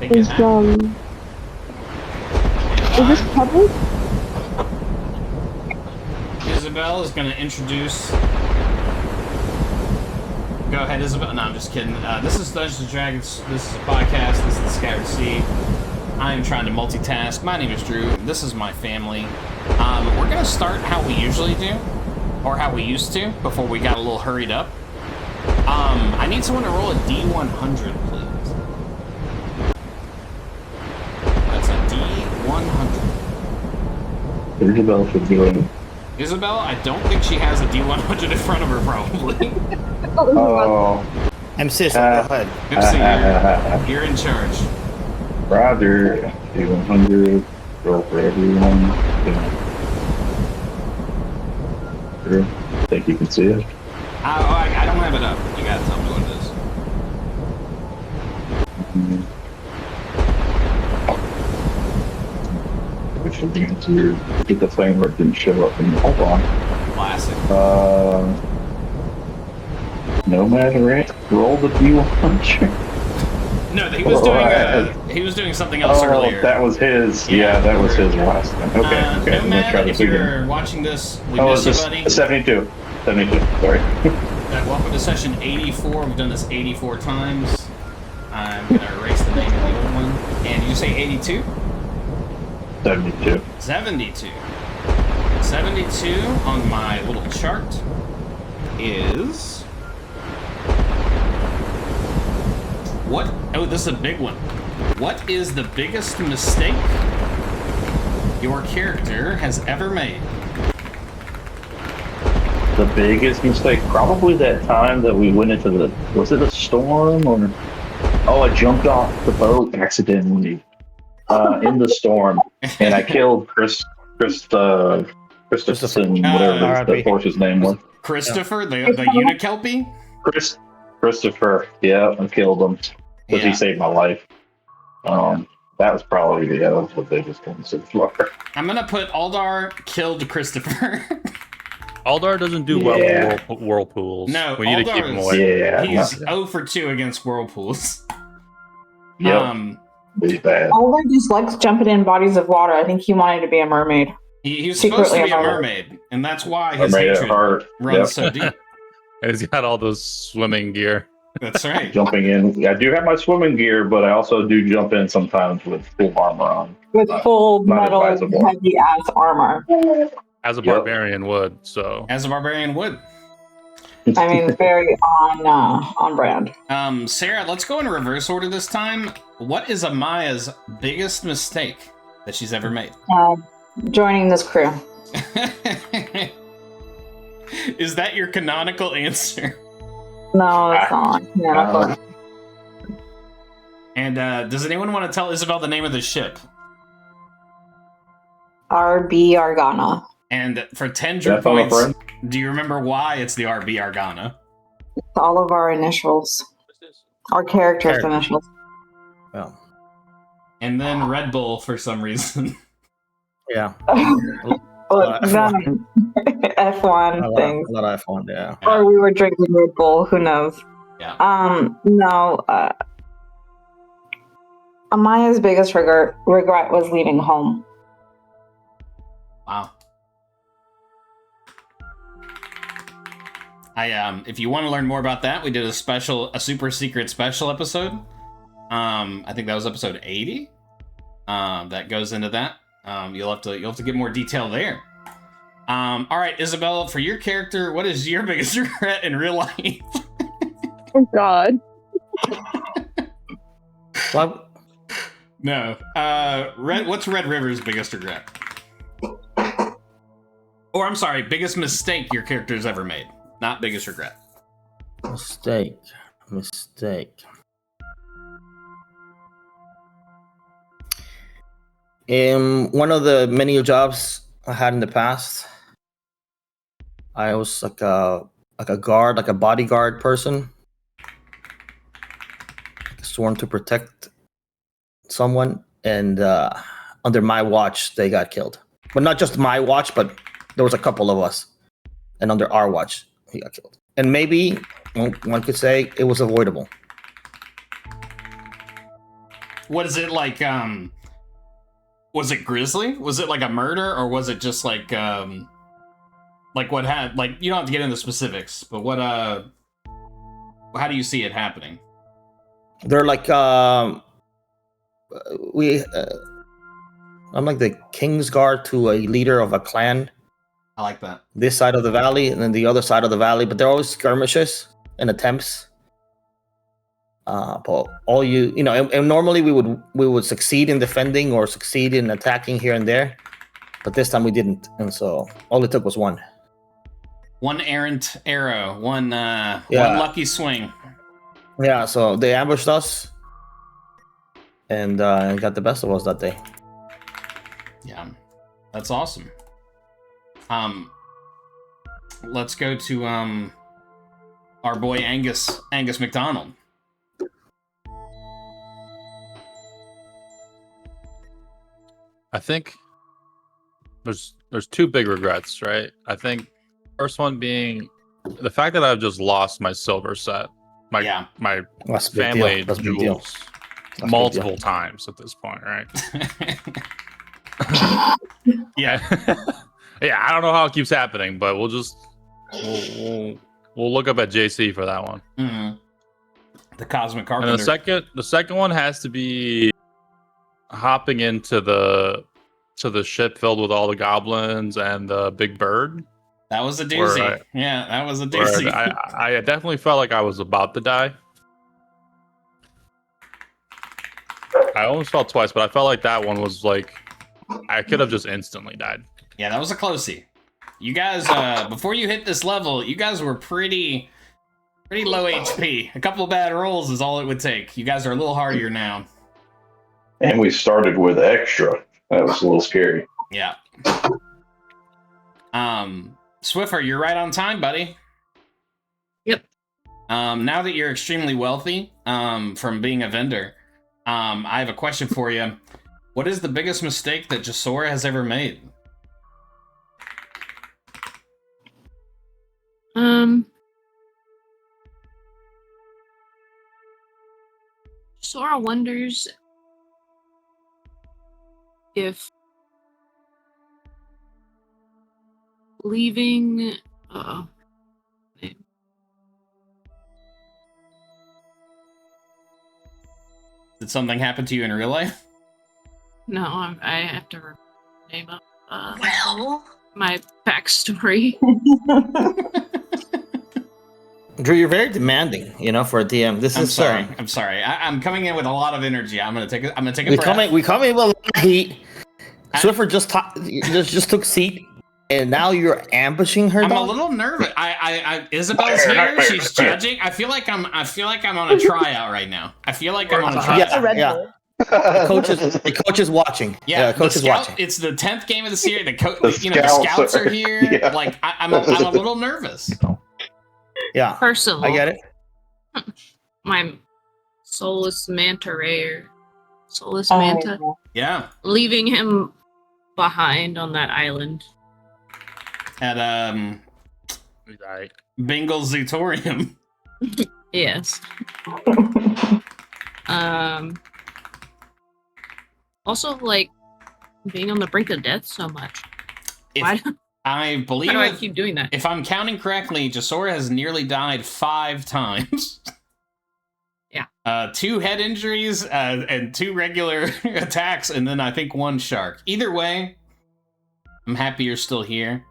think Is it happened. is this public? Isabel is going to introduce... Go ahead, Isabel. No, I'm just kidding. This is Dungeons & Dragons. This is a podcast. This is the Scattered Sea. I am trying to multitask. My name is Drew. This is my family. We're going to start how we usually do, or how we used to, before we got a little hurried up. I need someone to roll a D100, please. That's a D100. Isabel should do it. Isabel, I don't think she has a D100 in front of her, probably. Oh, MC, go ahead. MC, you're in charge. Roger. D100. Roll for everyone. Sure. Think you can see it? I don't have it up. You gotta tell me what it is. Which will be into get the flame where it didn't show up in hold on. Classic. Nomad rank. Roll the D100. No, he was doing something else earlier. That was his. Yeah, that was his last time. Okay. I'm gonna try Nomad, to if figure. you're watching this, we miss you, buddy. 72. 72. Sorry. Welcome to session 84. We've done this 84 times. I'm gonna erase the name of the old one. And did you say 82? 72. 72. 72 on my little chart is... What? Oh, this is a big one. What is the biggest mistake your character has ever made? The biggest mistake, probably that time that we went into the, was it a storm or? Oh, I jumped off the boat accidentally in the storm, and I killed Christopherson, whatever the horse's name was. Christopher, the Unikelpie? Christopher, yeah, I killed him because he saved my life. That was probably the biggest one so far. I'm gonna put Aldar killed Christopher. Aldar doesn't do well with whirlpools. No, we need to keep him away. Yeah, he's 0 for 2 against whirlpools. Yep. He's bad. Aldar just likes jumping in bodies of water. I think he wanted to be a mermaid. He's supposed to be a mermaid, and that's why his hatred runs so deep. He's got all those swimming gear. That's right. Jumping in. I do have my swimming gear, but I also do jump in sometimes with full armor on. With full metal advisable. heavy ass armor. As a barbarian would, so. As a barbarian would. I mean, very on brand. Sarah, let's go in reverse order this time. What is Amaya's biggest mistake that she's ever made? Joining this crew. Is that your canonical answer? No, it's not. Yeah, and does anyone want to tell Isabel the name of the ship? RB Argana. And for 10 Drew points, do you remember why it's the RB Argana? It's all of our initials. Our characters' initials. Well. And then Red Bull for some reason. Yeah. F1 things. A lot of F1, yeah. Or we were drinking Red Bull, who knows? Yeah. No. Amaya's biggest regret was leaving home. Wow. If you want to learn more about that, we did a super secret special episode. I think that was episode 80. That goes into that. You'll have to get more detail there. All right, Isabella, for your character, what is your biggest regret in real life? Oh God. What? No. What's Red River's biggest regret? Or I'm sorry, biggest mistake your character's ever made, not biggest regret. Mistake. In one of the many jobs I had in the past, I was like a guard, like a bodyguard person, sworn to protect someone, and under my watch they got killed. But not just my watch, but there was a couple of us, and under our watch he got killed. And maybe one could say it was avoidable. What is it like? Was it grisly? Was it like a murder, or was it just like what had like? You don't have to get into specifics, but what how do you see it happening? They're like we. I'm like the king's guard to a leader of a clan. I like that. This side of the valley and then the other side of the valley, but they're always skirmishes and attempts. But all you know, and normally we would succeed in defending or succeed in attacking here and there, but this time we didn't, and so all it took was one. One errant arrow, one lucky swing. Yeah, so they ambushed us and got the best of us that day. Yeah, that's awesome. Let's go to our boy Angus McDonald. I think there's two big regrets, right? I think first one being the fact that I've just lost my silver set, my That's a big family deal. That's a big deal. jewels multiple times at this point, right? Yeah. Yeah, I don't know how it keeps happening, but we'll look up at JC for that one. Mm-hmm. The Cosmic Carpenter. And the second one has to be hopping into the ship filled with all the goblins and the big bird. That was a doozy. That was a doozy. I definitely felt like I was about to die. I almost felt twice, but I felt like that one was like I could have just instantly died. Yeah, that was a closey. You guys, before you hit this level, you guys were pretty low HP. A couple of bad rolls is all it would take. You guys are a little hardier now. And we started with extra. That was a little scary. Yeah. Swiffer, you're right on time, buddy. Yep. Now that you're extremely wealthy, from being a vendor, I have a question for you. What is the biggest mistake that Jasora has ever made? Sora wonders if leaving. Did something happen to you in real life? No, I have to name up. Well, My backstory. Drew, you're very demanding, for a DM. I'm sorry. I'm sorry. I'm coming in with a lot of energy. I'm gonna take a breath. We come in with a lot of heat. Swiffer just took seat, and now you're ambushing her. I'm dog? a little nervous. Isabel's here. She's judging. I feel like I'm on a tryout right now. I feel like I'm on a tryout. Yeah. The coach is watching. Yeah, the coach is watching. It's the 10th game of the series. The scouts are here. Yeah. Like I'm a little nervous. Yeah, Personal. I get it. My soulless manta ray. Soulless manta. Yeah. Leaving him behind on that island. At Bengal Zootorium. Yes. Also, like being on the brink of death so much. Why do I I keep doing that? If I'm counting correctly, Jasora has nearly died 5 times. Yeah. 2 head injuries and 2 regular attacks, and then I think 1 shark. Either way, I'm happy you're still here.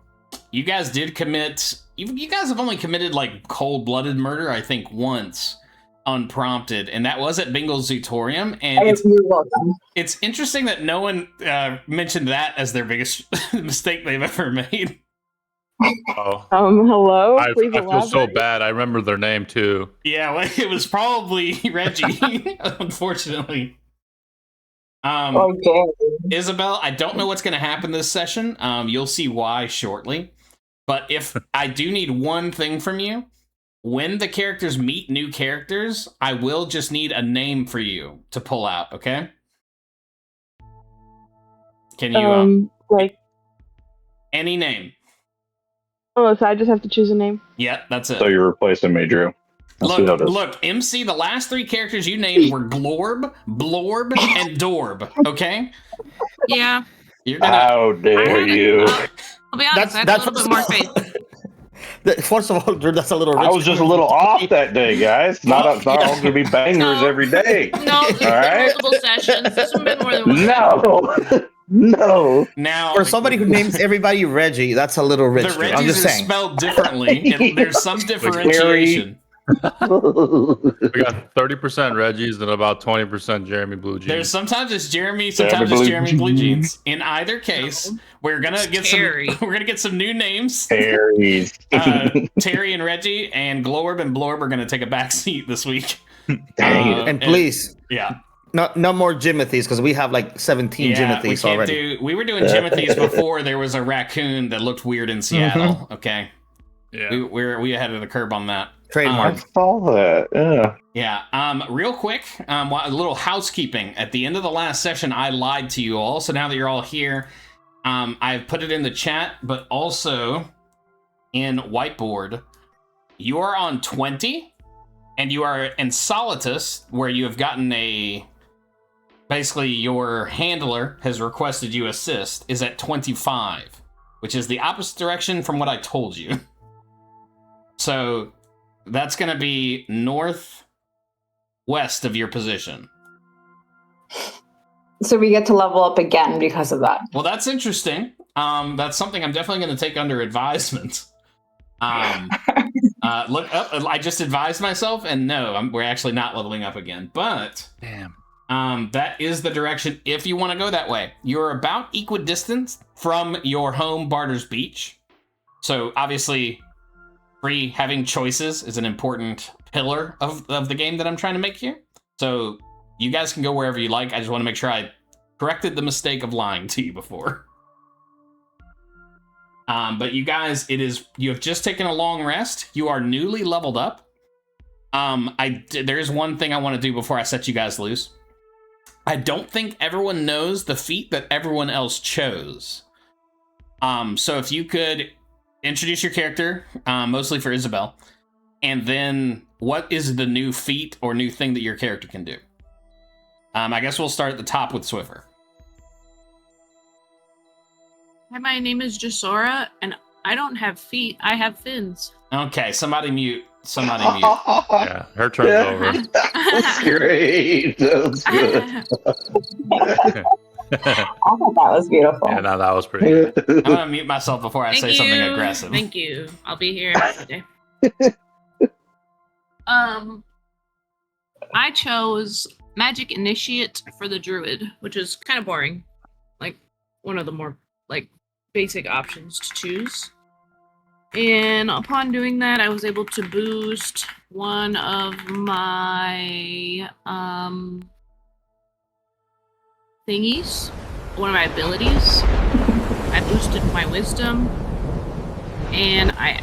You guys did commit. You guys have only committed like cold-blooded murder, I think, once, unprompted, and that was at Bengal Zootorium. And you're welcome. it's interesting that no one mentioned that as their biggest mistake they've ever made. Oh, Hello? I feel so bad. I remember their name too. Yeah, well, it was probably Reggie, unfortunately. Okay. Isabel, I don't know what's going to happen this session. You'll see why shortly. But if I do need one thing from you, when the characters meet new characters, I will just need a name for you to pull out, okay? Can you, like, any name. oh, so I just have to choose a name? Yeah, that's it. So you're replacing me, Drew. Let's see how it is. Look, MC, the last 3 characters you named were Glorb, Blorb, and Dorb, okay? Yeah. You're gonna... How dare you? I'll be honest, I have a little bit more faith. First of all, Drew, that's a little rich. I was just a little off that day, guys. Not all going to be bangers No. every day. No, there's been right? multiple sessions. This one been more than one. No. Now, For somebody who names everybody Reggie, that's a little rich. the Drew. I'm Reggies just are saying. spelled differently. And there's some differentiation. We got 30% Reggie's and about 20% Jeremy Blue Jeans. There's sometimes it's Jeremy, sometimes it's Jeremy Blue Jeans. In either case, we're gonna get some new names. Terry's. Terry and Reggie and Glorb and Blorb are gonna take a back seat this week. Dang. And please, Yeah. no more Jimothy's because we have like 17 We Jimothy's can't already. we were doing Jimothy's before there was a raccoon that looked weird in Seattle. Okay. Yeah. We ahead of the curb on that. Trademark. I saw that. Yeah. Yeah. Real quick, a little housekeeping. At the end of the last session, I lied to you all. So now that you're all here, I've put it in the chat, but also in whiteboard. You are on 20, and you are in Solitus, where you have gotten basically your handler has requested you assist, is at 25, which is the opposite direction from what I told you. So that's going to be northwest of your position. So we get to level up again because of that. Well, that's interesting. That's something I'm definitely going to take under advisement. Look up. I just advised myself, and no, we're actually not leveling up again. But Damn. that is the direction if you want to go that way. You're about equidistant from your home, Barter's Beach. So obviously, having choices is an important pillar of the game that I'm trying to make here. So you guys can go wherever you like. I just want to make sure I corrected the mistake of lying to you before. But you guys, you have just taken a long rest. You are newly leveled up. There is one thing I want to do before I set you guys loose. I don't think everyone knows the feat that everyone else chose. So if you could introduce your character, mostly for Isabel, and then what is the new feat or new thing that your character can do? I guess we'll start at the top with Swiffer. Hi, my name is Jasora, and I don't have feet. I have fins. Okay, somebody mute. Yeah, her turn's over. That's great. That was good. I thought that was beautiful. Yeah, no, that was pretty good. I'm gonna mute myself before I say something aggressive. Thank you. I'll be here today. I chose Magic Initiate for the Druid, which is kind of boring. Like, one of the more, basic options to choose. And upon doing that, I was able to boost one of my, thingies. One of my abilities. I boosted my Wisdom. And I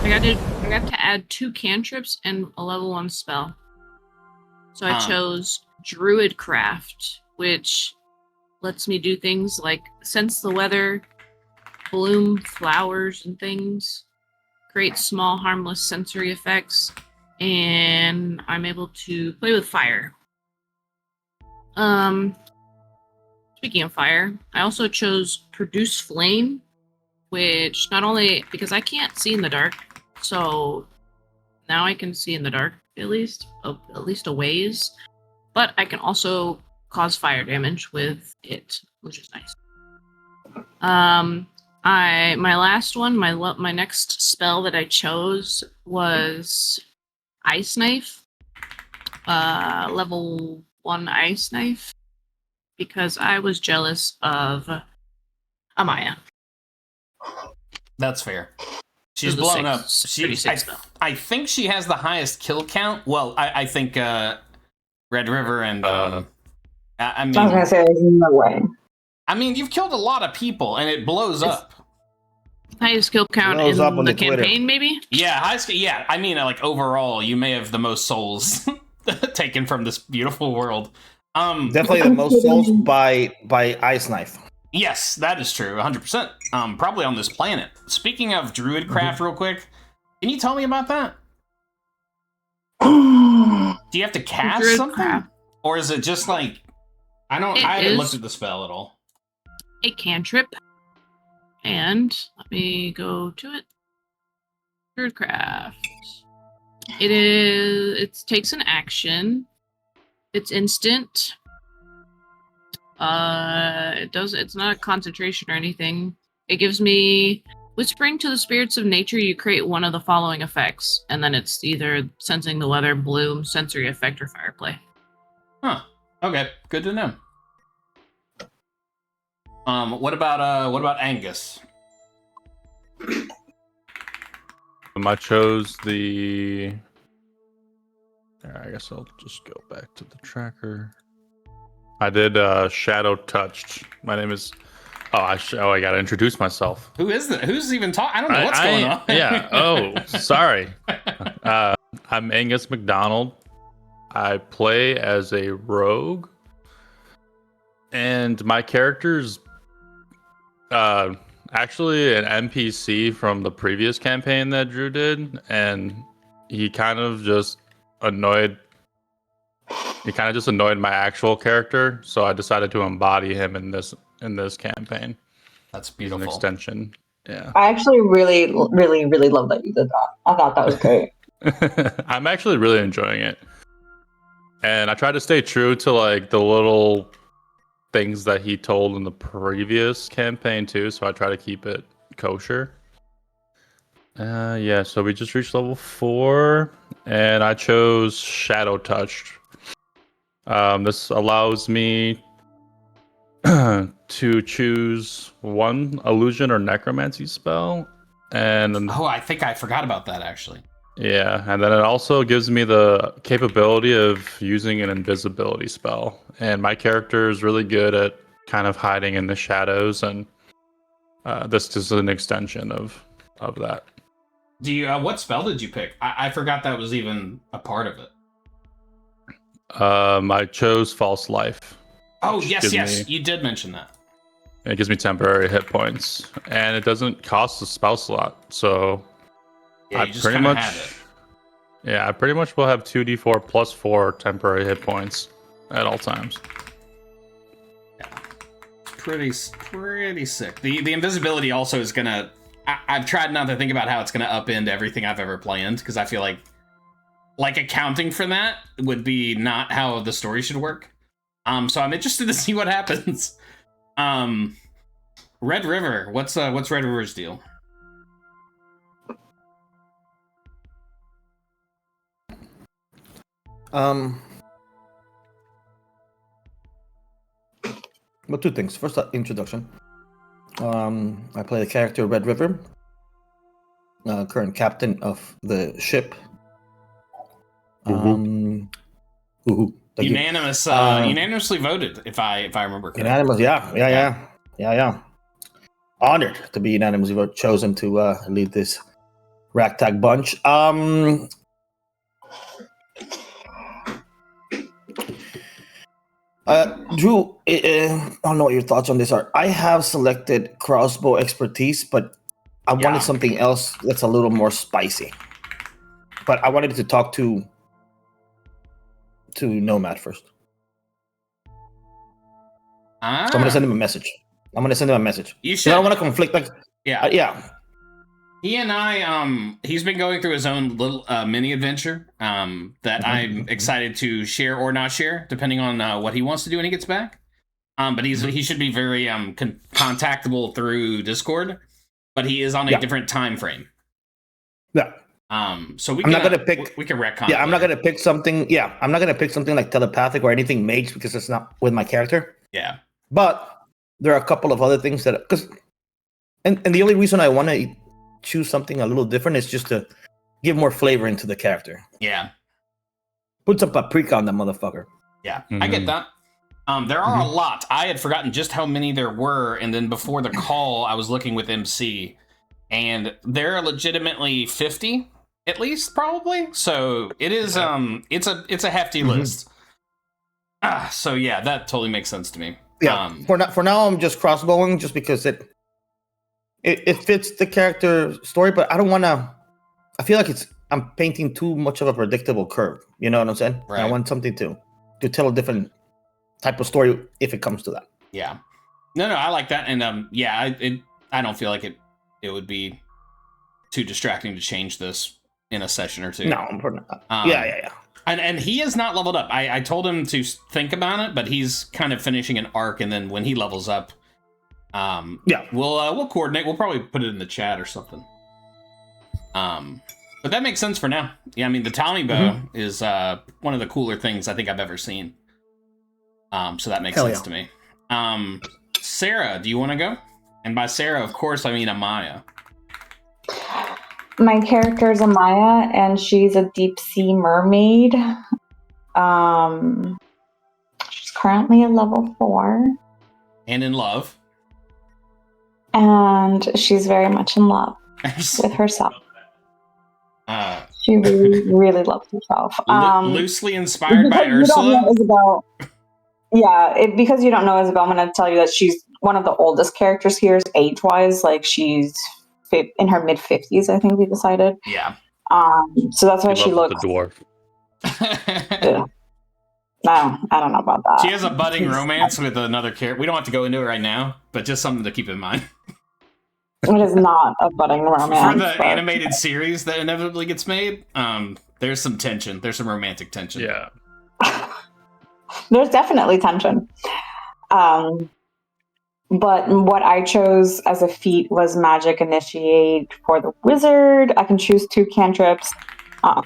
got to add 2 cantrips and a level 1 spell. So I chose Druidcraft, which lets me do things like sense the weather, bloom flowers and things, create small harmless sensory effects, and I'm able to play with fire. Speaking of fire, I also chose Produce Flame, which not only, because I can't see in the dark, so now I can see in the dark at least a ways, but I can also cause fire damage with it, which is nice. My last one, my next spell that I chose was Ice Knife, level 1 Ice Knife, because I was jealous of Amaya. That's fair. She's blown up. I think she has the highest kill count. Well, I think Red River and I mean, I was gonna say there's no way. I mean, you've killed a lot of people, and it blows up. Highest kill count Blows up in on the the Twitter. campaign, maybe? Yeah, yeah. I mean, overall, you may have the most souls taken from this beautiful world. Definitely the most souls by Ice Knife. Yes, that is true, 100%. Probably on this planet. Speaking of Druidcraft, real quick, Can you tell me about that? Do you have to cast Druid something? craft. Or is it just like... I haven't looked at the spell at all. A cantrip. And let me go to it. Druidcraft. It takes an action. It's instant. It's not a concentration or anything. It gives me whispering to the spirits of nature, you create one of the following effects, and then it's either sensing the weather, bloom, sensory effect, or fire play. Huh. Okay, good to know. What about Angus? I chose the. I guess I'll just go back to the tracker. I did Shadow Touched. My name is. I gotta introduce myself. Who is that? Who's even talking? I don't know what's going on. Yeah. Oh, sorry. I'm Angus McDonald. I play as a rogue, and my character's actually an NPC from the previous campaign that Drew did, and he kind of just annoyed my actual character, so I decided to embody him in this campaign. That's He's beautiful. an extension. Yeah. I actually really, really, really love that you did that. I thought that was great. I'm actually really enjoying it. And I try to stay true to like the little things that he told in the previous campaign too, so I try to keep it kosher. Yeah, so we just reached level 4 and I chose Shadow Touched. This allows me to choose one illusion or necromancy spell, and I think I forgot about that actually. yeah, and then it also gives me the capability of using an invisibility spell, and my character is really good at kind of hiding in the shadows, and this is an extension of that. Do you what spell did you pick? I forgot that was even a part of it. I chose False Life. Oh, yes, you did mention that. It gives me temporary hit points, and it doesn't cost a spell slot, so Yeah, I you just pretty kinda much have it. Yeah, I pretty much will have 2d4 plus 4 temporary hit points at all times. Yeah, pretty sick. The invisibility also is gonna. I've tried not to think about how it's gonna upend everything I've ever planned, because I feel like accounting for that would be not how the story should work. So I'm interested to see what happens. Red River, what's Red River's deal? Well, two things. First, introduction. I play the character Red River, current captain of the ship. Thank you. Unanimously voted, if I remember correctly. Unanimous, yeah. Honored to be unanimously chosen to lead this ragtag bunch. Drew, I don't know what your thoughts on this are. I have selected crossbow expertise, but I wanted something else that's a little more spicy. But I wanted to talk to Nomad first. So I'm gonna send him a message. You should. I don't want to conflict. Yeah. He and I, he's been going through his own little mini adventure that I'm excited to share or not share, depending on what he wants to do when he gets back. But he should be very contactable through Discord, but he is on a different time frame. Yeah. So we can retcon. Yeah, I'm not gonna pick something. Yeah, I'm not gonna pick something like telepathic or anything mage because it's not with my character. Yeah. But there are a couple of other things that and the only reason I want to choose something a little different is just to give more flavor into the character. Yeah. Put some paprika on that motherfucker. Yeah, I get that. There are a lot. I had forgotten just how many there were, and then before the call, I was looking with MC, and there are legitimately 50, at least, probably. So it is. It's a hefty list. So yeah, that totally makes sense to me. Yeah. For now, I'm just crossbowing, just because it fits the character story, but I don't want to I feel like I'm painting too much of a predictable curve. You know what I'm saying? Right. I want something to tell a different type of story if it comes to that. Yeah. No, I like that, and I don't feel like it would be too distracting to change this in a session or two. No, yeah. And he is not leveled up. I told him to think about it, but he's kind of finishing an arc, and then when he levels up, we'll coordinate. We'll probably put it in the chat or something. But that makes sense for now. Yeah, I mean the Tommy bow is one of the cooler things I think I've ever seen. So that makes sense to me. Sarah, do you want to go? And by Sarah, of course, I mean Amaya. My character is Amaya, and she's a deep sea mermaid. She's currently a level 4. And in love. And she's very much in love with herself. She really, really loves herself. Loosely inspired by Ursula? You don't know Isabel. Yeah, because you don't know Isabel, I'm going to tell you that she's one of the oldest characters here, age-wise. Like, she's in her mid-50s, I think we decided. Yeah. So that's why she looks... the dwarf. No, I don't know about that. She has a budding romance with another character. We don't have to go into it right now, but just something to keep in mind. It is not a budding romance. For the animated series that inevitably gets made, there's some tension. There's some romantic tension. Yeah. There's definitely tension. But what I chose as a feat was Magic Initiate for the wizard. I can choose 2 cantrips of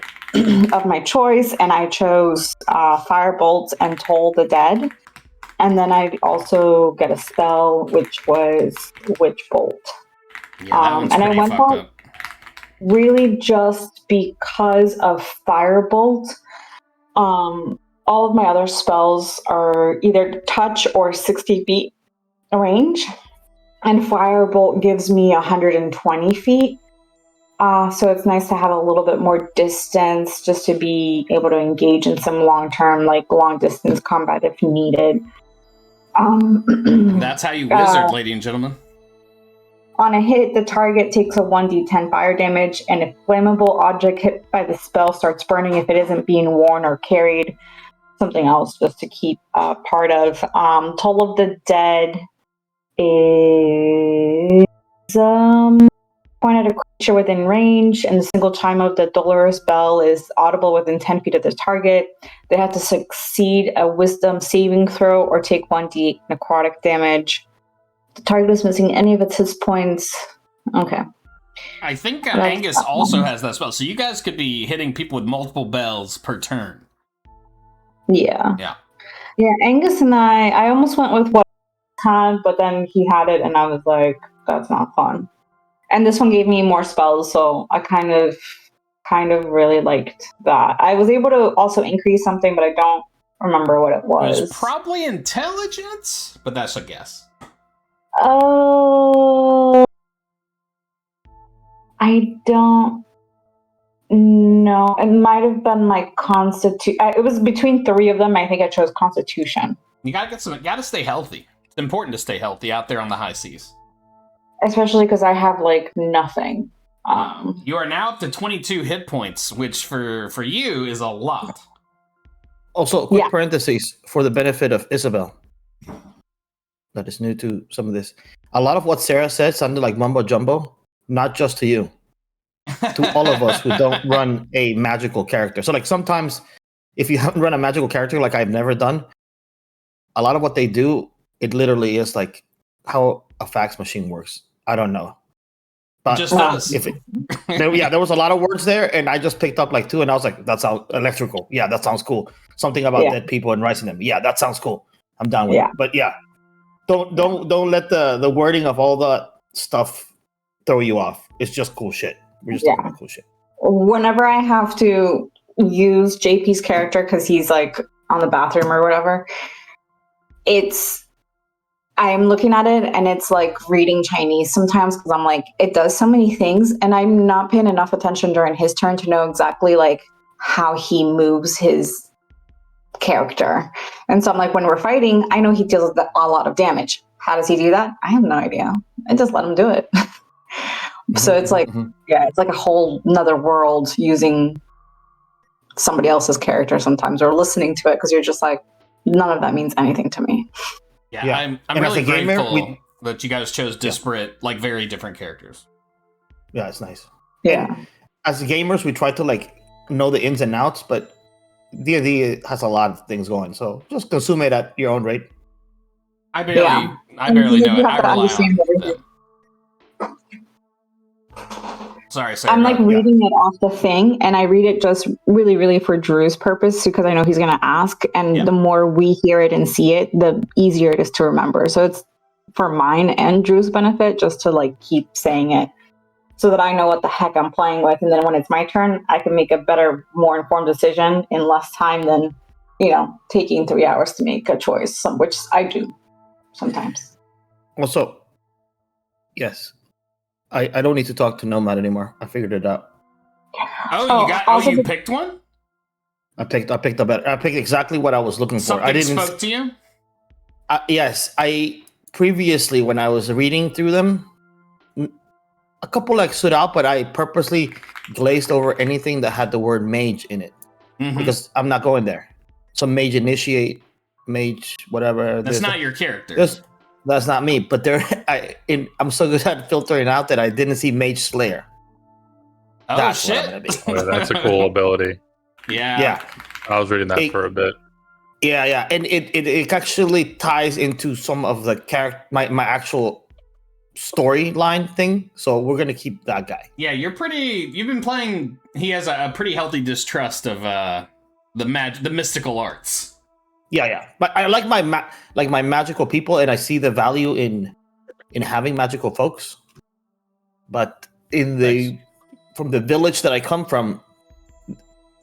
my choice, and I chose Firebolt and Toll the Dead. And then I also get a spell, which was Witch Bolt. Yeah, and I went out really just because of Firebolt. All of my other spells are either touch or 60 feet range, and Firebolt gives me 120 feet. So it's nice to have a little bit more distance just to be able to engage in some long-term, like long-distance combat if needed. That's how you wizard, ladies and gentlemen. On a hit, the target takes a 1d10 fire damage, and a flammable object hit by the spell starts burning if it isn't being worn or carried. Something else just to keep part of. Toll of the Dead is point at a creature within range, and the single chime of the Dolorous Bell is audible within 10 feet of the target. They have to succeed a Wisdom saving throw or take 1d8 necrotic damage. The target is missing any of its hit points. Okay. I think Angus also has that spell, so you guys could be hitting people with multiple bells per turn. Yeah. Yeah. Yeah, Angus and I almost went with what I had, but then he had it, and I was like, that's not fun. And this one gave me more spells, so I kind of really liked that. I was able to also increase something, but I don't remember what it was. It was probably intelligence, but that's a guess. Oh, I don't know. It might have been like Constitution. It was between 3 of them. I think I chose Constitution. You gotta stay healthy. It's important to stay healthy out there on the high seas. Especially because I have like nothing. You are now up to 22 hit points, which for you is a lot. Also, quick parentheses for the benefit of Isabel, that is new to some of this. A lot of what Sarah said sounded like mumbo jumbo, not just to you, to all of us who don't run a magical character. So like sometimes if you haven't run a magical character like I've never done, a lot of what they do, it literally is like how a fax machine works. I don't know. But just does. There was a lot of words there, and I just picked up like 2, and I was like, that sounds electrical. Yeah, that sounds cool. Something about dead people and rising them. Yeah, that sounds cool. I'm down with it. But yeah, don't let the wording of all the stuff throw you off. It's just cool shit. We're just talking about cool shit. Whenever I have to use JP's character because he's like on the bathroom or whatever, I'm looking at it and it's like reading Chinese sometimes because I'm like, it does so many things and I'm not paying enough attention during his turn to know exactly like how he moves his character. And so I'm like, when we're fighting, I know he deals with a lot of damage. How does he do that? I have no idea. I just let him do it. So it's like, yeah, it's like a whole another world using somebody else's character sometimes, or listening to it, because you're just like, none of that means anything to me. Yeah, Yeah. I'm And as really a gamer, grateful that you guys chose disparate, like very different characters. Yeah, it's nice. Yeah. And as gamers, we try to like know the ins and outs, but D&D has a lot of things going, so just consume it at your own rate. I barely Yeah. know You it. have I to rely understand on everything. them. Sorry, Sarah. I'm like go ahead. reading it off the thing, and I read it just really, really for Drew's purpose, because I know he's going to ask. And Yeah. the more we hear it and see it, the easier it is to remember. So it's for mine and Drew's benefit, just to like keep saying it, so that I know what the heck I'm playing with. And then when it's my turn, I can make a better, more informed decision in less time than, taking 3 hours to make a choice, which I do sometimes. Also, yes, I don't need to talk to Nomad anymore. I figured it out. You picked one? I picked exactly what I was looking for. Something I didn't spoke to you? Yes, I previously, when I was reading through them, a couple like stood out, but I purposely glazed over anything that had the word mage in it, because I'm not going there. So mage initiate, mage whatever. That's not your character. That's not me. But I'm so good at filtering out that I didn't see mage slayer. Oh, that's shit! What I'm gonna be. Yeah, that's a cool ability. Yeah. I was reading that for a bit. Yeah, and it actually ties into some of the my actual storyline thing. So we're gonna keep that guy. Yeah, you've been playing. He has a pretty healthy distrust of the mystical arts. Yeah. But I like my magical people, and I see the value in having magical folks. But from the village that I come from,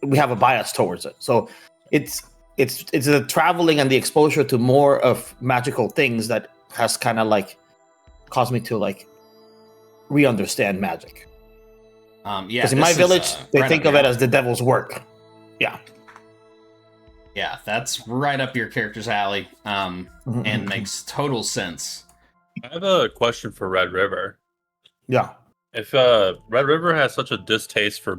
we have a bias towards it. So it's the traveling and the exposure to more of magical things that has kind of like caused me to like re-understand magic. Because in my village, they think of it as the devil's work. Yeah, that's right up your character's alley, and makes total sense. I have a question for Red River. Yeah. If Red River has such a distaste for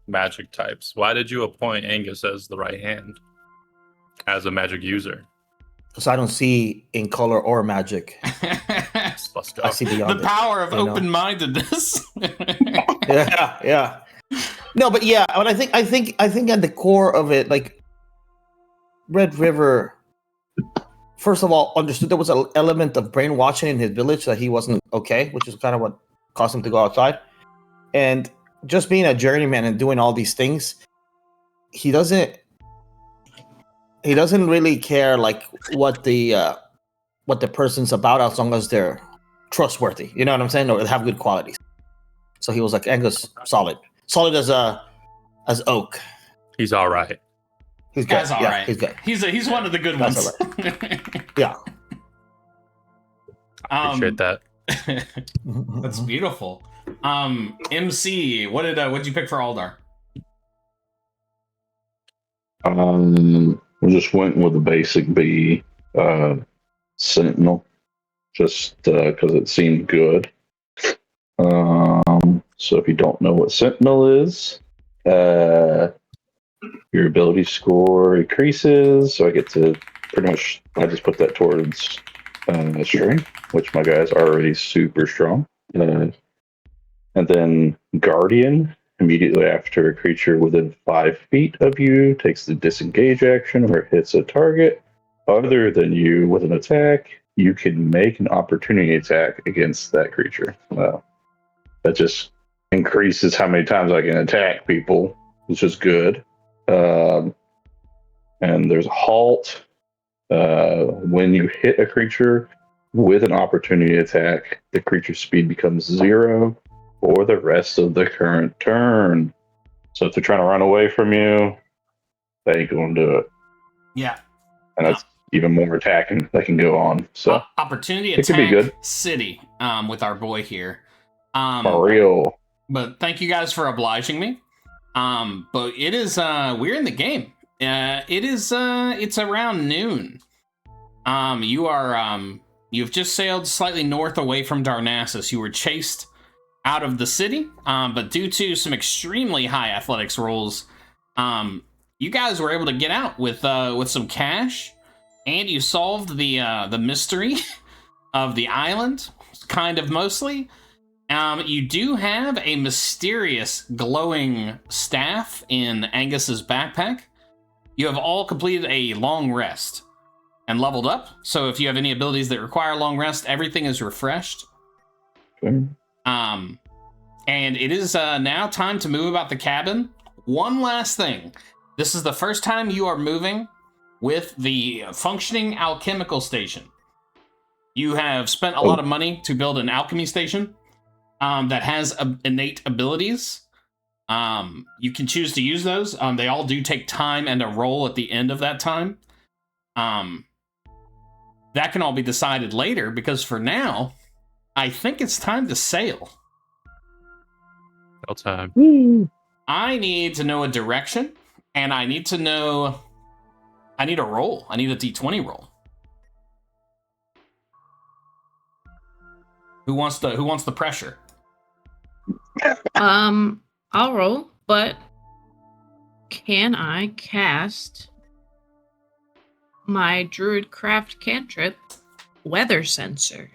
magic types, why did you appoint Angus as the right hand as a magic user? Because I don't see in color or magic. Let's go. I see beyond the power of open-mindedness. Yeah. No, but yeah, but I think at the core of it, like Red River, first of all, understood there was an element of brainwashing in his village that he wasn't okay, which is kind of what caused him to go outside. And just being a journeyman and doing all these things, he doesn't really care like what the person's about, as long as they're trustworthy. You know what I'm saying? Or have good qualities. So he was like, Angus, solid as oak. He's all right. He's good. That's all right. He's good. He's one of the good ones. Yeah. Appreciate that. That's beautiful. MC, what did you pick for Aldar? We just went with the basic B, Sentinel, just because it seemed good. So if you don't know what Sentinel is, your ability score increases. So I get to I just put that towards strength, which my guy's already super strong. And then Guardian, immediately after a creature within 5 feet of you takes the disengage action or hits a target other than you with an attack, you can make an opportunity attack against that creature. That just increases how many times I can attack people, which is good. And there's a halt. When you hit a creature with an opportunity attack, the creature's speed becomes 0 for the rest of the current turn. So if they're trying to run away from you, they ain't going to do it. Yeah. And that's even more attacking that can go on. So opportunity it attack could be good. city with our boy here. For real. But thank you guys for obliging me. But it is we're in the game. It's around noon. You've just sailed slightly north away from Darnassus. You were chased out of the city, but due to some extremely high athletics rolls, you guys were able to get out with some cash, and you solved the mystery of the island, kind of mostly. You do have a mysterious glowing staff in Angus's backpack. You have all completed a long rest and leveled up. So if you have any abilities that require long rest, everything is refreshed. Okay. And it is now time to move about the cabin. One last thing. This is the first time you are moving with the functioning alchemical station. You have spent a lot of money to build an alchemy station that has innate abilities. You can choose to use those. They all do take time and a roll at the end of that time. That can all be decided later, because for now, I think it's time to sail. All time. I need to know a direction, and I need to know... I need a roll. I need a d20 roll. Who wants the pressure? I'll roll, but can I cast my Druidcraft cantrip, Weather Sensor?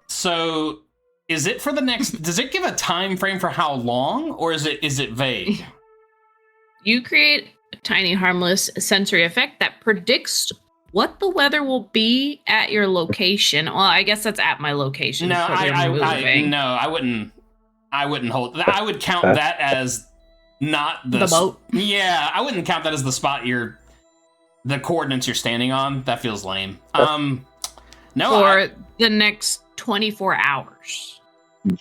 So, is it for the next... Does it give a time frame for how long, or is it vague? You create a tiny, harmless sensory effect that predicts what the weather will be at your location. Well, I guess that's at my location. No, I wouldn't hold... I would count that as not the boat. Yeah, I wouldn't count that as the spot the coordinates you're standing on. That feels lame. No, for the next 24 hours.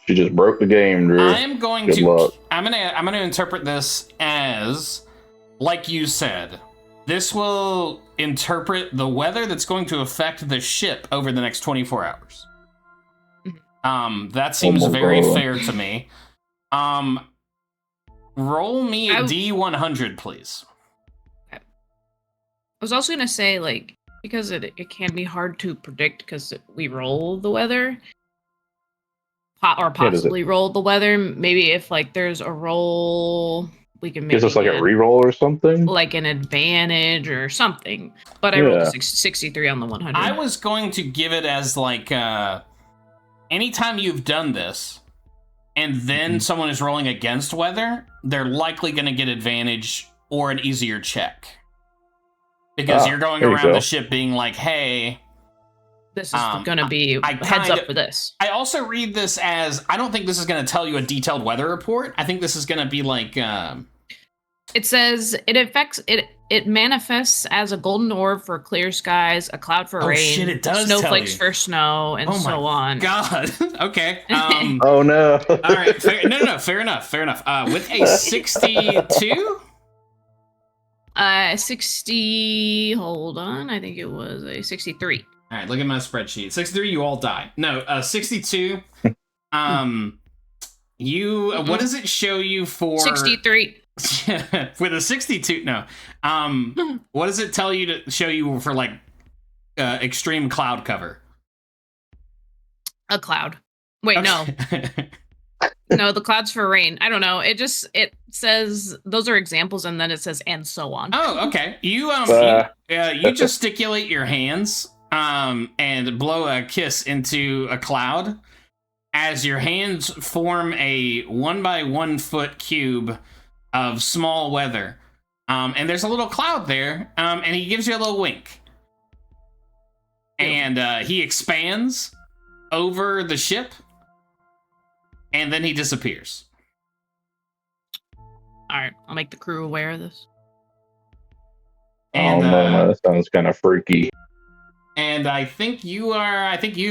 She just broke the game, Drew. I'm going Good luck. I'm gonna interpret this as, like you said, this will interpret the weather that's going to affect the ship over the next 24 hours. That seems very fair to me. Roll me a D100, please. I was also gonna say, like, because it can be hard to predict because we roll the weather, or possibly roll the weather. Maybe if like there's a roll, we can maybe gives us like a reroll or something, like an advantage or something. But I rolled a 63 on the 100. I was going to give it as like anytime you've done this, and then someone is rolling against weather, they're likely going to get advantage or an easier check. Because you're going around the ship being like, hey... This is going to be heads up for this. I also read this as, I don't think this is going to tell you a detailed weather report. I think this is going to be like... It says, it manifests as a golden orb for clear skies, a cloud for rain, shit, it does snowflakes for snow, and so on. God. Okay. Oh, no. All right. Fair enough. With a 62... 60, hold on, I think it was a 63. All right, look at my spreadsheet. 63, you all die. No, 62. You, what does it show you for... 63. With a 62, no. What does it tell you to show you for, like, extreme cloud cover? A cloud. Wait, okay. No, the clouds for rain. I don't know. It says those are examples, and then it says and so on. Oh, okay. You gesticulate your hands and blow a kiss into a cloud as your hands form a 1 by 1 foot cube of small weather. And there's a little cloud there, and he gives you a little wink. And he expands over the ship. And then he disappears. Alright, I'll make the crew aware of this. And, no, that sounds kind of freaky. And I think you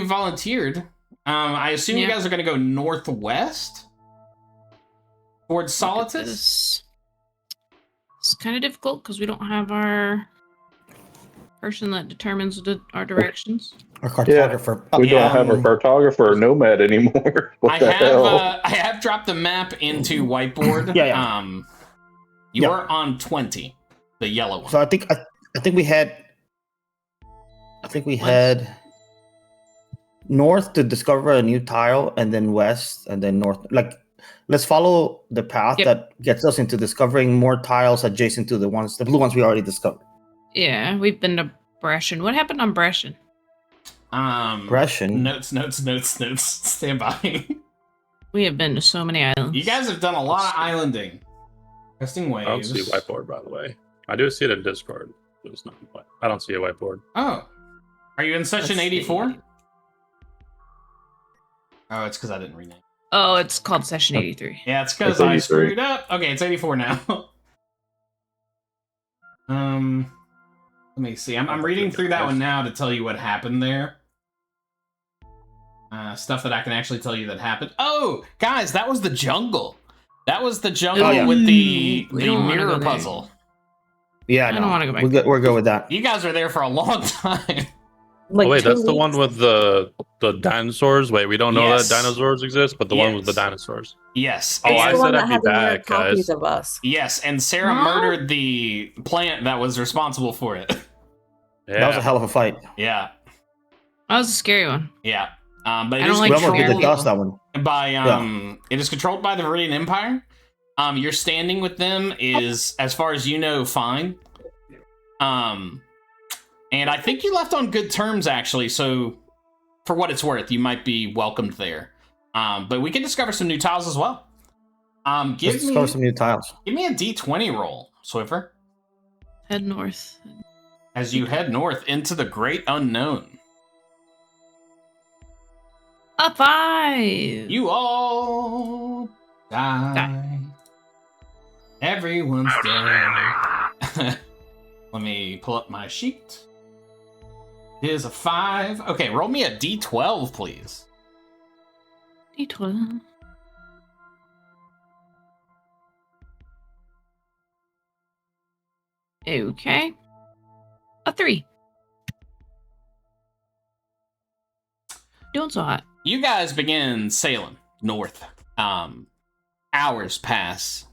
volunteered. I assume you guys are going to go northwest? Towards Solitus? It's kind of difficult because we don't have our person that determines our directions. Our cartographer. Yeah, we don't have a cartographer or nomad anymore. What the hell? I have dropped the map into whiteboard. Yeah. You're on 20, the yellow one. So I think we had north to discover a new tile, and then west, and then north. Like, let's follow the path that gets us into discovering more tiles adjacent to the blue ones we already discovered. Yeah, we've been to Brescian. What happened on Brescian? Brescian. Notes. Stand by. We have been to so many islands. You guys have done a lot of islanding. Testing waves. I don't see a whiteboard, by the way. I do see it in Discord, but it's not. I don't see a whiteboard. Oh, are you in session Let's 84? see. Oh, it's because I didn't rename. Oh, it's called session 83. Yeah, it's because It's I 83. screwed up. Okay, it's 84 now. Let me see. I'm reading through that one now to tell you what happened there. Stuff that I can actually tell you that happened. Oh, guys, that was the jungle. That was the jungle with the mirror puzzle. Yeah, I don't want to go back. We're good with that. You guys were there for a long time. Like oh wait, 2 that's the weeks. one with the dinosaurs. Wait, we don't know Yes. that dinosaurs exist, but the one with the Yes. dinosaurs. Yes. Oh, and- I the one said that I'd be had the mirror back, copies guys. of us. Yes, and Sarah Huh? murdered the plant that was responsible for it. Yeah. That was a hell of a fight. Yeah, That was a scary one. yeah. But I it don't is like We almost beat the scary controlled dust that one. by it is controlled by the Viridian Empire. Your standing with them is, as far as you know, fine. And I think you left on good terms, actually. So, for what it's worth, you might be welcomed there. But we can discover some new tiles as well. Let's Give discover me some new tiles. a D20 roll, Swiffer, Head north. as you head north into the great unknown. A 5. You all die. Everyone's dead. Let me pull up my sheet. It is a 5. Okay, roll me a D12, please. D12. Okay. A 3. Doing so hot. You guys begin sailing north. Hours pass.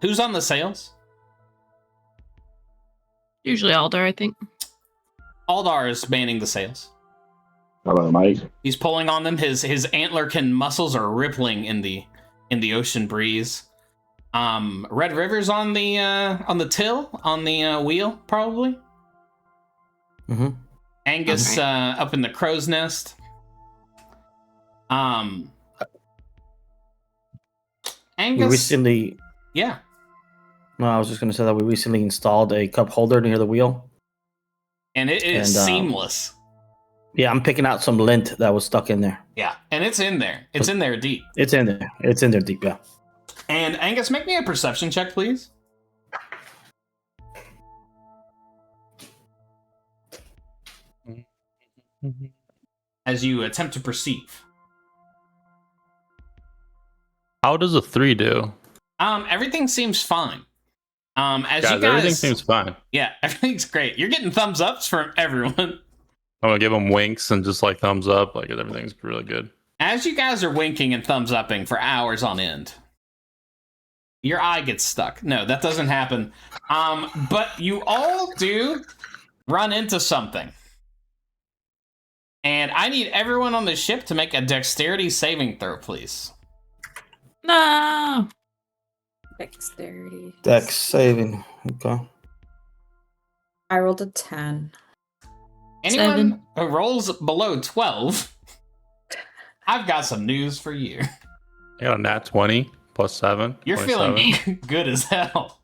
Who's on the sails? Usually Alder, I think. Aldar is manning the sails. Hello, Mike. He's pulling on them. His antlerkin muscles are rippling in the ocean breeze. Red River's on the till, on the wheel, probably. Mm-hmm. Angus up in the crow's nest. Angus. We recently. Yeah. No, I was just going to say that we recently installed a cup holder near the wheel. And it is And, seamless. Yeah, I'm picking out some lint that was stuck in there. Yeah, and it's in there. It's in there deep. It's in there. It's in there deep, yeah. And Angus, make me a perception check, please. As you attempt to perceive. How does a 3 do? Everything seems fine. As Guys, you guys, everything seems fine. yeah, everything's great. You're getting thumbs ups from everyone. I'm gonna give them winks and just like thumbs up. Like everything's really good. As you guys are winking and thumbs upping for hours on end, your eye gets stuck. No, that doesn't happen. But you all do run into something. And I need everyone on the ship to make a dexterity saving throw, please. No. Dexterity. Dex saving. Okay. I rolled a 10. Anyone 7. who rolls below 12, I've got some news for you. I got a nat 20 plus 7. You're 27. feeling good as hell.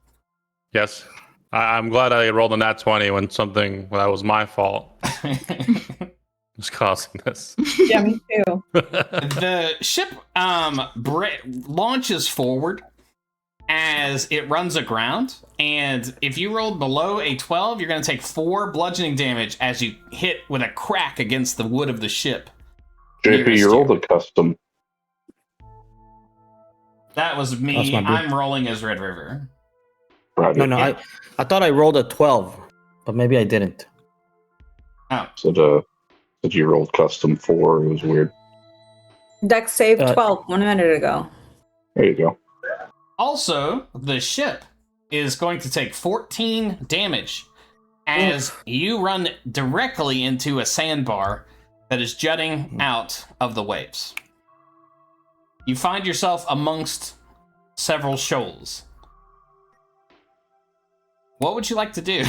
Yes. I'm glad I rolled a nat 20 when that was my fault was causing this. Yeah, me too. The ship launches forward as it runs aground, and if you rolled below a 12, you're going to take 4 bludgeoning damage as you hit with a crack against the wood of the ship. JP, Nearest you you. rolled a custom. That was me. That's my boo. I'm rolling as Red River. Right. No, I thought I rolled a 12, but maybe I didn't. Said you rolled custom 4. It was weird. Dex save 12 1 minute ago. There you go. Also, the ship is going to take 14 damage as you run directly into a sandbar that is jutting out of the waves. You find yourself amongst several shoals. What would you like to do?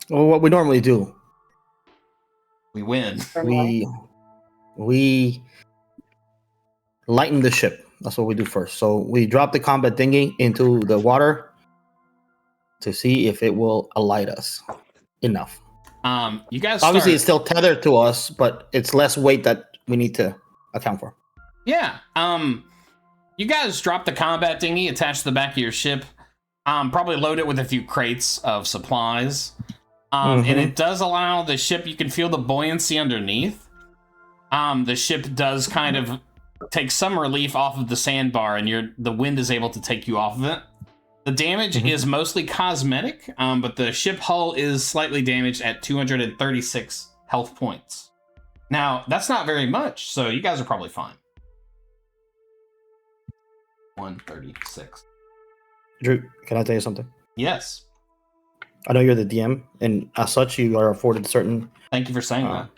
Well, what we normally do, We win. we lighten the ship. That's what we do first. So we drop the combat dinghy into the water to see if it will alight us enough. You guys Obviously, it's start- still tethered to us, but it's less weight that we need to account for. Yeah. You guys drop the combat dinghy attached to the back of your ship. Probably load it with a few crates of supplies. And it does allow the ship, you can feel the buoyancy underneath. The ship does kind of take some relief off of the sandbar, and the wind is able to take you off of it. The damage is mostly cosmetic, but the ship hull is slightly damaged at 236 health points. Now, that's not very much, so you guys are probably fine. 136. Drew, can I tell you something? Yes. I know you're the DM, and as such, you are afforded certain Thank you for saying that.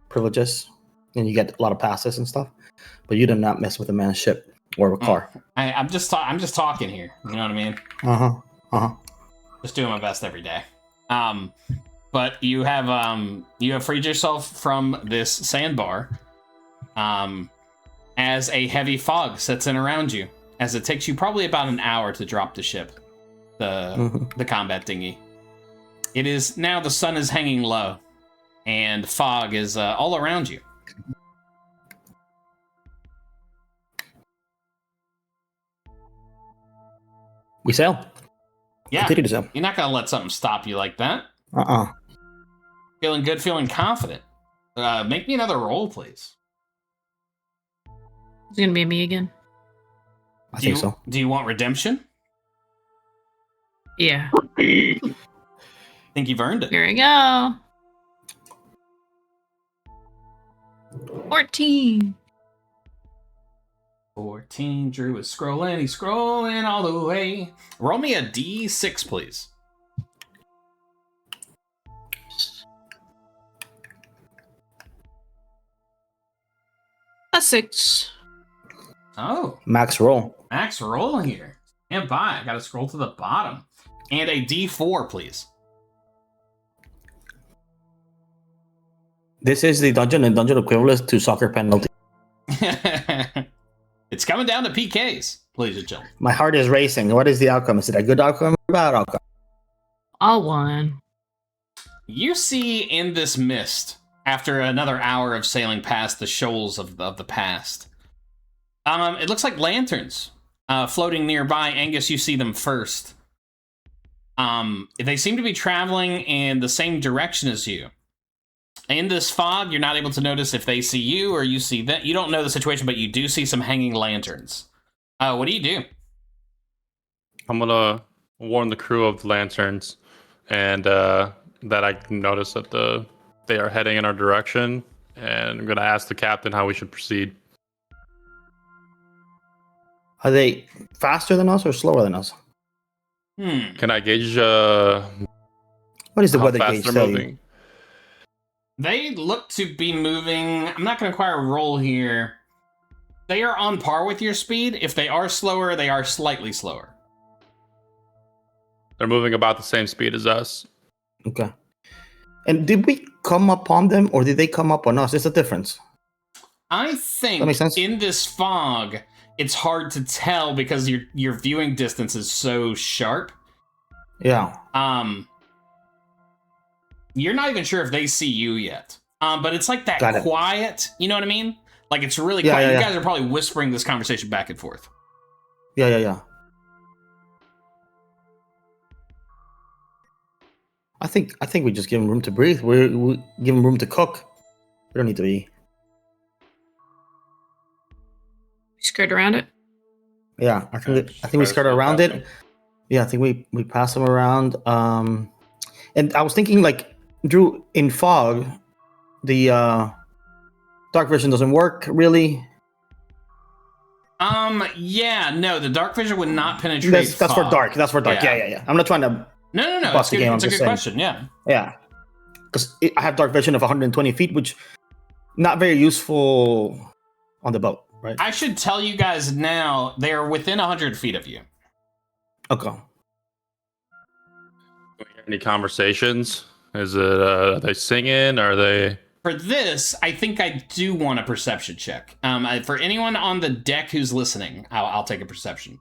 privileges, and you get a lot of passes and stuff. But you do not mess with a man's ship or a car. I'm just talking here. You know what I mean? Just doing my best every day. But you have freed yourself from this sandbar. As a heavy fog sets in around you, as it takes you probably about an hour to drop the ship, the combat dinghy. It is now the sun is hanging low, and fog is all around you. We sail. Yeah, Continue to sail. you're not gonna let something stop you like that. Feeling good, feeling confident. Make me another roll, please. It's gonna be me again. I think so. Do you want redemption? Yeah. Think you've earned it. Here we go. 14. 14. Drew is scrolling. He's scrolling all the way. Roll me a D6, please. A 6. Oh, Max roll. max roll here. Stand by. I gotta scroll to the bottom. And a D4, please. This is the dungeon and dungeon equivalent to soccer penalty. It's coming down to PKs, ladies and gentlemen. My heart is racing. What is the outcome? Is it a good outcome or a bad outcome? All one. You see in this mist, after another hour of sailing past the shoals of the past, it looks like lanterns floating nearby. Angus, you see them first. They seem to be traveling in the same direction as you. In this fog, you're not able to notice if they see you or you see them. You don't know the situation, but you do see some hanging lanterns. What do you do? I'm gonna warn the crew of the lanterns, and that I notice that they are heading in our direction, and I'm gonna ask the captain how we should proceed. Are they faster than us or slower than us? Can I gauge What is the how weather fast gauge they're tell you? moving? They look to be moving. I'm not going to require a roll here. They are on par with your speed. If they are slower, they are slightly slower. They're moving about the same speed as us. Okay. And did we come upon them or did they come up on us? There's a difference. I That think makes sense. in this fog, it's hard to tell because your viewing distance is so sharp. Yeah. You're not even sure if they see you yet. But it's like that Got it. quiet, you know what I mean? Like it's really Yeah, quiet. yeah, You yeah. guys are probably whispering this conversation back and forth. Yeah. I think we just give them room to breathe. We give them room to cook. We don't need to be. Skirt around it. Yeah, I think we skirt around it. Yeah, I think we pass them around. And I was thinking, like, Drew, in fog, the dark vision doesn't work really. Yeah, no, the dark vision would not penetrate. That's for fog. dark. That's for dark. Yeah. I'm not trying to No. bust the game. It's a good question. Yeah. Yeah, because I have dark vision of 120 feet, which not very useful on the boat, right? I should tell you guys now, they're within 100 feet of you. Okay. Any conversations? Is it are they singing? Are they? For this, I think I do want a perception check. For anyone on the deck who's listening, I'll take a perception.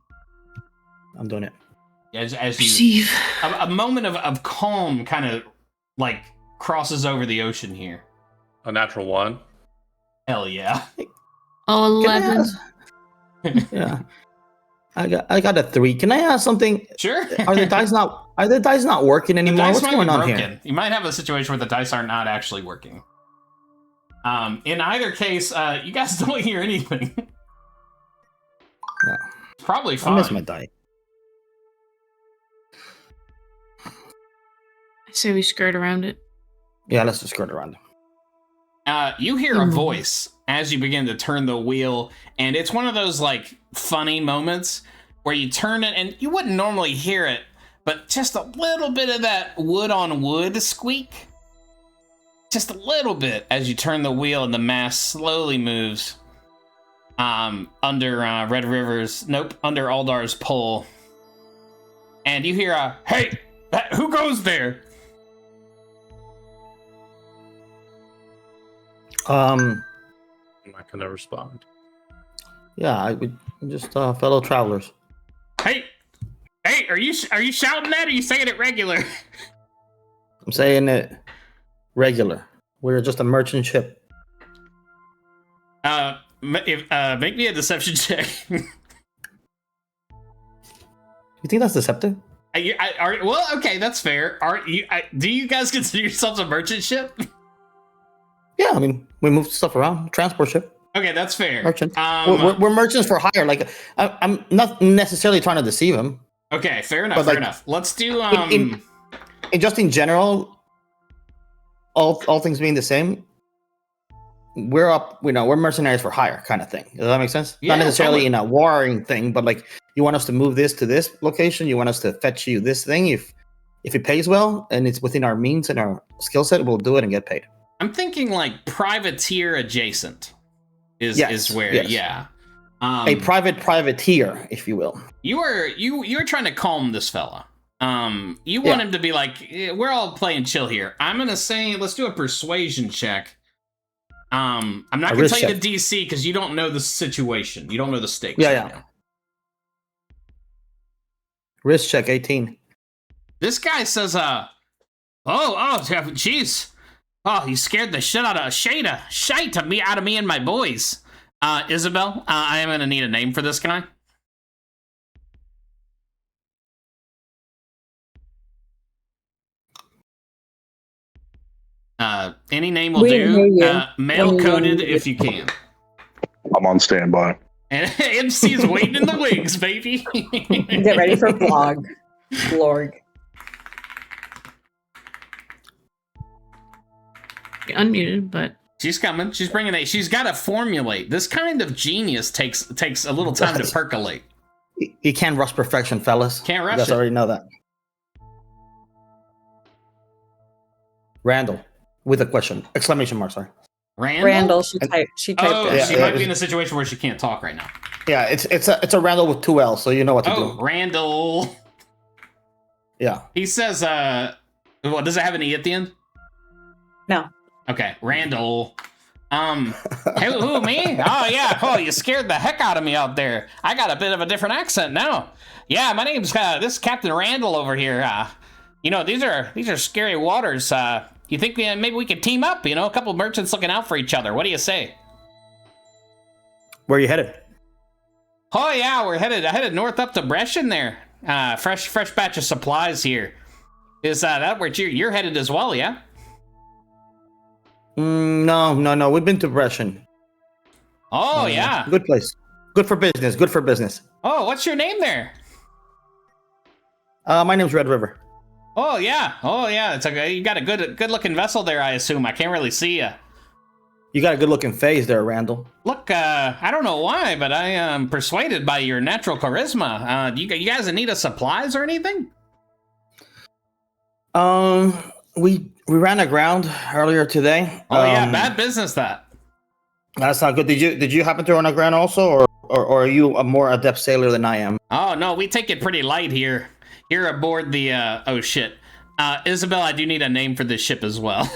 I'm doing it. As you, Perceive. a moment of calm kind of like crosses over the ocean here. A natural 1. Hell yeah. Oh, Can I 11. ask- yeah. I got a 3. Can I ask something? Sure. Are the dice not working The anymore? dice What's might going be on broken. here? You might have a situation where the dice are not actually working. In either case, you guys don't hear anything. Yeah. It's probably I fine. miss my die. I say we skirt around it. Yeah, let's just skirt around. You hear a voice as you begin to turn the wheel, and it's one of those like funny moments where you turn it and you wouldn't normally hear it, but just a little bit of that wood on wood squeak. Just a little bit as you turn the wheel and the mast slowly moves under under Aldar's pole. And you hear a, "Hey, who goes there?" I'm not gonna respond. Yeah, we just fellow travelers. Hey, are you shouting that, or are you saying it regular? I'm saying it regular. We're just a merchant ship. Make me a deception check. You think that's deceptive? Well, okay, that's fair. Do you guys consider yourselves a merchant ship? Yeah, I mean, we move stuff around. Transport ship. Okay, that's fair. Merchant. We're merchants for hire. Like, I'm not necessarily trying to deceive him. Okay, fair enough. But, Fair like, enough. Let's do in just in general, all things being the same, we're mercenaries for hire kind of thing. Does that make sense? Yeah, Not necessarily totally. in a warring thing, but like, you want us to move this to this location, you want us to fetch you this thing. If it pays well and it's within our means and our skill set, we'll do it and get paid. I'm thinking like privateer adjacent is where yes. yeah. A private privateer, if you will. You're trying to calm this fella. You want him to be like, we're all playing chill here. I'm gonna say let's do a persuasion check. I'm not gonna tell you the DC because you don't know the situation. You don't know the stakes. Yeah. Now. Risk check 18. This guy says, jeez. Oh, you scared the shit out of shite me out of me and my boys. Isabel, I am gonna need a name for this guy. Any name will do. Male coded if you can. I'm on standby. And MC's waiting in the wings, baby. Get ready for vlog. Vlog. Unmuted, but She's coming. She's bringing it. She's got to formulate. This kind of genius takes a little time to percolate. He can't rush perfection, fellas. Can't rush You guys it. already know that. Randall, with a question, exclamation mark. Sorry. Randall, she typed Oh, it. she might be in a situation where she can't talk right now. Yeah, it's a Randall with 2 L's, so you know what to Oh, do. Randall. Yeah. He says, well, does it have an E at the end? No. Okay, Randall. Who, me? Oh, yeah. Oh, you scared the heck out of me out there. I got a bit of a different accent now. Yeah, my name's, this is Captain Randall over here. These are scary waters. You think maybe we could team up? A couple merchants looking out for each other. What do you say? Where are you headed? Oh, yeah, we're headed north up to Brescian there. Fresh batch of supplies here. Is that where you're headed as well, yeah? No. We've been to Brescian. Oh, yeah. Good place. Good for business. Oh, what's your name there? My name's Red River. Oh, yeah. It's you got a good looking vessel there, I assume. I can't really see you. You got a good looking face there, Randall. Look, I don't know why, but I am persuaded by your natural charisma. Do you guys need us supplies or anything? We ran aground earlier today. Oh yeah, bad business that. That's not good. Did you happen to run aground also, or are you a more adept sailor than I am? Oh no, we take it pretty light here. Here aboard the oh shit. Isabel, I do need a name for this ship as well.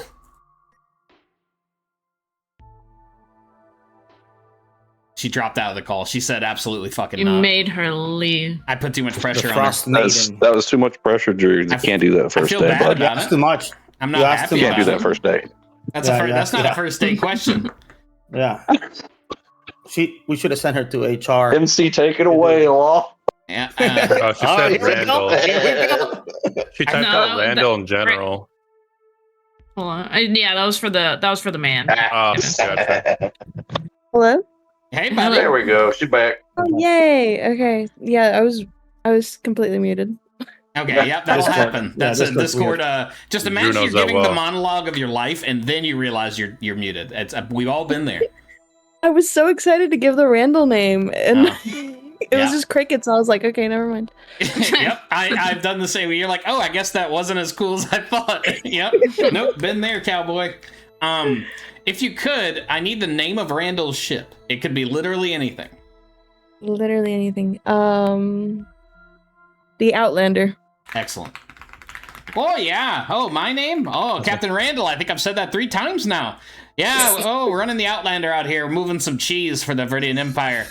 She dropped out of the call. She said absolutely fucking You not. made her leave. I put too much pressure The on her. Frost Maiden. That was too much pressure, Drew. You can't do that first feel day. bad Bud. about That's it. too much. I'm You not asked happy too You can't about do it. that first day. That's Yeah, that's not yeah. a first date question. Yeah. We should have sent her to HR. MC, take it away, Law. Yeah. Oh, she said here we Randall. go. Here we go. She typed No, out Randall in general. Hold on. Yeah, that was for the man. Oh, gotcha. Hello? Hey, buddy. There we go. She's back. Oh, yay. Okay. Yeah, I was completely muted. Okay, yep, that'll Discord. happen. Yeah, That's a Discord's Discord. Just Drew imagine you're knows that giving the well. monologue of your life, and then you realize you're muted. It's we've all been there. I was so excited to give the Randall name, and Oh. it Yeah. was just crickets. I was like, okay, never mind. Yep, I've done the same. You're like, oh, I guess that wasn't as cool as I thought. Yep, nope, been there, cowboy. If you could, I need the name of Randall's ship. It could be literally anything. Literally anything. The Outlander. Excellent. Oh yeah. Oh, my name? Oh, Captain Randall. I think I've said that 3 times now. Yeah. Oh, we're running the Outlander out here, moving some cheese for the Viridian Empire.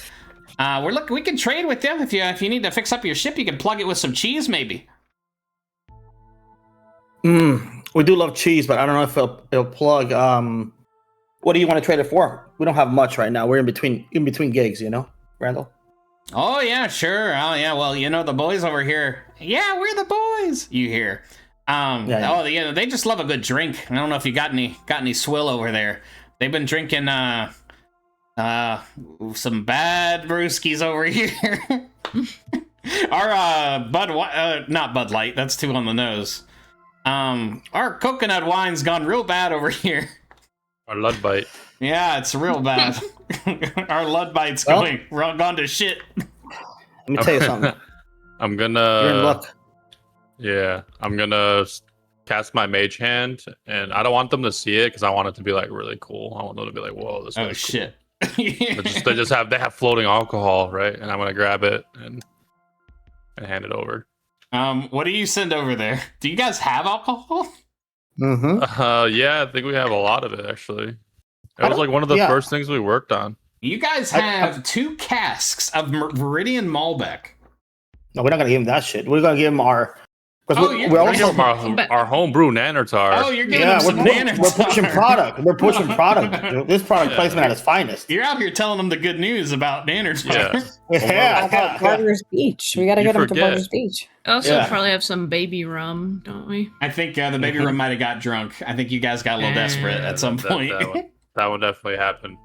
We can trade with you if you need to fix up your ship. You can plug it with some cheese, maybe. We do love cheese, but I don't know if it'll plug. What do you want to trade it for? We don't have much right now. We're in between gigs, Randall. Oh yeah, sure. Oh yeah. Well, the boys over here. Yeah, we're the boys. You hear? Yeah. Oh, they just love a good drink. I don't know if you got any swill over there. They've been drinking some bad brewskis over here. Our not Bud Light. That's too on the nose. Our coconut wine's gone real bad over here. Our Ludbite. Yeah, it's real bad. Our Ludbite's gone to shit. Let me tell you something. I'm You're in gonna. luck. Yeah, I'm gonna cast my mage hand, and I don't want them to see it because I want it to be like really cool. I want them to be like, "Whoa, this is Oh really shit. cool." They have floating alcohol, right? And I'm gonna grab it and hand it over. What do you send over there? Do you guys have alcohol? Mm-hmm. Yeah, I think we have a lot of it actually. It was like one of the first things we worked on. You guys have 2 casks of Viridian Malbec. No, we're not gonna give him that shit. We're gonna give him our. Oh, We're you're We're also. giving our homebrew Nanatar. Oh, you're giving Yeah, them some we're pushing Nanatar. product. We're pushing product. This product placement at its finest. You're out here telling them the good news about Nanatar. Yeah. Yeah. About Barter's Beach. We gotta You get him to forget. Barter's Beach. Also, Yeah. probably have some baby rum, don't we? I think the baby room might have got drunk. I think you guys got a little desperate at some point. That would definitely happen.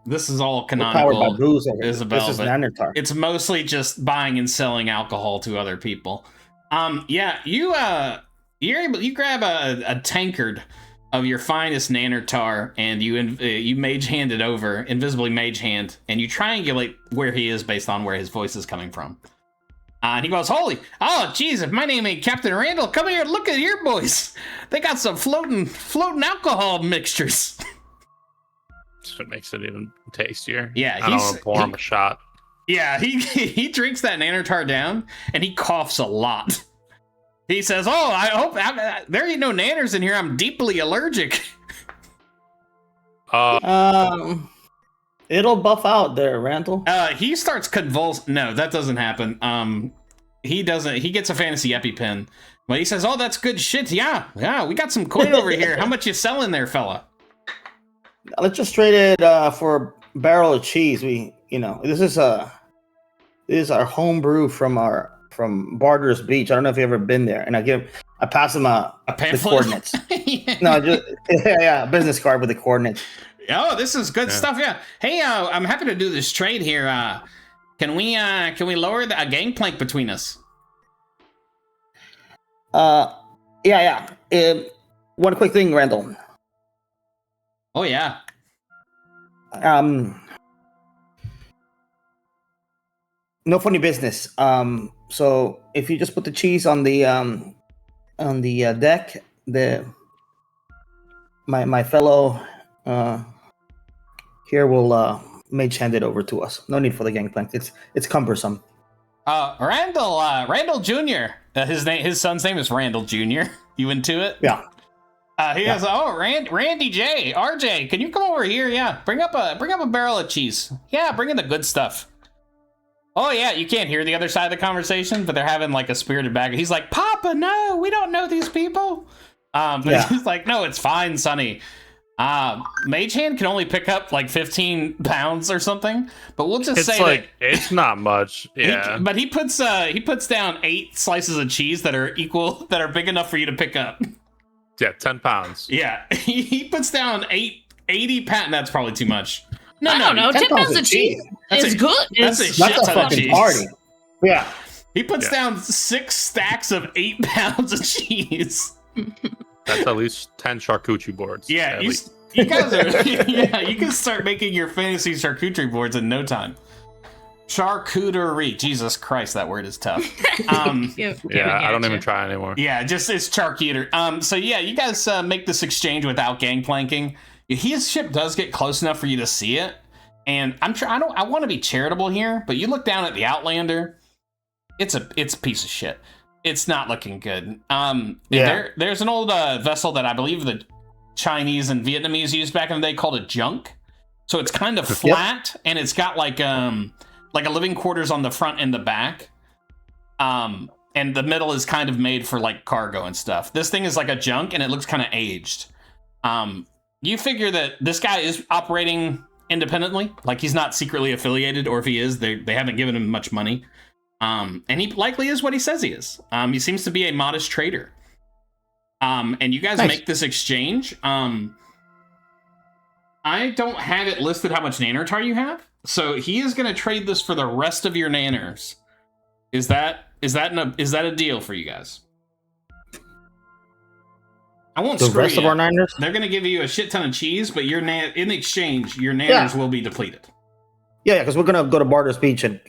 This is all We're powered by canonical. booze over here. Isabel, This is but Neanderthal. it's mostly just buying and selling alcohol to other people. Yeah, you grab a tankard of your finest Nanartar and you mage hand it over, invisibly mage hand, and you triangulate where he is based on where his voice is coming from. And he goes, oh, geez, if my name ain't Captain Randall, come here, look at here, boys. They got some floating alcohol mixtures. So it makes it even tastier. Yeah, I don't want to pour him a shot. Yeah, he drinks that Nanartar down, and he coughs a lot. He says, "Oh, I hope there ain't no nanners in here. I'm deeply allergic." It'll buff out there, Randall. He starts convulsing. No, that doesn't happen. He doesn't. He gets a fantasy EpiPen. But he says, "Oh, that's good shit. Yeah, we got some coin over here. How much you selling there, fella?" Let's just trade it for a barrel of cheese. This is our home brew from Barter's Beach. I don't know if you've ever been there. And I pass him the pamphlet? coordinates. No, just a business card with the coordinates. Oh, this is good stuff. Yeah. Hey, I'm happy to do this trade here. Can we lower a gangplank between us? Yeah. One quick thing, Randall. Oh yeah. No funny business. So if you just put the cheese on the deck, my fellow here will mage hand it over to us. No need for the gangplank. It's cumbersome. Randall Jr. His son's name is Randall Jr. You into it? Yeah. He goes, Randy J, RJ, can you come over here? Yeah, bring up a barrel of cheese. Yeah, bring in the good stuff. Oh yeah, you can't hear the other side of the conversation, but they're having like a spirited bag. He's like, Papa, no, we don't know these people. But he's like, no, it's fine, Sonny. Mage Hand can only pick up like 15 pounds or something, but we'll just say like it's not much. Yeah, but he puts down 8 slices of cheese that are big enough for you to pick up. Yeah, 10 pounds. Yeah, he puts down 80 pounds. That's probably too much. No, 10 pounds of cheese is good. That's a shit ton of cheese. Party. Yeah, he puts down 6 stacks of 8 pounds of cheese. That's at least 10 charcuterie boards. Yeah, you guys are. Yeah, you can start making your fantasy charcuterie boards in no time. Charcuterie, Jesus Christ, that word is tough. Yeah, I don't even try anymore. Yeah, just it's charcuterie. So yeah, you guys make this exchange without gangplanking. His ship does get close enough for you to see it, and I want to be charitable here, but you look down at the Outlander, it's a piece of shit. It's not looking good. There's an old vessel that I believe the Chinese and Vietnamese used back in the day called a junk. So it's kind of flat, and it's got like a living quarters on the front and the back. And the middle is kind of made for like cargo and stuff. This thing is like a junk, and it looks kind of aged. You figure that this guy is operating independently, like he's not secretly affiliated, or if he is, they haven't given him much money. And he likely is what he says he is. He seems to be a modest trader. And you guys make this exchange. I don't have it listed how much nanner you have, so he is going to trade this for the rest of your nanners. Is that a deal for you guys? I won't the screw rest you. of our nanners. They're going to give you a shit ton of cheese, but in exchange, your nanners will be depleted. Yeah, because we're gonna go to Barter's Beach and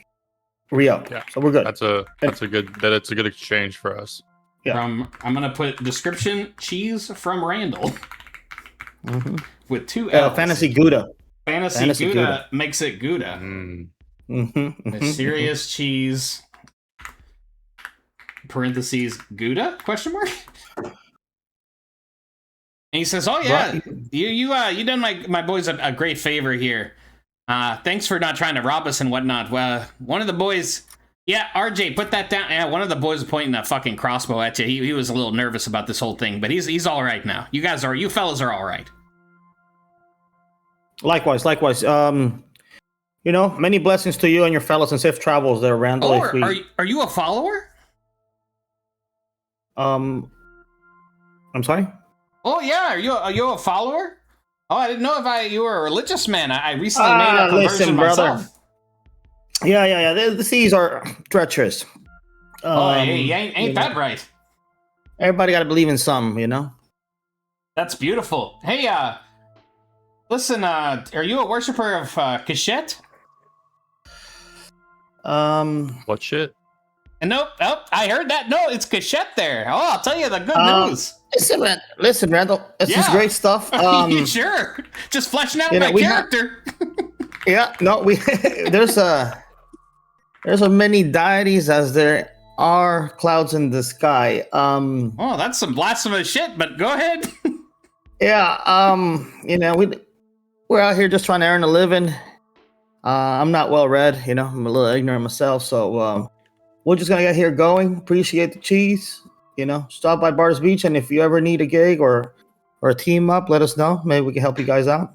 re-up. Yeah, so we're good. It's a good exchange for us. Yeah. I'm gonna put description cheese from Randall with 2 L's. Fantasy Gouda. Fantasy Gouda makes it Gouda. Mysterious cheese. Parentheses Gouda? Question mark. And he says, "Oh yeah, you done my boys a great favor here. Thanks for not trying to rob us and whatnot. Well, one of the boys." Yeah, RJ, put that down. Yeah, one of the boys was pointing a fucking crossbow at you. He was a little nervous about this whole thing, but he's all right now. You fellas are all right. Likewise. Many blessings to you and your fellows and safe travels there, Randall. Are you a follower? I'm sorry? Oh yeah, are you a follower? Oh, I didn't know if you were a religious man. I recently made a conversion myself. Brother. Yeah. The seas are treacherous. Ain't that right? Everybody got to believe in some, That's beautiful. Hey, listen, are you a worshiper of Cachette? What shit? Nope. Oh, I heard that. No, it's Cachette there. Oh, I'll tell you the good news. Listen, Randall, this is great stuff. Sure. Just fleshing out my character. There's as many deities as there are clouds in the sky. That's some blasphemous shit, but go ahead. We're out here just trying to earn a living. I'm not well read, I'm a little ignorant myself, so we're just gonna get here going. Appreciate the cheese, stop by Barter's Beach, and if you ever need a gig or a team up, let us know. Maybe we can help you guys out.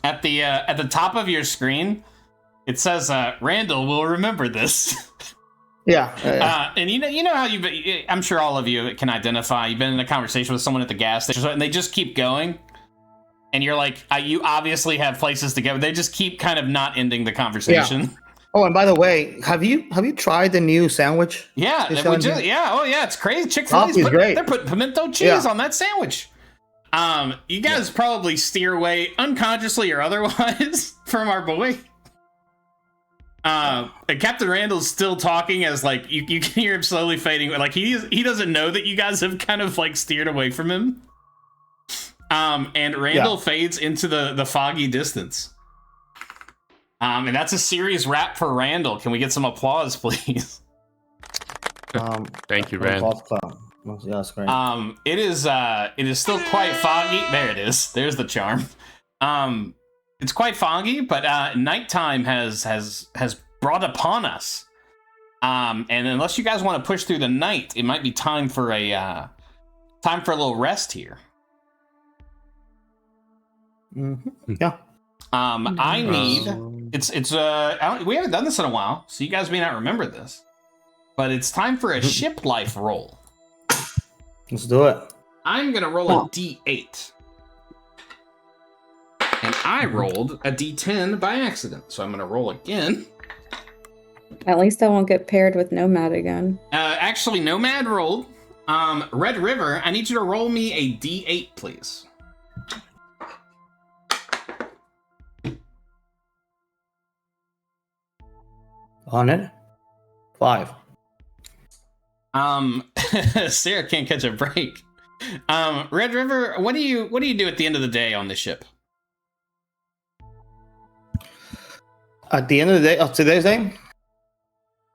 At the top of your screen, it says Randall will remember this. Yeah. And you know how I'm sure all of you can identify. You've been in a conversation with someone at the gas station, and they just keep going, and you're like, you obviously have places to go. They just keep kind of not ending the conversation. Yeah. Oh, and by the way, have you tried the new sandwich? Yeah, it's crazy. Chick-fil-A's they're putting pimento cheese on that sandwich. You guys probably steer away unconsciously or otherwise from our boy. And Captain Randall's still talking as like you can hear him slowly fading. Like he doesn't know that you guys have kind of like steered away from him. And Randall fades into the foggy distance. And that's a serious wrap for Randall. Can we get some applause, please? Thank you, Randall. Yeah, that's great. It is still quite foggy. There it is. There's the charm. It's quite foggy, but nighttime has brought upon us. And unless you guys want to push through the night, it might be time for a little rest here. Mm-hmm. Yeah. I need we haven't done this in a while, so you guys may not remember this, but it's time for a ship life roll. Let's do it. I'm gonna roll a D8. And I rolled a D10 by accident, so I'm gonna roll again. At least I won't get paired with Nomad again. Actually, Nomad rolled. Red River, I need you to roll me a D8, please. On it. 5. Sarah can't catch a break. Red River, what do you do at the end of the day on the ship? At the end of the day, of today's day?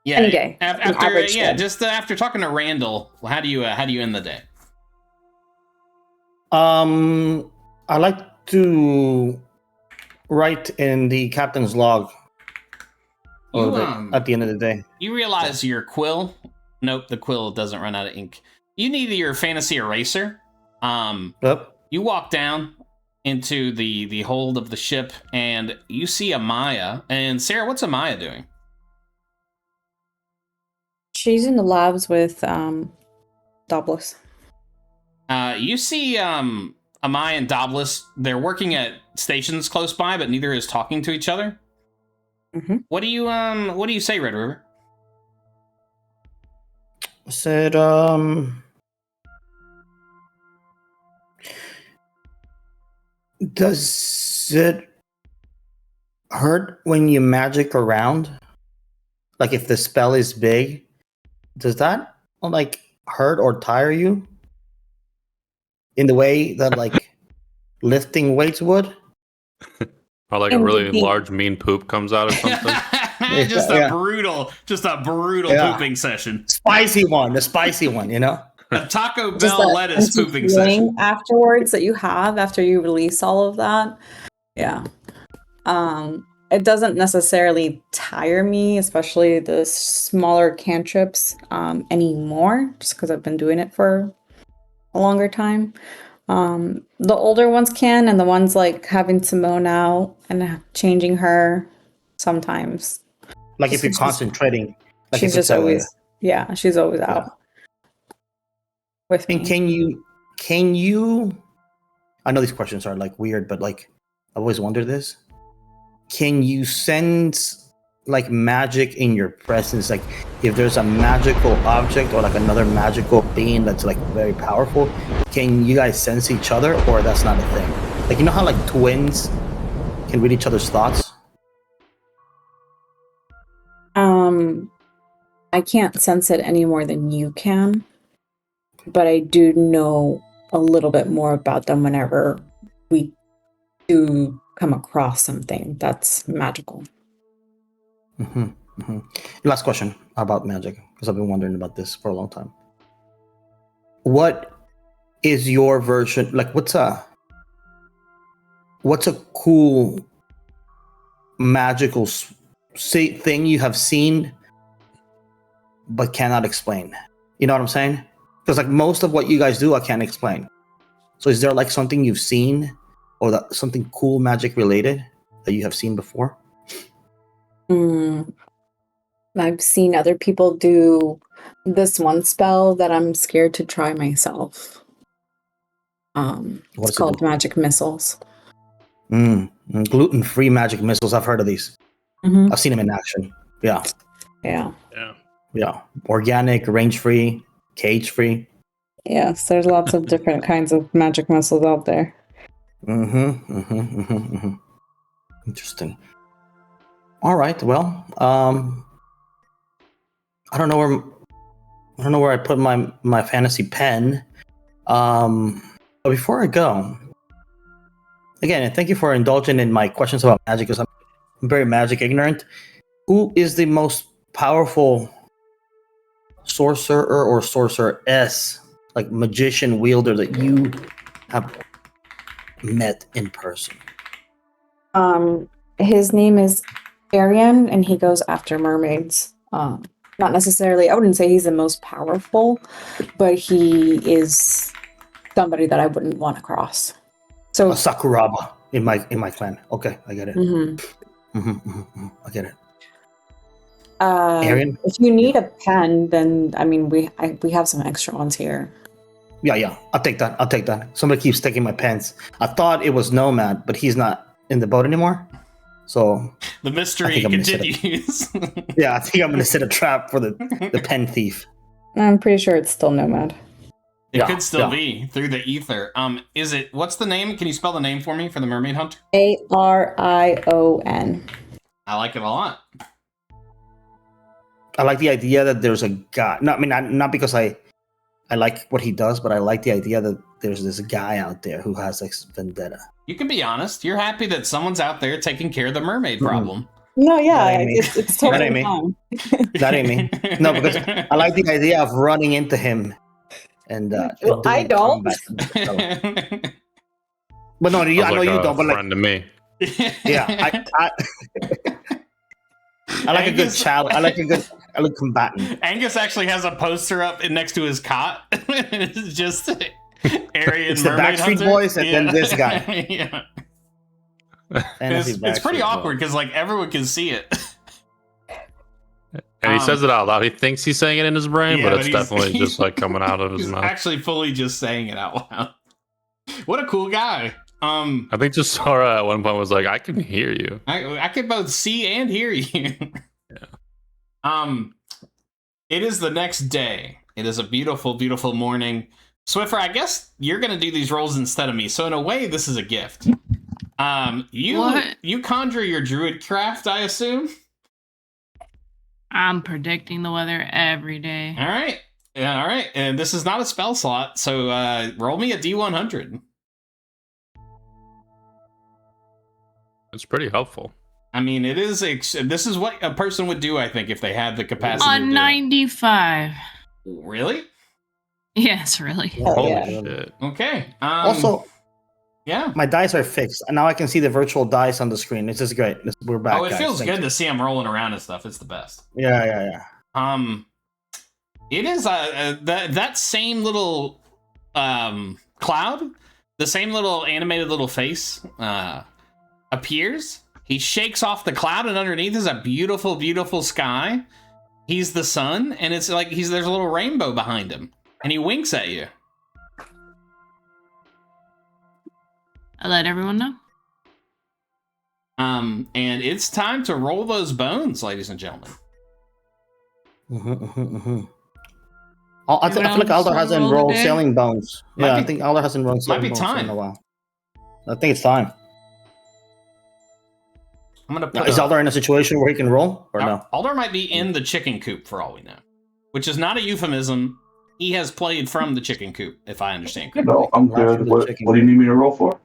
Yeah, Any day. After talking to Randall, how do you end the day? I like to write in the captain's log at the end of the day. You realize your quill? Nope, the quill doesn't run out of ink. You need your fantasy eraser. Yep. You walk down into the hold of the ship, and you see Amaya. And Sarah, what's Amaya doing? She's in the labs with Doblos. You see Amaya and Doblos. They're working at stations close by, but neither is talking to each other. Mm-hmm. What do you say, Red River? I said, does it hurt when you magic around? Like if the spell is big, does that like hurt or tire you? In the way that like lifting weights would? Or like a really large mean poop comes out or something. just a brutal pooping session. The spicy one, you know? A Taco Bell lettuce pooping session. Afterwards that you have after you release all of that. Yeah. It doesn't necessarily tire me, especially the smaller cantrips anymore, just because I've been doing it for a longer time. The older ones can, and the ones like having Simone out and changing her sometimes. Like if you're concentrating. Like she's just always, she's always out with me. And can you, I know these questions are like weird, but like I've always wondered this. Can you sense like magic in your presence? Like if there's a magical object or like another magical being that's like very powerful, can you guys sense each other, or that's not a thing? Like, you know how like twins can read each other's thoughts? I can't sense it any more than you can, but I do know a little bit more about them whenever we do come across something that's magical. Mm-hmm, mm-hmm. Last question about magic, because I've been wondering about this for a long time. What is your version? Like, what's a cool magical thing you have seen but cannot explain? You know what I'm saying? Because like most of what you guys do, I can't explain. So is there like something you've seen or that something cool magic related that you have seen before? I've seen other people do this one spell that I'm scared to try myself. It's called magic missiles. Gluten-free magic missiles. I've heard of these. Mm-hmm. I've seen them in action. Yeah. Yeah. Organic, range-free, cage-free. Yes, there's lots of different kinds of magic missiles out there. Interesting. All right. Well, I don't know where I put my fantasy pen. But before I go, again, thank you for indulging in my questions about magic, because I'm very magic ignorant. Who is the most powerful sorcerer or sorceress, like magician wielder, that you have met in person? His name is Arian, and he goes after mermaids. Not necessarily, I wouldn't say he's the most powerful, but he is somebody that I wouldn't want to cross. So A Sakuraba in my clan. Okay, I get it. mhm. I get it. Arian? If you need a pen, then I mean we have some extra ones here. Yeah. I'll take that. Somebody keeps taking my pens. I thought it was Nomad, but he's not in the boat anymore. So the mystery continues. I think I'm going to set a trap for the pen thief. I'm pretty sure it's still Nomad. It could still be through the ether. Is it? What's the name? Can you spell the name for me for the mermaid hunter? Arion. I like it a lot. I like the idea that there's a guy. No, I mean, not because I like what he does, but I like the idea that there's this guy out there who has this vendetta. You can be honest. You're happy that someone's out there taking care of the mermaid problem. No, yeah, it's totally fine. That ain't me. No, because I like the idea of running into him and I don't. But no, I know you don't. But friend to me. Yeah, I like Angus, a good child. I like a good combatant. Angus actually has a poster up next to his cot. It's just Arian it's the Backstreet Boys and then this guy. Yeah. It's pretty awkward because like everyone can see it. And he says it out loud. He thinks he's saying it in his brain, but it's definitely just like coming out of his mouth. Actually fully just saying it out loud. What a cool guy. I think just Sora at one point was like, I can hear you. I can both see and hear you. Yeah. It is the next day. It is a beautiful, beautiful morning. Swiffer, I guess you're gonna do these rolls instead of me. So in a way, this is a gift. You conjure your druid craft, I assume? I'm predicting the weather every day. All right. Yeah, all right. And this is not a spell slot, so roll me a D100. It's pretty helpful. I mean, it is. This is what a person would do, I think, if they had the capacity. A 95. Really? Yes, really. Holy shit. Okay. Also, yeah, my dice are fixed, and now I can see the virtual dice on the screen. This is great. We're back. Oh, it guys. feels Thank good you. to see them rolling around and stuff. It's the best. Yeah. It is that same little cloud, the same little animated little face appears. He shakes off the cloud, and underneath is a beautiful, beautiful sky. He's the sun, and it's like there's a little rainbow behind him, and he winks at you. I let everyone know. And it's time to roll those bones, ladies and gentlemen. I feel like Aldar hasn't rolled sailing bones. I think Aldar hasn't rolled sailing bones in a while. I think it's time. I'm gonna put is Aldar in a situation where he can roll or no? Aldar might be in the chicken coop for all we know, which is not a euphemism. He has played from the chicken coop, if I understand correctly. No, I'm good. What do you need me to roll for?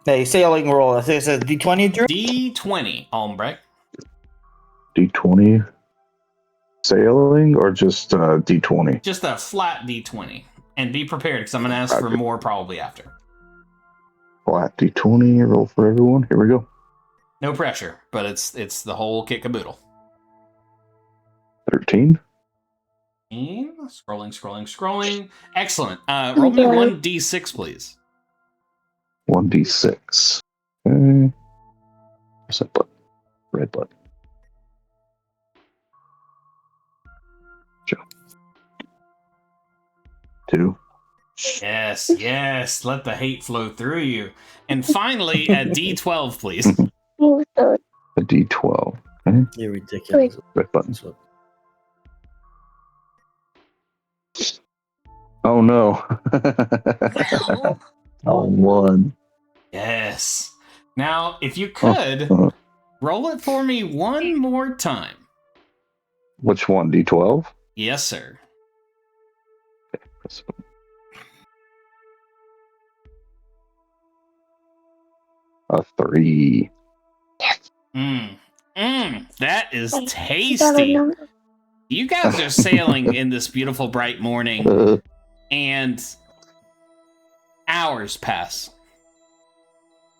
Hey, sailing roll. I think it says D20, Drew? D20, Almbrecht. D20 sailing or just D20? Just a flat D20. And be prepared, because I'm going to ask for more probably after. Flat D20, roll for everyone. Here we go. No pressure, but it's the whole kit caboodle. 13. Scrolling. Excellent. Roll me 1d6, please. 1d6. Okay. Where's that button? Red button. Joe. 2. Yes. Let the hate flow through you. And finally, a D12, please. A D12. Okay. You're ridiculous. Red button. Oh no. On one. Yes. Now, if you could, roll it for me one more time. Which one? D12? Yes, sir. A 3. That is tasty. You guys are sailing in this beautiful bright morning, and hours pass.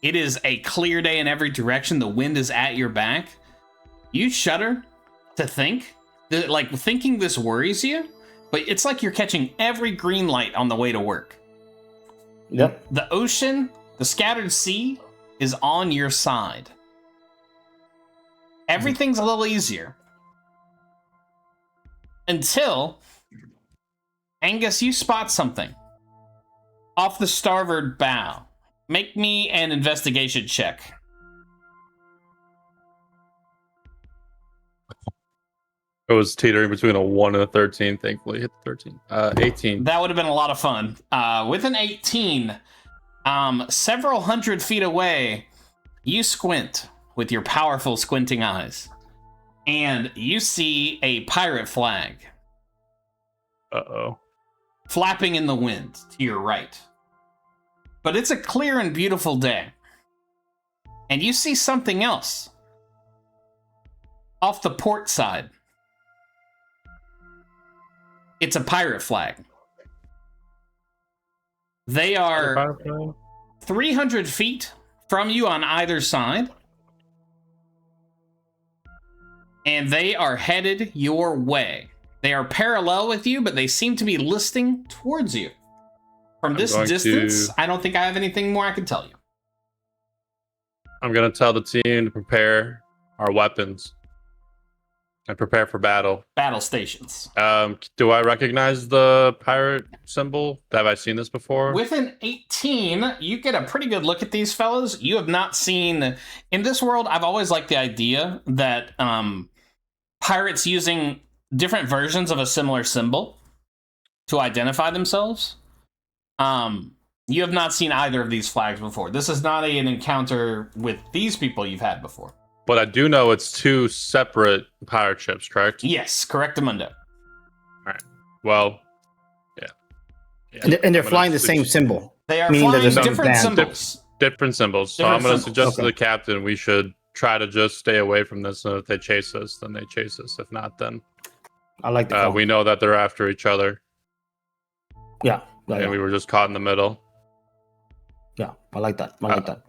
It is a clear day in every direction. The wind is at your back. You shudder to think that, like, thinking this worries you, but it's like you're catching every green light on the way to work. Yep. The ocean, the scattered sea, is on your side. Everything's a little easier. Until, Angus, you spot something. Off the starboard bow. Make me an investigation check. It was teetering between a 1 and a 13. Thankfully, hit the 13. 18. That would have been a lot of fun. With an 18, several hundred feet away, you squint with your powerful squinting eyes, and you see a pirate flag. Uh-oh. Flapping in the wind to your right. But it's a clear and beautiful day. And you see something else. Off the port side. It's a pirate flag. They are 300 feet from you on either side. And they are headed your way. They are parallel with you, but they seem to be listing towards you. From this distance, I don't think I have anything more I can tell you. I'm going to tell the team to prepare our weapons and prepare for battle. Battle stations. Do I recognize the pirate symbol? Have I seen this before? With an 18, you get a pretty good look at these fellows. You have not seen... In this world, I've always liked the idea that pirates using different versions of a similar symbol to identify themselves. You have not seen either of these flags before. This is not an encounter with these people you've had before. But I do know it's 2 separate pirate ships, correct? Yes, correctamundo. All right. Well, yeah. And they're flying the same symbol. They are Meaning that flying there's different some symbols. Different symbols. So Different I'm going to symbols. suggest to the captain we should try to just stay away from this. And if they chase us, then they chase us. If not, then I like the we know that they're after each other. Yeah. And we were just caught in the middle. Yeah, I like that. I like that.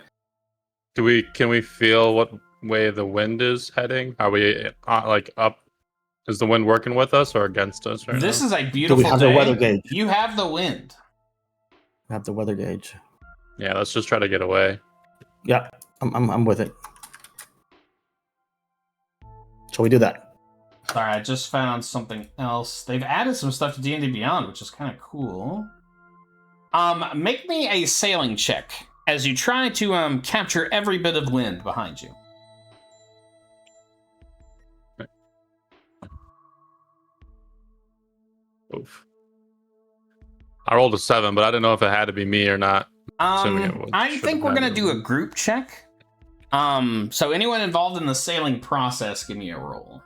Can we feel what way the wind is heading? Are we like up? Is the wind working with us or against us right This now? is a beautiful Do we have day. the weather gauge? You have the wind. I have the weather gauge. Yeah, let's just try to get away. Yeah, I'm with it. Shall we do that? Sorry, I just found something else. They've added some stuff to D&D Beyond, which is kind of cool. Make me a sailing check as you try to capture every bit of wind behind you. Oof. I rolled a 7, but I didn't know if it had to be me or not. I think we're gonna do a group check. So anyone involved in the sailing process, give me a roll.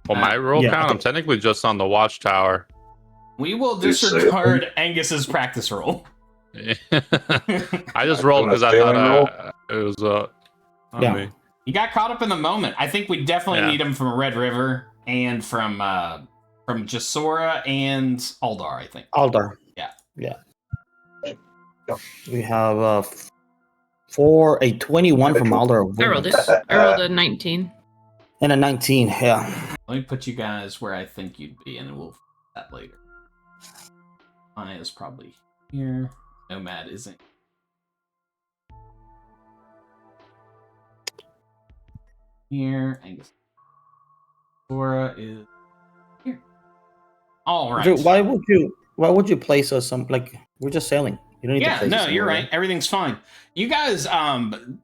Well, my roll yeah, count, I'm technically just on the watchtower. We will disregard Angus's practice roll. I just rolled because I thought it was on me. You got caught up in the moment. I think we definitely need him from Red River and from Jasora and Aldar, I think. Aldar. Yeah. We have a 21 from Aldar. I rolled it. I rolled a 19. And a 19, yeah. Let me put you guys where I think you'd be, and we'll that later. Maya's probably here. Nomad isn't. Here. Angus. Laura is here. All right. Drew, why would you place us we're just sailing. You don't need to place us you're somewhere. right. Everything's fine. You guys,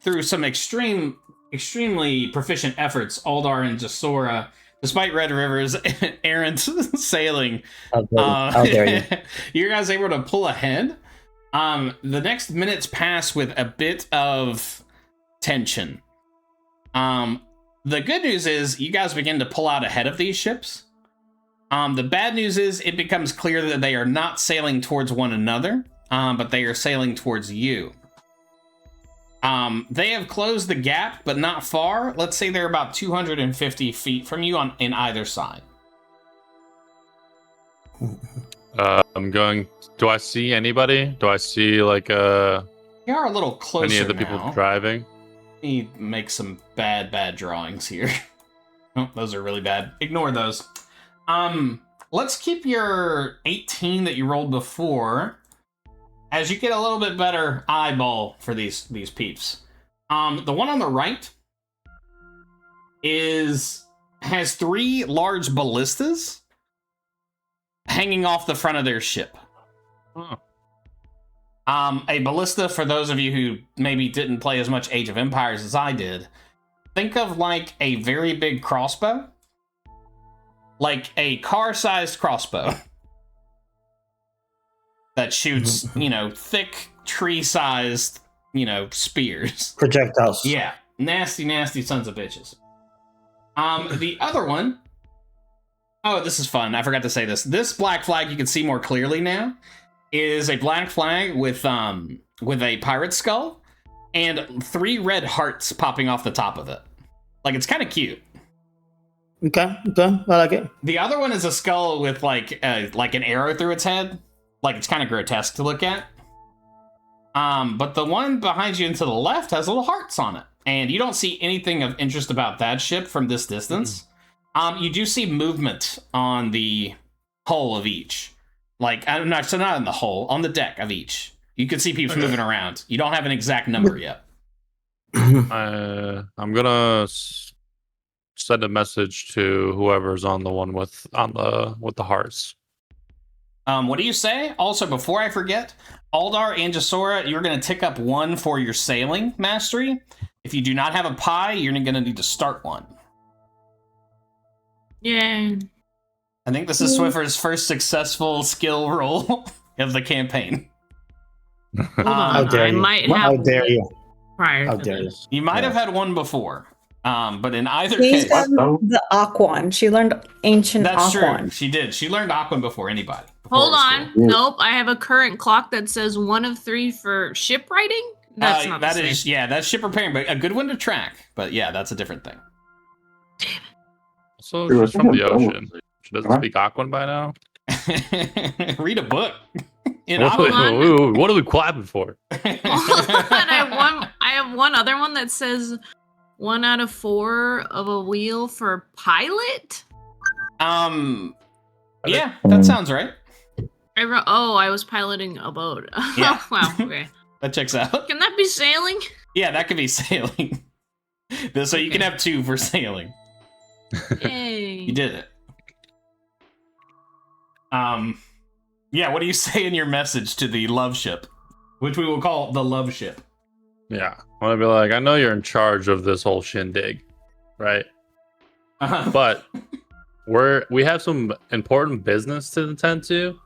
through some extremely proficient efforts, Aldar and Jasora Despite Red River's errant sailing, How dare you? you guys able to pull ahead. The next minutes pass with a bit of tension. The good news is you guys begin to pull out ahead of these ships. The bad news is it becomes clear that they are not sailing towards one another, but they are sailing towards you. They have closed the gap, but not far. Let's say they're about 250 feet from you in either side. I'm going. Do I see anybody? Do I see like You are a little closer any of the people now. driving? Let me make some bad drawings here. Oh, those are really bad. Ignore those. Let's keep your 18 that you rolled before, as you get a little bit better eyeball for these peeps. The one on the right has 3 large ballistas hanging off the front of their ship. Huh. A ballista, for those of you who maybe didn't play as much Age of Empires as I did, think of like a very big crossbow. Like a car-sized crossbow that shoots, thick tree-sized, spears. Projectiles. Yeah, nasty sons of bitches. The other one, oh, this is fun. I forgot to say this. This black flag you can see more clearly now is a black flag with a pirate skull and 3 red hearts popping off the top of it. Like, it's kind of cute. Okay, I like it. The other one is a skull with like an arrow through its head. Like, it's kind of grotesque to look at. But the one behind you and to the left has little hearts on it. And you don't see anything of interest about that ship from this distance. You do see movement on the hull of each. Like, I'm not, so not in the hull, on the deck of each. You can see people moving around. You don't have an exact number yet. I'm gonna send a message to whoever's on the one with the hearts. What do you say? Also, before I forget, Aldar and Jasora, you're going to tick up 1 for your sailing mastery. If you do not have a pie, you're going to need to start 1. Yay. I think this is Swiffer's first successful skill roll of the campaign. Hold on, dare I you. might How have dare you? prior How to dare you? this. You might have had 1 before, but in either She's case, done the Aquan. She learned ancient that's true. Aquan. She did. She learned Aquan before anybody. before Hold it was on. cool. Nope, I have a current clock that says 1 of 3 for shipwriting. That's not that the is, same. yeah, that's ship repairing, but a good one to track. But yeah, that's a different thing. So she's from the ocean. She doesn't speak Aquan by now. Read a book. What are we clapping for? Hold on, I have one other one that says 1 out of 4 of a wheel for pilot. Yeah, that sounds right. I was piloting a boat. Yeah. Wow. Okay. That checks out. Can that be sailing? Yeah, that could be sailing. So you can have 2 for sailing. Yay. You did it. Yeah, what do you say in your message to the love ship? Which we will call the love ship. Yeah, I want to be like, I know you're in charge of this whole shindig, right? But we have some important business to attend to.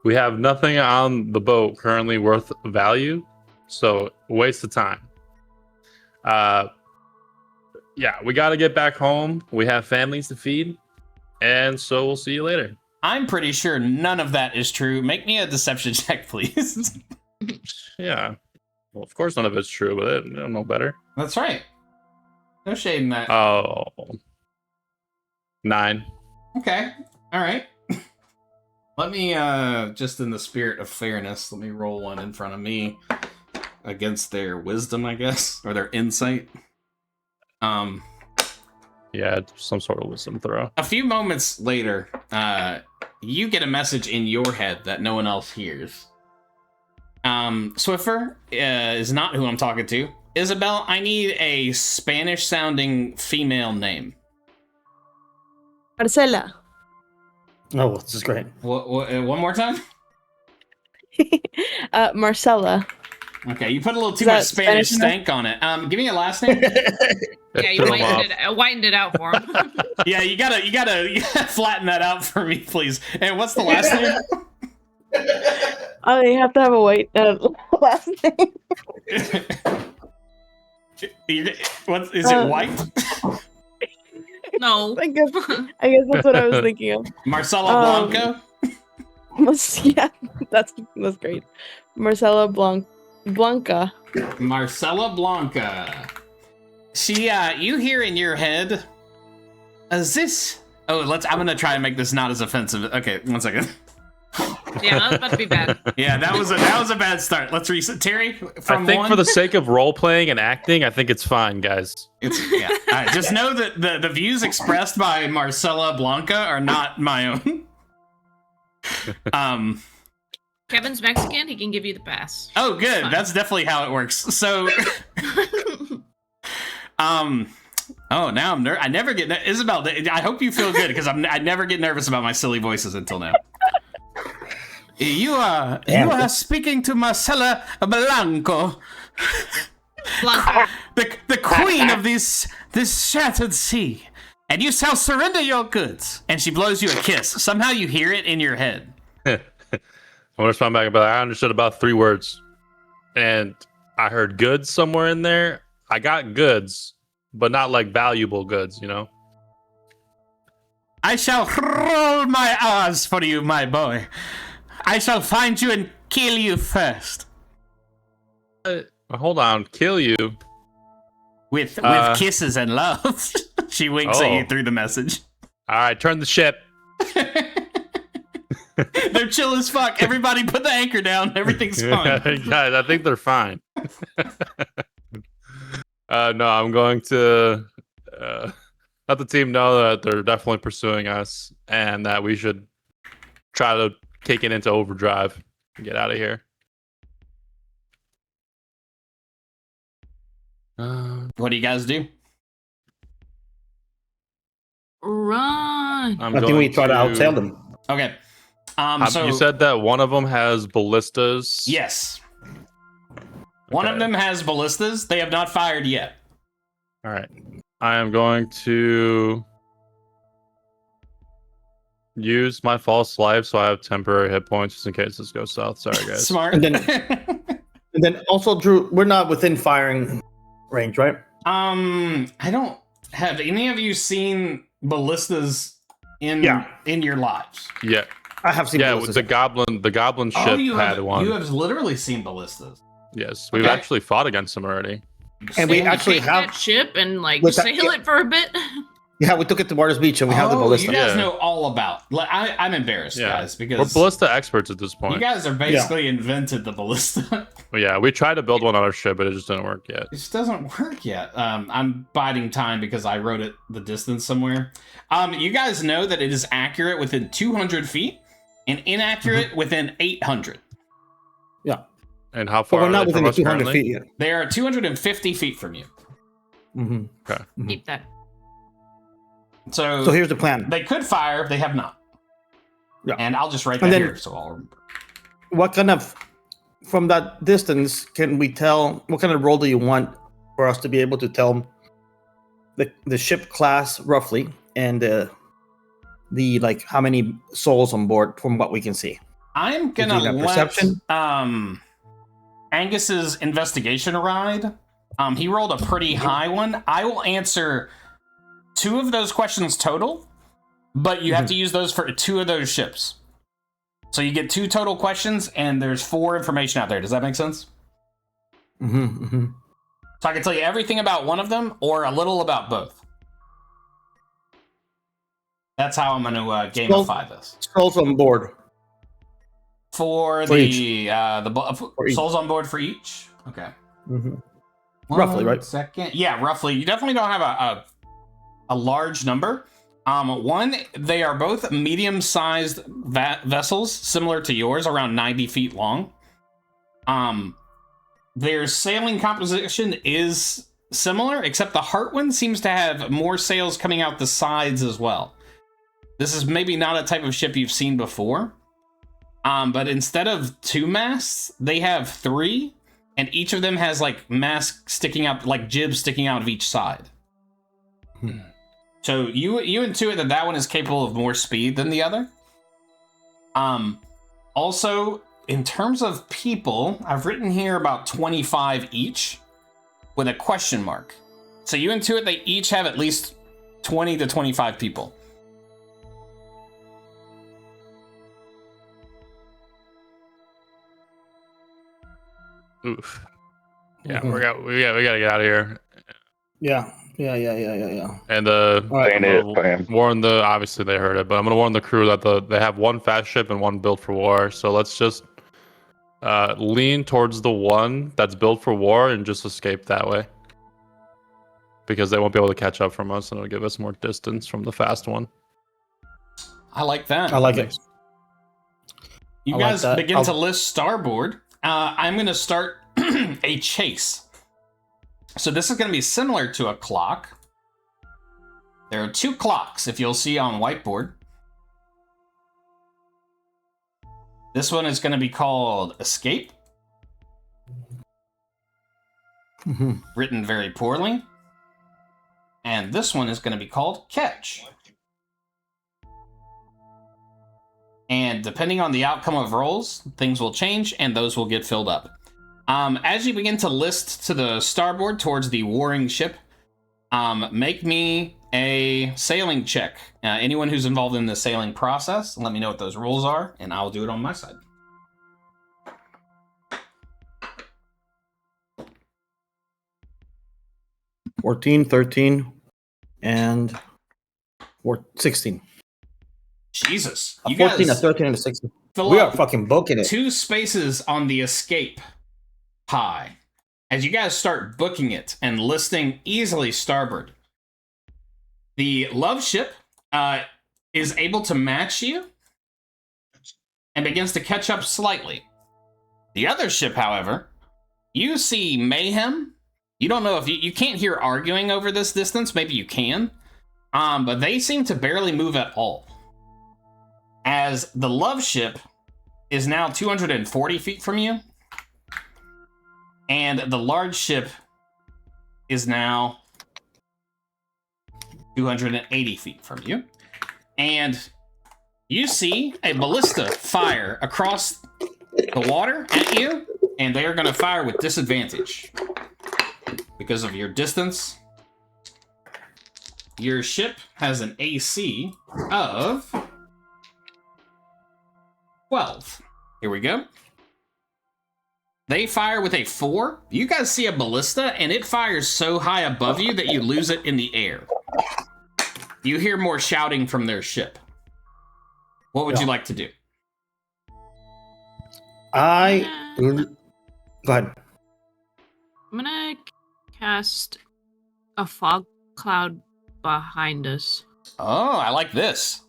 We have nothing on the boat currently worth value, so waste of time. Yeah, we got to get back home. We have families to feed, and so we'll see you later. I'm pretty sure none of that is true. Make me a deception check, please. Yeah. Well, of course none of it's true, but I don't know better. That's right. No shade in that. Oh. 9. Okay. All right. Let me, just in the spirit of fairness, let me roll one in front of me against their wisdom, I guess, or their insight. Yeah, it's some sort of wisdom throw. A few moments later, you get a message in your head that no one else hears. Swiffer is not who I'm talking to. Isabel, I need a Spanish-sounding female name. Marcela. Oh, this is great. One more time? Marcela. Okay, you put a little too Is much that Spanish Spanish enough? stank on it. Give me a last name. Yeah, you Threw 'em off. whitened it out for him. Yeah, you gotta flatten that out for me, please. And what's the last name? Oh, you have to have a white last name. What is it? White? No. I guess that's what I was thinking of. Marcella Blanco? Yeah, that's great. Marcella Blanca. Marcella Blanca. She, you hear in your head, is this? Oh, I'm gonna try and make this not as offensive. Okay, 1 second. Yeah, that's about to be bad. Yeah, that was a bad start. Let's reset. Terry, from I think one, for the sake of role playing and acting, I think it's fine, guys. yeah. All right, just know that the views expressed by Marcella Blanca are not my own. Kevin's Mexican. He can give you the pass. Oh, good. That's definitely how it works. So, oh, now I never get Isabel. I hope you feel good because I never get nervous about my silly voices until now. You are speaking to Marcella Blanco, Blanca. the queen of this shattered sea, and you shall surrender your goods. And she blows you a kiss. Somehow you hear it in your head. I want to respond back, but I understood about 3 words, and I heard goods somewhere in there. I got goods, but not like valuable goods, you know. I shall roll my R's for you, my boy. I shall find you and kill you first. Hold on, kill you With kisses and love. She winks at you through the message. All right, turn the ship. They're chill as fuck. Everybody put the anchor down. Everything's fine. Guys, I think they're fine. No, I'm going to let the team know that they're definitely pursuing us and that we should try to kick it into overdrive and get out of here. What do you guys do? Run. I think we try to outtail them. Okay. So you said that one of them has ballistas. yes. One of them has ballistas. They have not fired yet. All right. I am going to use my false life so I have temporary hit points just in case this goes south. Sorry, guys. Smart. And then also, Drew, we're not within firing range, right? I don't have any of you seen ballistas in your lives. Yeah. I have seen. Yeah, ballistas. with the goblin ship had one. You have literally seen ballistas. Yes, we've Okay. actually fought against them already. And we So actually take have. that ship and like With that- sail it for a bit. Yeah, we took it to Waters Beach and we have the You ballista. guys Yeah. know all about. Like, I'm embarrassed, Yeah, guys, we're because ballista experts at this you point. guys are basically invented the ballista. But yeah, we tried to build one on our ship, but it just didn't work yet. It just doesn't work yet. I'm biding time because I wrote it the distance somewhere. You guys know that it is accurate within 200 feet and inaccurate within 800. Yeah, And how but far we're are not they within from the us 200 currently? feet yet. They are 250 feet from you. Mm-hmm. Okay. Keep that. So So here's the plan. they could fire. They have not. Yeah. And I'll just write And that then- here so I'll remember. What kind of, from that distance, can we tell? What kind of role do you want for us to be able to tell the ship class roughly and the like how many souls on board from what we can see? I'm Did gonna you have let perception? Angus's investigation ride. He rolled a pretty high one. I will answer 2 of those questions total, but you have to use those for 2 of those ships. So you get 2 total questions, and there's 4 information out there. Does that make sense? Mm-hmm, mm-hmm. So I can tell you everything about one of them, or a little about both. That's how I'm going to gamify this. Souls on board. For For the For each. souls on board for each. Okay. Mm-hmm. Roughly, right? Second. Yeah, roughly. You definitely don't have a large number. One, they are both medium-sized vessels, similar to yours, around 90 feet long. Their sailing composition is similar, except the Heart one seems to have more sails coming out the sides as well. This is maybe not a type of ship you've seen before. But instead of 2 masts, they have 3, and each of them has like masts sticking out, like jibs sticking out of each side. So you intuit that one is capable of more speed than the other. Also, in terms of people, I've written here about 25 each with a question mark. So you intuit they each have at least 20 to 25 people. Oof. Yeah, we gotta get out of here. Yeah. And right. I'm gonna warn obviously they heard it, but I'm gonna warn the crew that they have one fast ship and one built for war. So let's just lean towards the one that's built for war and just escape that way, because they won't be able to catch up from us, and it'll give us more distance from the fast one. I like that. I like it. You I guys like that. begin to list starboard. I'm going to start a chase. So this is going to be similar to a clock. There are 2 clocks, if you'll see on whiteboard. This one is going to be called Escape. Written very poorly. And this one is going to be called Catch. And depending on the outcome of rolls, things will change and those will get filled up. As you begin to list to the starboard towards the warring ship, make me a sailing check. Anyone who's involved in the sailing process, let me know what those rules are, and I'll do it on my side. 14, 13, and 16. Jesus. A You 14, guys a 13, and a 16. fill We up are fucking booking it. 2 spaces on the escape pie. As you guys start booking it and listing easily starboard, the love ship is able to match you and begins to catch up slightly. The other ship, however, you see mayhem. You don't know if you can't hear arguing over this distance. Maybe you can. But they seem to barely move at all. As the love ship is now 240 feet from you. And the large ship is now 280 feet from you. And you see a ballista fire across the water at you, and they are going to fire with disadvantage. Because of your distance, your ship has an AC of 12. Here we go. They fire with a 4. You guys see a ballista, and it fires so high above you that you lose it in the air. You hear more shouting from their ship. What would you like to do? Go ahead. I'm gonna cast a fog cloud behind us. Oh, I like this.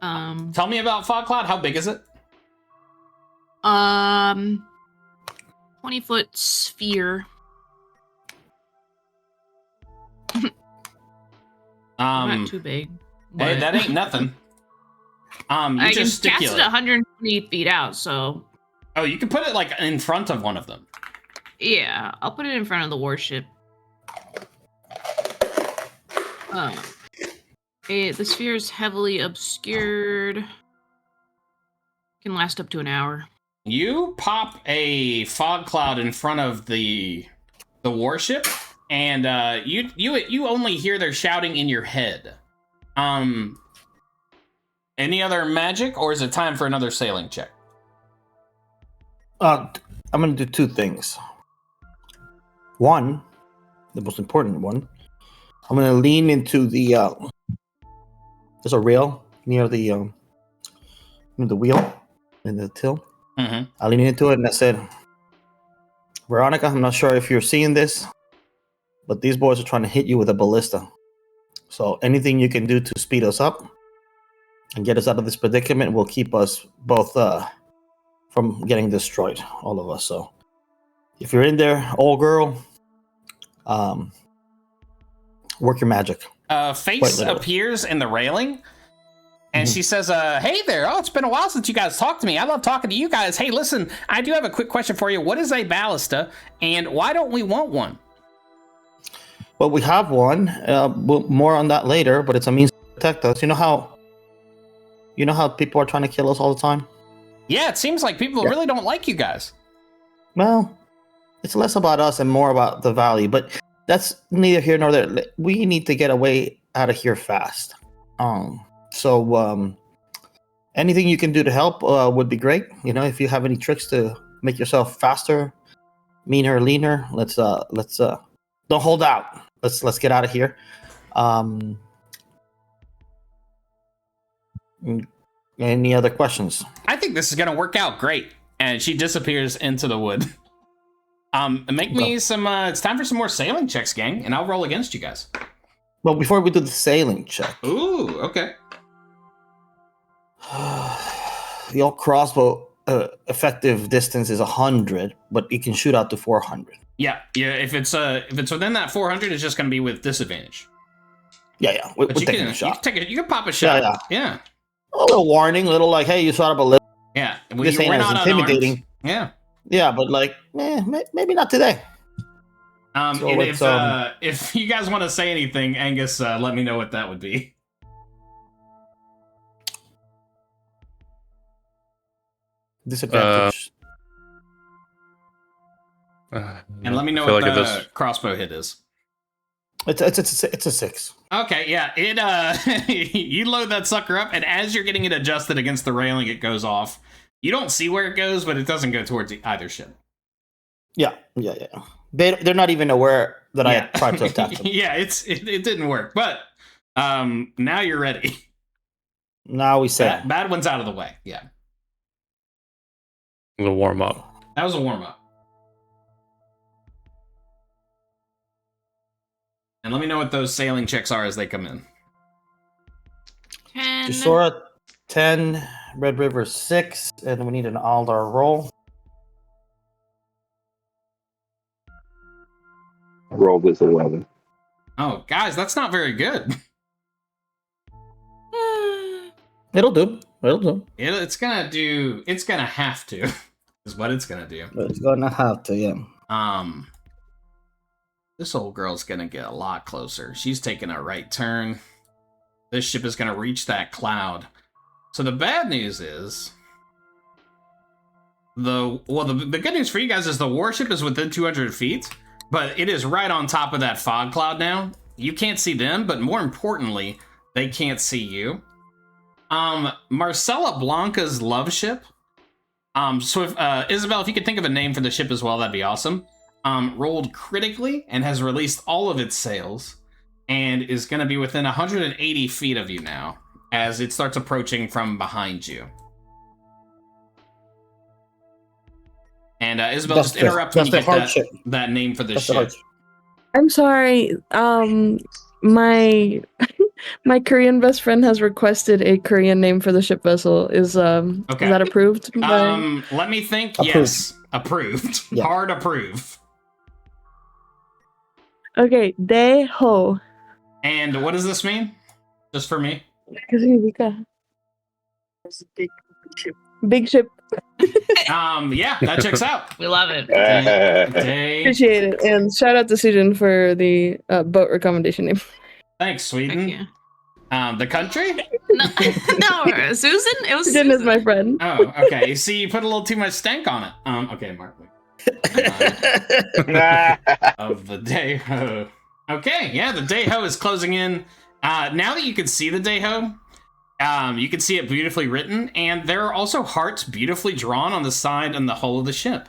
Tell me about fog cloud. How big is it? 20-foot sphere. Not too big. Hey, that ain't nothing. I can cast it 120 feet out, so. Oh, you can put it like in front of one of them. Yeah, I'll put it in front of the warship. The sphere is heavily obscured. Can last up to an hour. You pop a fog cloud in front of the warship, and you only hear their shouting in your head. Any other magic, or is it time for another sailing check? I'm gonna do 2 things. One, the most important one, I'm gonna lean into the there's a rail near the wheel in the till. Mm-hmm. I lean into it and I said, Veronica, I'm not sure if you're seeing this, but these boys are trying to hit you with a ballista. So anything you can do to speed us up and get us out of this predicament will keep us both from getting destroyed, all of us. So if you're in there, old girl, work your magic. Face appears in the railing, and she says, hey there, it's been a while since you guys talked to me. I love talking to you guys. Hey, listen, I do have a quick question for you. What is a ballista, and why don't we want one? But we have one. More on that later. But it's a means to protect us. You know how people are trying to kill us all the time. Yeah, it seems like people really don't like you guys. Well, it's less about us and more about the valley. But that's neither here nor there. We need to get away out of here fast. So anything you can do to help would be great. You know, if you have any tricks to make yourself faster, meaner, leaner, let's don't hold out. Let's get out of here. Any other questions? I think this is gonna work out great. And she disappears into the wood. Make me some. It's time for some more sailing checks, gang, and I'll roll against you guys. Well, before we do the sailing check. Ooh, okay. The old crossbow effective distance is 100, but it can shoot out to 400. Yeah. If it's within that 400, it's just gonna be with disadvantage. Yeah. We're But you taking can a shot. you can pop a shot. Yeah. A little warning, like, hey, you shot up a little. Yeah. This ain't as intimidating. Unarmed. Yeah. Yeah, but like, maybe not today. And if you guys want to say anything, Angus, let me know what that would be. Disadvantage. And let me know what the crossbow hit is. It's a 6. Okay, yeah. You load that sucker up, and as you're getting it adjusted against the railing, it goes off. You don't see where it goes, but it doesn't go towards either ship. Yeah. They're not even aware that I tried to attack them. Yeah, it didn't work, but now you're ready. Now we say bad one's out of the way. Yeah, the warm up. That was a warm up. And let me know what those sailing checks are as they come in. 10. Jusora 10, Red River 6, and we need an Aldar roll. Roll with 11. Oh, guys, that's not very good. It'll do. It's gonna do. It's gonna have to. Is what it's gonna do. It's gonna have to, yeah. This old girl's gonna get a lot closer. She's taking a right turn. This ship is gonna reach that cloud. So the bad news is the good news for you guys is the warship is within 200 feet, but it is right on top of that fog cloud now. You can't see them, but more importantly, they can't see you. Marcella Blanca's love ship. So if Isabel, if you could think of a name for the ship as well, that'd be awesome. Rolled critically and has released all of its sails and is going to be within 180 feet of you now as it starts approaching from behind you. And Isabel, just interrupt when you get that name for the ship. I'm sorry. My my Korean best friend has requested a Korean name for the ship vessel. Is that approved? Let me think. Approved. Yes, approved. Yeah. Hard approve. Okay, Daeho. And what does this mean? Just for me? Big ship. Yeah, that checks out. We love it. Appreciate it. And shout out to Susan for the boat recommendation name. Thanks, Sweden. The country? No, Susan? It was Susan. Is my friend. Oh, okay. See, you put a little too much stank on it. Okay, Mark. Of the Daeho. Okay, yeah, the Daeho is closing in. Now that you can see the Daeho, you can see it beautifully written, and there are also hearts beautifully drawn on the side and the hull of the ship.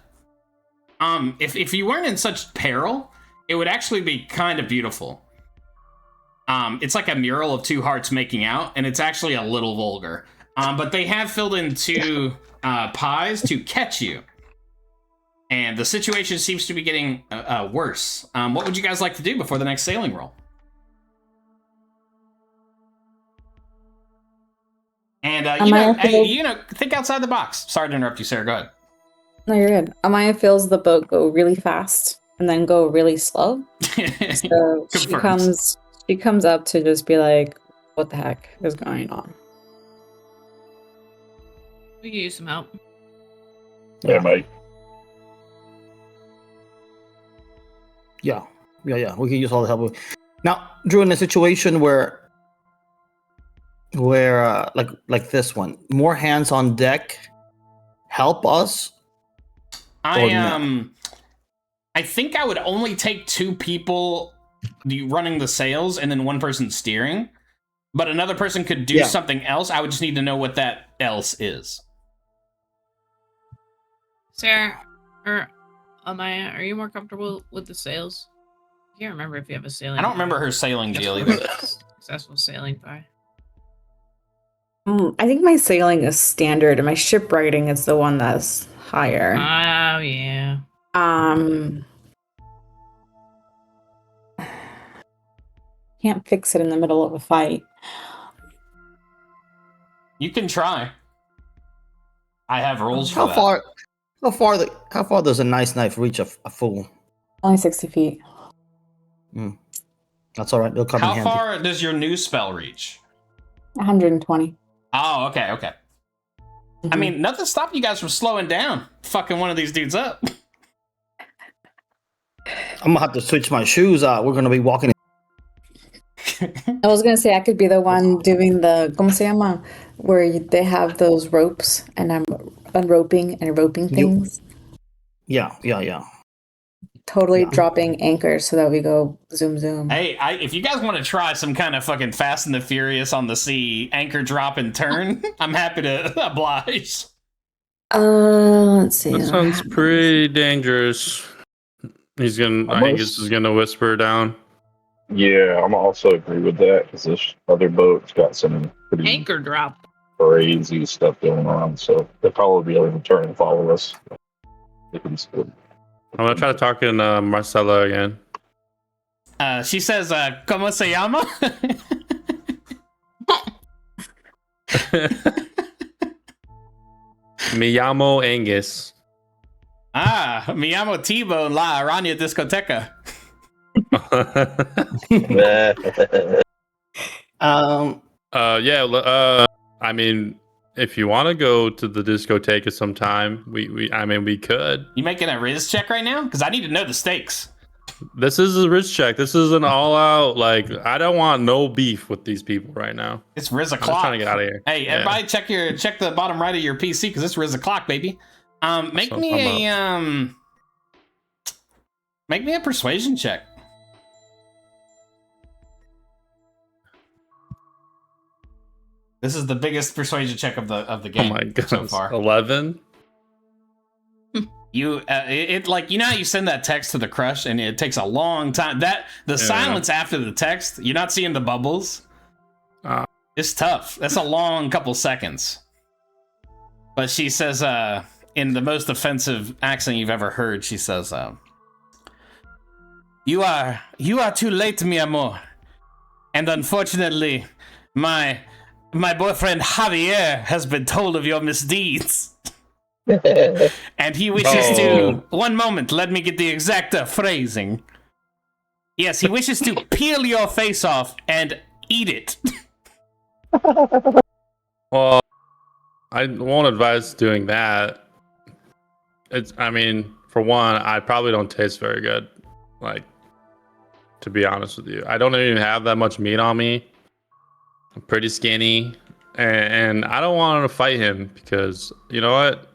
If you weren't in such peril, it would actually be kind of beautiful. It's like a mural of two hearts making out, and it's actually a little vulgar. But they have filled in two pies to catch you. And the situation seems to be getting worse. What would you guys like to do before the next sailing roll? And think outside the box. Sorry to interrupt you, Sarah. Go ahead. No, you're good. Amaya feels the boat go really fast and then go really slow. So she comes up to just be like, "What the heck is going on?" We could use some help. Yeah, mate. Yeah. Yeah. We can use all the help. Now, Drew, in a situation where like this one, more hands on deck help us. I think I would only take 2 people running the sails and then 1 person steering, but another person could do something else. I would just need to know what that else is. Sarah, or Amaya, are you more comfortable with the sails? I can't remember if you have a sailing. I don't remember her sailing deal either. Successful sailing by. I think my sailing is standard, and my shipwriting is the one that's higher. Oh yeah. Can't fix it in the middle of a fight. You can try. I have rules for that. How far does a nice knife reach a fool? Only 60 feet. That's all right. They'll come in handy. How far does your new spell reach? 120. Oh, okay. I mean, nothing stopped you guys from slowing down, fucking one of these dudes up. I'm gonna have to switch my shoes out. We're gonna be walking. I was gonna say I could be the one doing the ¿cómo se llama? Where they have those ropes, and I'm unroping and roping things. Yeah. Totally dropping anchors so that we go zoom zoom. Hey, if you guys want to try some kind of fucking Fast and the Furious on the sea, anchor, drop, and turn, I'm happy to oblige. Let's see. That sounds pretty dangerous. Angus is gonna whisper down. Yeah, I'm also agree with that because this other boat's got some pretty Anchor drop. crazy stuff going on, so they'll probably be able to turn and follow us. I'm gonna try to talk in Marcella again. She says, ¿Cómo se llama? Me llamo Angus. Me llamo T-Bone La Araña Discoteca. I mean, if you want to go to the discotheque sometime, we could. You making a Riz check right now? Because I need to know the stakes. This is a Riz check. This is an all-out, like, I don't want no beef with these people right now. It's Riz I'm o'clock. trying to get out of here. Hey, everybody, check the bottom right of your PC because it's Riz o'clock, baby. Make me a persuasion check. This is the biggest persuasion check of the game. Oh my god, so far. 11. You like, you know how you send that text to the crush and it takes a long time. Silence after the text, you're not seeing the bubbles. It's tough. That's a long couple seconds. But she says, in the most offensive accent you've ever heard, she says, You are too late, mi amor. And unfortunately, my boyfriend Javier has been told of your misdeeds. And he wishes to... One moment, let me get the exact phrasing. Yes, he wishes to peel your face off and eat it. Well, I won't advise doing that. I mean, for one, I probably don't taste very good. Like, to be honest with you. I don't even have that much meat on me. I'm pretty skinny. And I don't want to fight him because, you know what?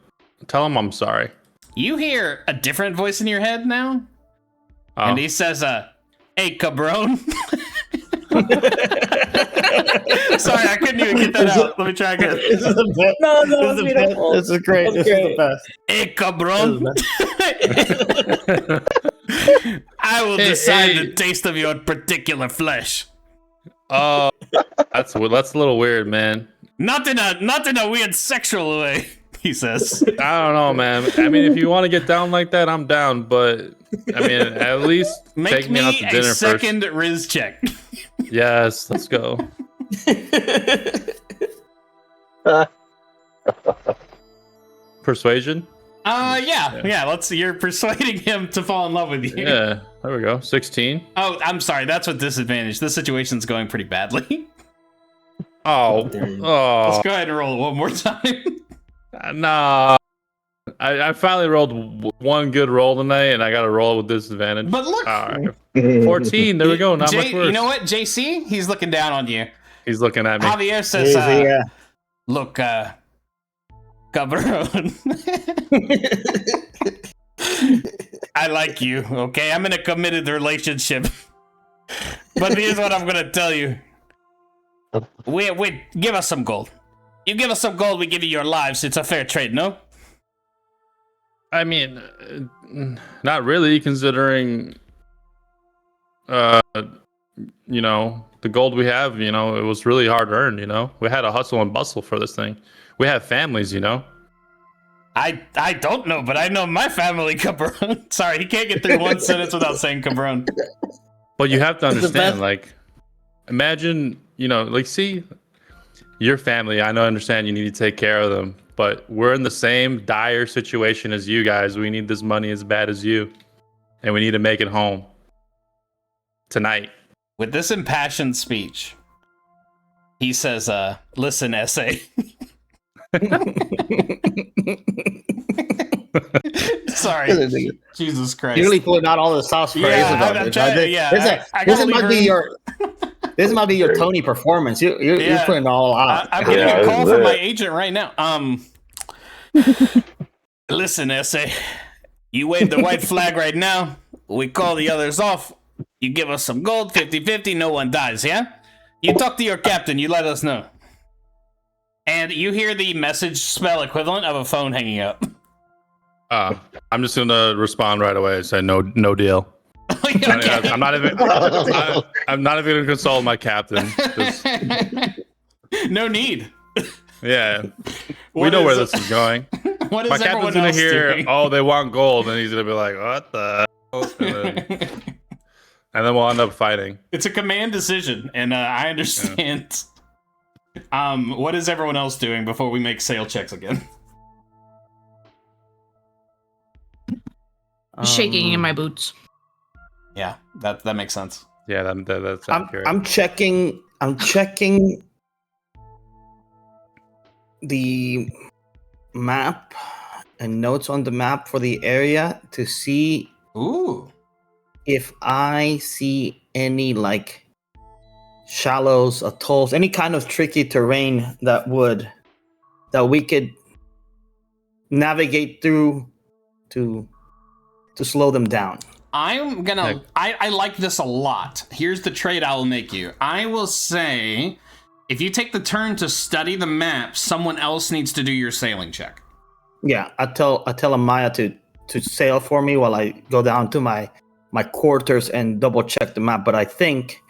Tell him I'm sorry. You hear a different voice in your head now? And he says, hey, cabron. Sorry, I couldn't even get that out. Let me try again. This is the best. No, This is beautiful. This is great. This is the best. Hey, cabron. I will decide the taste of your particular flesh. Oh, that's a little weird, man. Not in a weird sexual way, he says. I don't know, man. I mean, if you want to get down like that, I'm down. But I mean, at least take me out to dinner first. Make me a second Riz check. Yes, let's go. Persuasion? Yeah. Let's see. You're persuading him to fall in love with you. Yeah, there we go. 16. Oh, I'm sorry. That's with disadvantage. This situation's going pretty badly. Oh. Let's go ahead and roll it one more time. Nah. I finally rolled one good roll tonight, and I got to roll with disadvantage. But look, all right. 14. There we go. Not much worse. You know what, JC? He's looking down on you. He's looking at me. Javier says, "Look, Cabron, I like you. Okay, I'm in a committed relationship, but here's what I'm gonna tell you. Wait, give us some gold. You give us some gold, we give you your lives. It's a fair trade, no?" I mean, not really, considering, you know, the gold we have, you know, it was really hard earned, you know. We had to hustle and bustle for this thing. We have families, you know. I don't know, but I know my family, Cabron. Sorry, he can't get through one sentence without saying Cabron. But you have to understand, like, imagine, you know, like, see, your family, I understand you need to take care of them, but we're in the same dire situation as you guys. We need this money as bad as you, and we need to make it home tonight. With this impassioned speech, he says, listen, essay. Sorry. Jesus Christ. You're really pulling out all the sauce for Isabel. This might be your Tony performance. You're putting it all out. I'm getting a call from my agent right now. Listen, essay. You wave the white flag right now. We call the others off. You give us some gold, 50-50, no one dies, yeah? You talk to your captain, you let us know. And you hear the message spell equivalent of a phone hanging up. I'm just gonna respond right away and say no deal. Okay. I'm not even gonna consult my captain. No need. Yeah. We know where this is going. What is my captain's gonna hear, doing? oh, they want gold, and he's gonna be like, what the hell? And then we'll end up fighting. It's a command decision, and I understand. Yeah. What is everyone else doing before we make sale checks again? Shaking in my boots. Yeah, that makes sense. Yeah, that's accurate. I'm checking the map and notes on the map for the area to see if I see any like shallows, atolls, any kind of tricky terrain that we could navigate through to slow them down. I'm gonna I like this a lot. Here's the trade I will make you. I will say if you take the turn to study the map, someone else needs to do your sailing check. Yeah, I tell Amaya to sail for me while I go down to my quarters and double check the map. But I think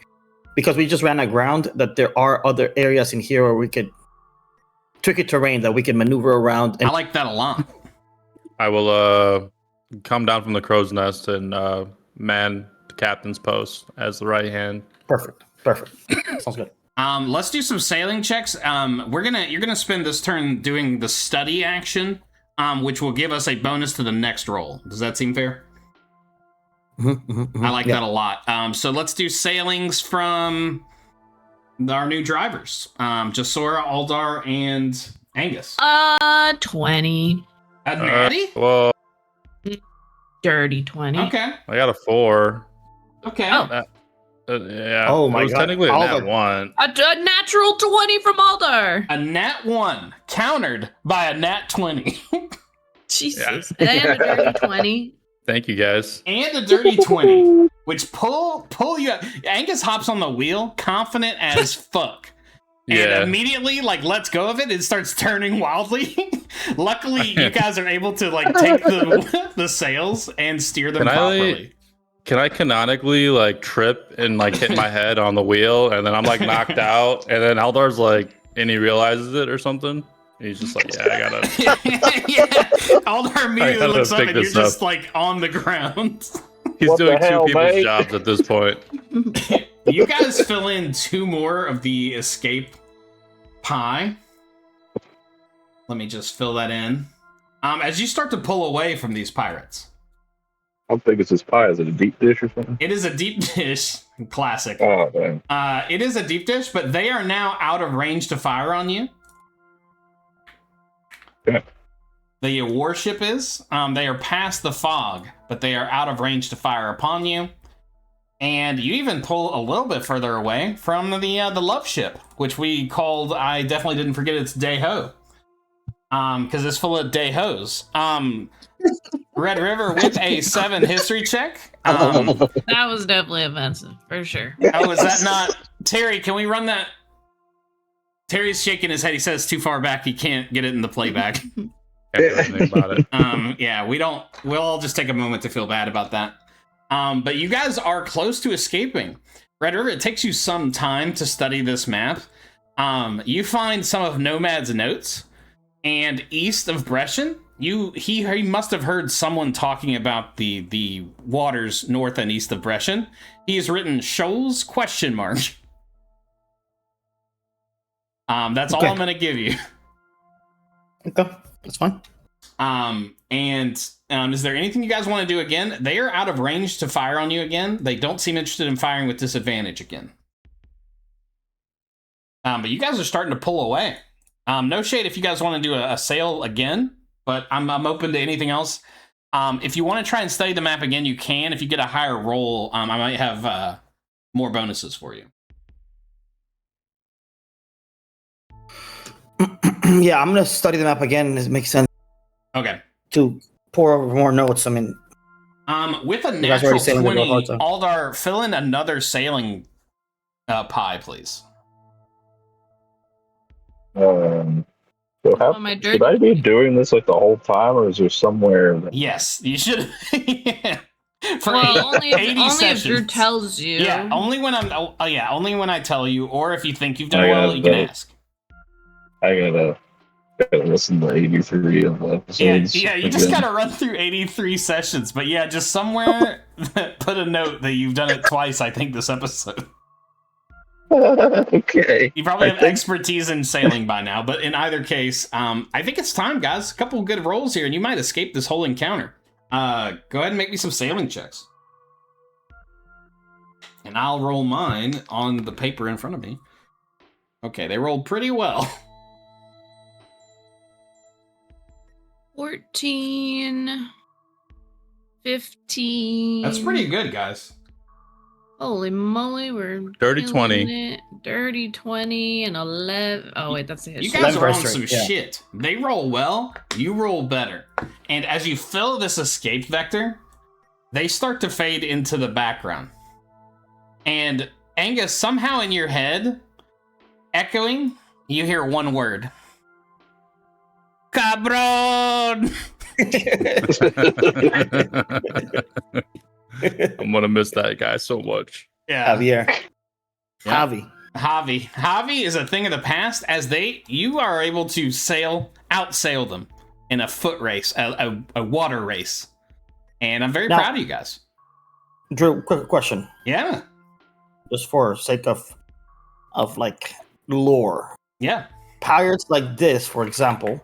because we just ran aground that there are other areas in here where we could tricky terrain that we can maneuver around. And I like that a lot. I will come down from the crow's nest and man the captain's post as the right hand. Perfect. Sounds good. Let's do some sailing checks. You're gonna spend this turn doing the study action, which will give us a bonus to the next roll. Does that seem fair? I like that a lot. So let's do sailings from our new drivers, Jasora, Aldar, and Angus. 20. A natty? Well, dirty 20. Okay. I got a 4. Okay. Yeah. Oh my it was God. Technically a nat 1. A natural 20 from Aldar. A nat 1 countered by a nat 20. Jesus. Yeah. And a dirty 20. Thank you, guys. And a dirty 20, which pull you up. Angus hops on the wheel, confident as fuck. And immediately, like, lets go of it and starts turning wildly. Luckily, you guys are able to, like, take the sails and steer them properly. Can I canonically, like, trip and, like, hit my head on the wheel, and then I'm, like, knocked out, and then Aldar's like, and he realizes it or something? He's just like, yeah, I gotta... yeah. Aldar immediately looks up, and you're just, like, on the ground. He's doing two people's jobs at this point. You guys fill in 2 more of the escape pie. Let me just fill that in. As you start to pull away from these pirates. How big is this pie? Is it a deep dish or something? It is a deep dish. Classic. Oh, man. It is a deep dish, but they are now out of range to fire on you. Yeah. the warship is. They are past the fog, but they are out of range to fire upon you. And you even pull a little bit further away from the love ship, which we called, I definitely didn't forget it's Day-Ho. Because it's full of Day-Hos. Red River with a 7 history check. That was definitely offensive, for sure. Oh, is that not... Terry, can we run that? Terry's shaking his head. He says too far back. He can't get it in the playback. Can't do anything about it. Yeah, we'll all just take a moment to feel bad about that. But you guys are close to escaping. Red River, it takes you some time to study this map. You find some of Nomad's notes, and east of Brescian, he must have heard someone talking about the waters north and east of Brescian. He's written Shoals ? That's all I'm gonna give you. Okay, that's fine. Is there anything you guys want to do again? They are out of range to fire on you again. They don't seem interested in firing with disadvantage again. But you guys are starting to pull away. No shade if you guys want to do a sail again, but I'm open to anything else. If you want to try and study the map again, you can. If you get a higher roll, I might have more bonuses for you. Yeah, I'm gonna study the map again. It makes sense. Okay. To pour over more notes. I mean, with a guys natural already sailing 20, the boat, so. Aldar, fill in another sailing pie, please. So my dirt- should I be doing this like the whole time, or is there somewhere that... Yes, you should. Yeah. For only 80 if sessions. Drew tells you. Yeah, only when only when I tell you, or if you think you've done I well, gotta you can vote. ask. I gotta listen to 83 of the episodes. Yeah, you just gotta run through 83 sessions, but yeah, just somewhere put a note that you've done it twice, I think, this episode. Okay. You probably have expertise in sailing by now, but in either case, I think it's time, guys. A couple good rolls here, and you might escape this whole encounter. Go ahead and make me some sailing checks. And I'll roll mine on the paper in front of me. Okay, they rolled pretty well. 14, 15. That's pretty good, guys. Holy moly, we're Dirty killing 20. it. Dirty 20 and 11. Oh, wait, that's the You history. guys are on Straight, some yeah. shit. They roll well, you roll better. And as you fill this escape vector, they start to fade into the background. And Angus, somehow in your head, echoing, you hear one word. Cabron! I'm gonna miss that guy so much. Yeah. Javier. Yeah. Javi. Javi is a thing of the past, as you are able to outsail them in a foot race, a water race. And I'm very proud of you guys. Drew, quick question. Yeah. Just for sake of like lore. Yeah. Pirates like this, for example,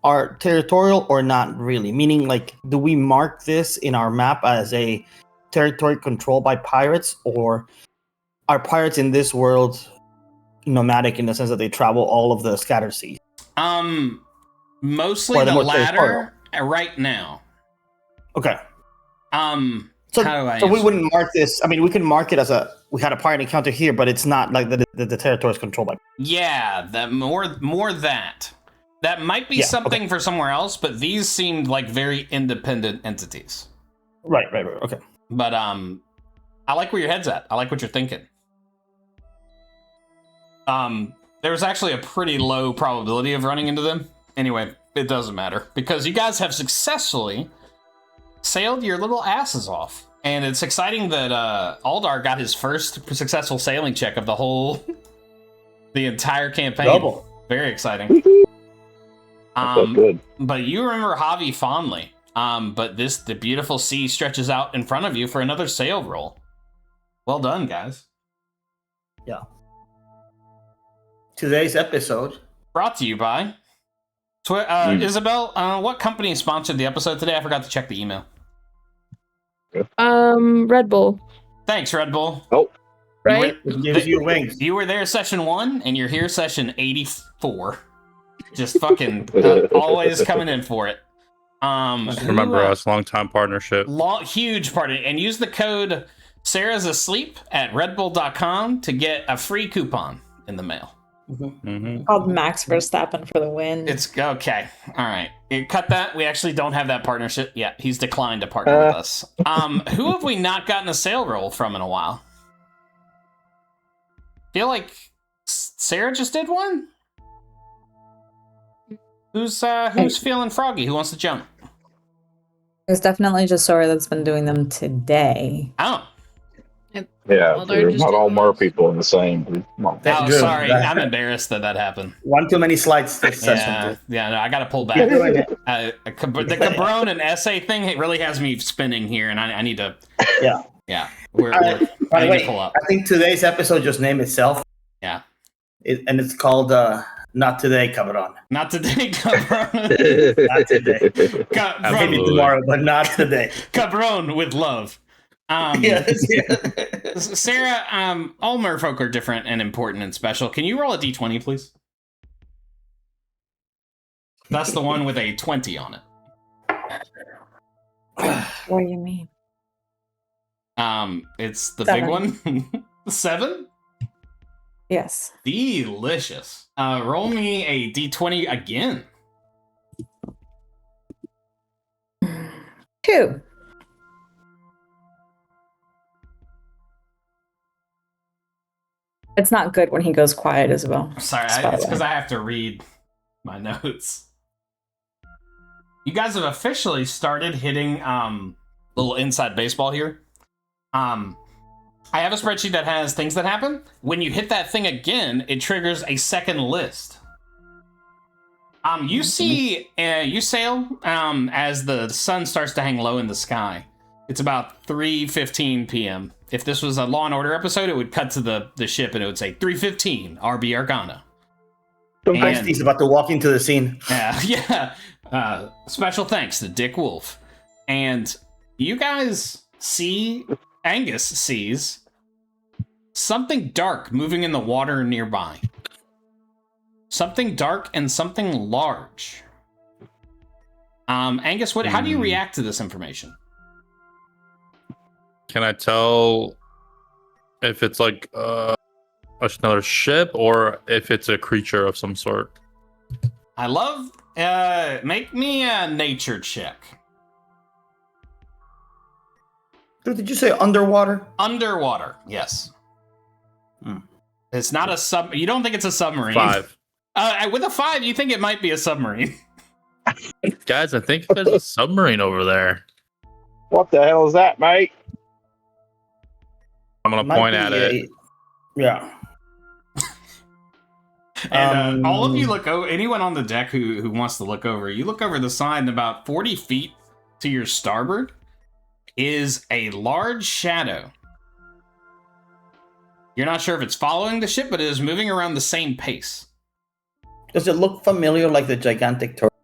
are territorial or not really? Meaning, like, do we mark this in our map as a territory controlled by pirates, or are pirates in this world nomadic in the sense that they travel all of the scattered seas? Mostly the latter right now. Okay. So how do I we answer? wouldn't mark this. I mean, we can mark it as we had a pirate encounter here, but it's not like the territory is controlled by. Yeah, that more that. That might be something for somewhere else, but these seemed like very independent entities. Right. Okay. But I like where your head's at. I like what you're thinking. There's actually a pretty low probability of running into them. Anyway, it doesn't matter, because you guys have successfully sailed your little asses off. And it's exciting that Aldar got his first successful sailing check of the entire campaign. Double. Very exciting. Good. But you remember Javi fondly. But the beautiful sea stretches out in front of you for another sail roll. Well done, guys. Yeah. Today's episode brought to you by Isabel. What company sponsored the episode today? I forgot to check the email. Red Bull. Thanks, Red Bull. Oh, Right? gives you wings. You were there session 1, and you're here session 84. Just fucking always coming in for it. Remember us, long-time partnership. Huge party. And use the code Sarah's Asleep at redbull.com to get a free coupon in the mail. Called Max Verstappen for the win. It's okay. All right. Cut that. We actually don't have that partnership yet. He's declined to partner with us. Who have we not gotten a sale roll from in a while? Feel like Sarah just did one? Who's feeling froggy? Who wants to jump? It's definitely just Sora that's been doing them today. Oh. Yeah, not all mer people in the same group. Oh, sorry. I'm embarrassed that happened. One too many slides this session. Yeah, no, I got to pull back. The Cabron and essay thing, it really has me spinning here, and I need to... Yeah. Yeah. By the way, pull up. I think today's episode just named itself. Yeah. And it's called Not Today, Cabron. Not today, Cabron. Not today. Maybe tomorrow, but not today. Cabron with love. Yes. Sarah, all merfolk are different and important and special. Can you roll a d20, please? That's the one with a 20 on it. What do you mean? It's the 7. big one. 7? Yes. Delicious. Roll me a d20 again. 2. It's not good when he goes quiet, Isabel. Sorry, it's because I have to read my notes. You guys have officially started hitting little inside baseball here. I have a spreadsheet that has things that happen. When you hit that thing again, it triggers a second list. You see, you sail as the sun starts to hang low in the sky. It's about 3:15 p.m. If this was a Law and Order episode, it would cut to the ship and it would say 3:15 RB Argana. He's about to walk into the scene. Yeah. Special thanks to Dick Wolf. And you guys see, Angus sees something dark moving in the water nearby. Something dark and something large. Angus, how do you react to this information? Can I tell if it's like another ship or if it's a creature of some sort? I love... make me a nature check. Dude, did you say underwater? Underwater, yes. It's not a sub... You don't think it's a submarine? 5. With a 5, you think it might be a submarine. Guys, I think there's a submarine over there. What the hell is that, mate? I'm going to point at it. Yeah. And all of you look over, anyone on the deck who wants to look over, you look over the side, and about 40 feet to your starboard is a large shadow. You're not sure if it's following the ship, but it is moving around the same pace. Does it look familiar like the gigantic turtle?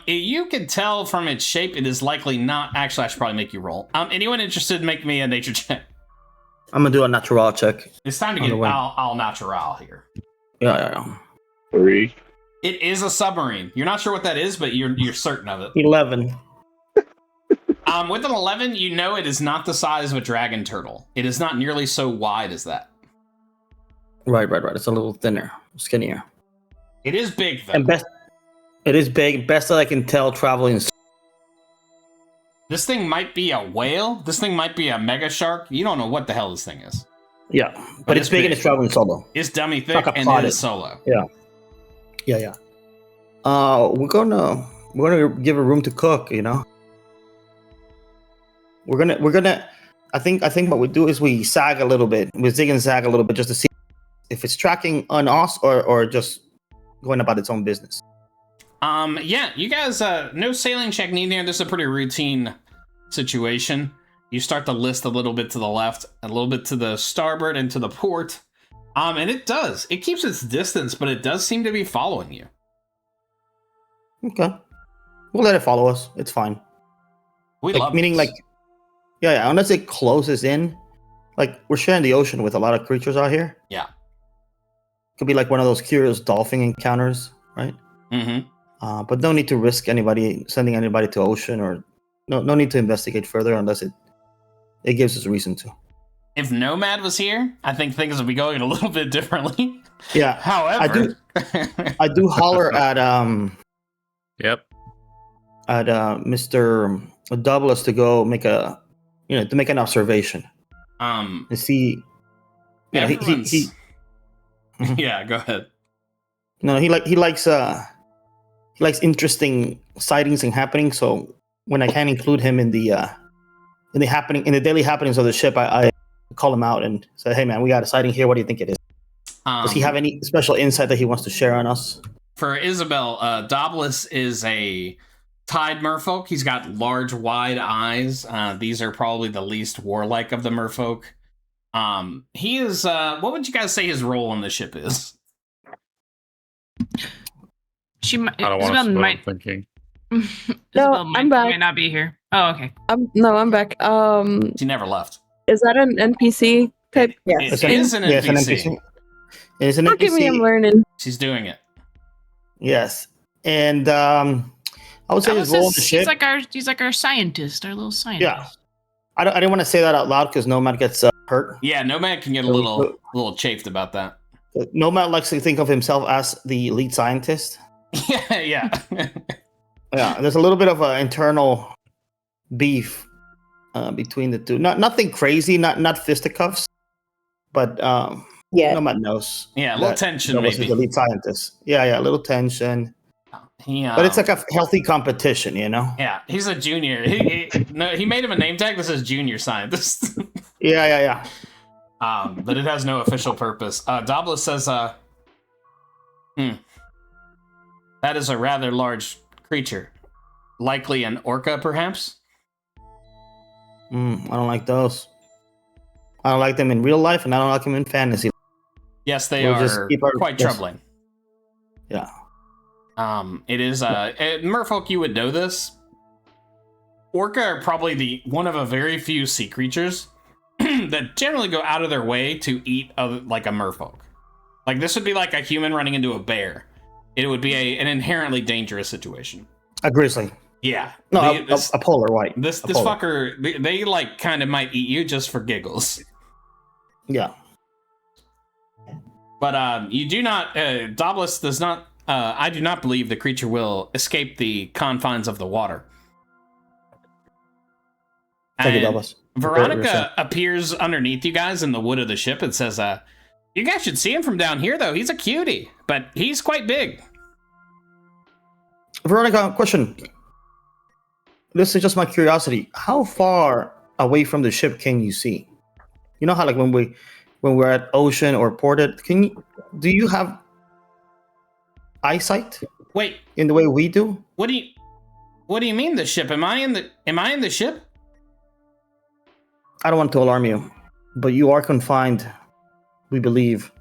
You can tell from its shape it is likely not. Actually, I should probably make you roll. Anyone interested, make me a nature check. I'm gonna do a natural check. It's time to get all natural here. Yeah. 3. It is a submarine. You're not sure what that is, but you're certain of it. 11. With an 11, you know it is not the size of a dragon turtle. It is not nearly so wide as that. Right. It's a little thinner, skinnier. It is big, though. And it is big. Best that I can tell, traveling. This thing might be a whale. This thing might be a mega shark. You don't know what the hell this thing is. Yeah, but it's big and it's traveling solo. It's dummy thick and it is solo. Yeah. We're gonna give it room to cook. You know. We're gonna. I think what we do is we sag a little bit. We zig and zag a little bit just to see if it's tracking on us or just going about its own business. Yeah, you guys, no sailing check needed here. This is a pretty routine situation. You start to list a little bit to the left, a little bit to the starboard, and to the port. And it keeps its distance, but it does seem to be following you. Okay. We'll let it follow us. It's fine. Unless it closes in, like we're sharing the ocean with a lot of creatures out here. Yeah. Could be like one of those curious dolphin encounters, right? Mm-hmm. But no need to risk sending anybody to ocean, or no need to investigate further unless it gives us a reason to. If Nomad was here, I think things would be going a little bit differently. Yeah. However, I do holler at Yep. at Mr. Douglas to go make to make an observation. And see. Yeah, he Yeah, go ahead. No, he likes interesting sightings and happenings. So when I can include him in the daily happenings of the ship, I call him out and say, "Hey, man, we got a sighting here. What do you think it is? Does he have any special insight that he wants to share on us?" For Isabel, Doblis is a Tide merfolk. He's got large, wide eyes. These are probably the least warlike of the merfolk. He is. What would you guys say his role on the ship is? She might. I don't want to Isabel spoil might. No, Thinking. Isabel I'm back. might not be here. Oh, okay. I'm back. She never left. Is that an NPC type? Yes. It is an NPC. Yes, an NPC. It is an Look at me, NPC. I'm learning. She's doing it. Yes, and I would say his role on the ship. He's like our scientist, our little scientist. Yeah. I didn't want to say that out loud because Nomad gets hurt. Yeah, Nomad can get a little chafed about that. Nomad likes to think of himself as the lead scientist. Yeah. Yeah, there's a little bit of an internal beef between the two. Nothing crazy, not fisticuffs, but Nomad knows. Yeah, a little tension He's maybe. the lead scientist. Yeah, a little tension. But it's like a healthy competition, you know? Yeah, he's a junior. He made him a name tag that says junior scientist. Yeah. But it has no official purpose. Doblis says, that is a rather large creature. Likely an orca, perhaps? I don't like those. I don't like them in real life, and I don't like them in fantasy. Yes, they are quite troubling. Yeah. It is merfolk, you would know this. Orca are probably one of a very few sea creatures that generally go out of their way to eat like a merfolk. Like this would be like a human running into a bear. It would be an inherently dangerous situation. A grizzly. Yeah. No, a polar white. This fucker, they like kind of might eat you just for giggles. Yeah. But you do not, Doblis does not, I do not believe the creature will escape the confines of the water. Thank you, Doblis. Veronica appears underneath you guys in the wood of the ship and says, you guys should see him from down here, though. He's a cutie, but he's quite big. Veronica, question. This is just my curiosity. How far away from the ship can you see? You know how, like, when we're at ocean or ported, do you have eyesight? Wait, in the way we do? What do you mean the ship? Am I in the ship? I don't want to alarm you, but you are confined, we believe,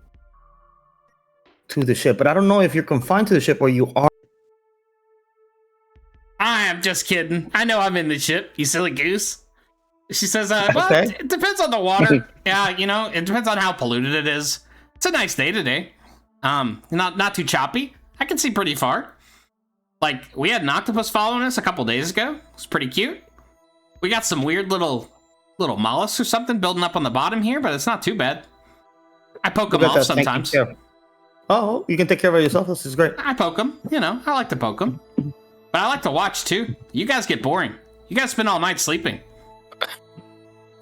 to the ship. But I don't know if you're confined to the ship or you are. I am just kidding. I know I'm in the ship, you silly goose. She says, well, Okay. It depends on the water. Yeah, it depends on how polluted it is. It's a nice day today. Not too choppy. I can see pretty far. Like, we had an octopus following us a couple days ago. It's pretty cute. We got some weird little mollusks or something building up on the bottom here, but it's not too bad. I poke them off sometimes. Oh, you can take care of yourself. This is great. I poke them. I like to poke them. But I like to watch, too. You guys get boring. You guys spend all night sleeping.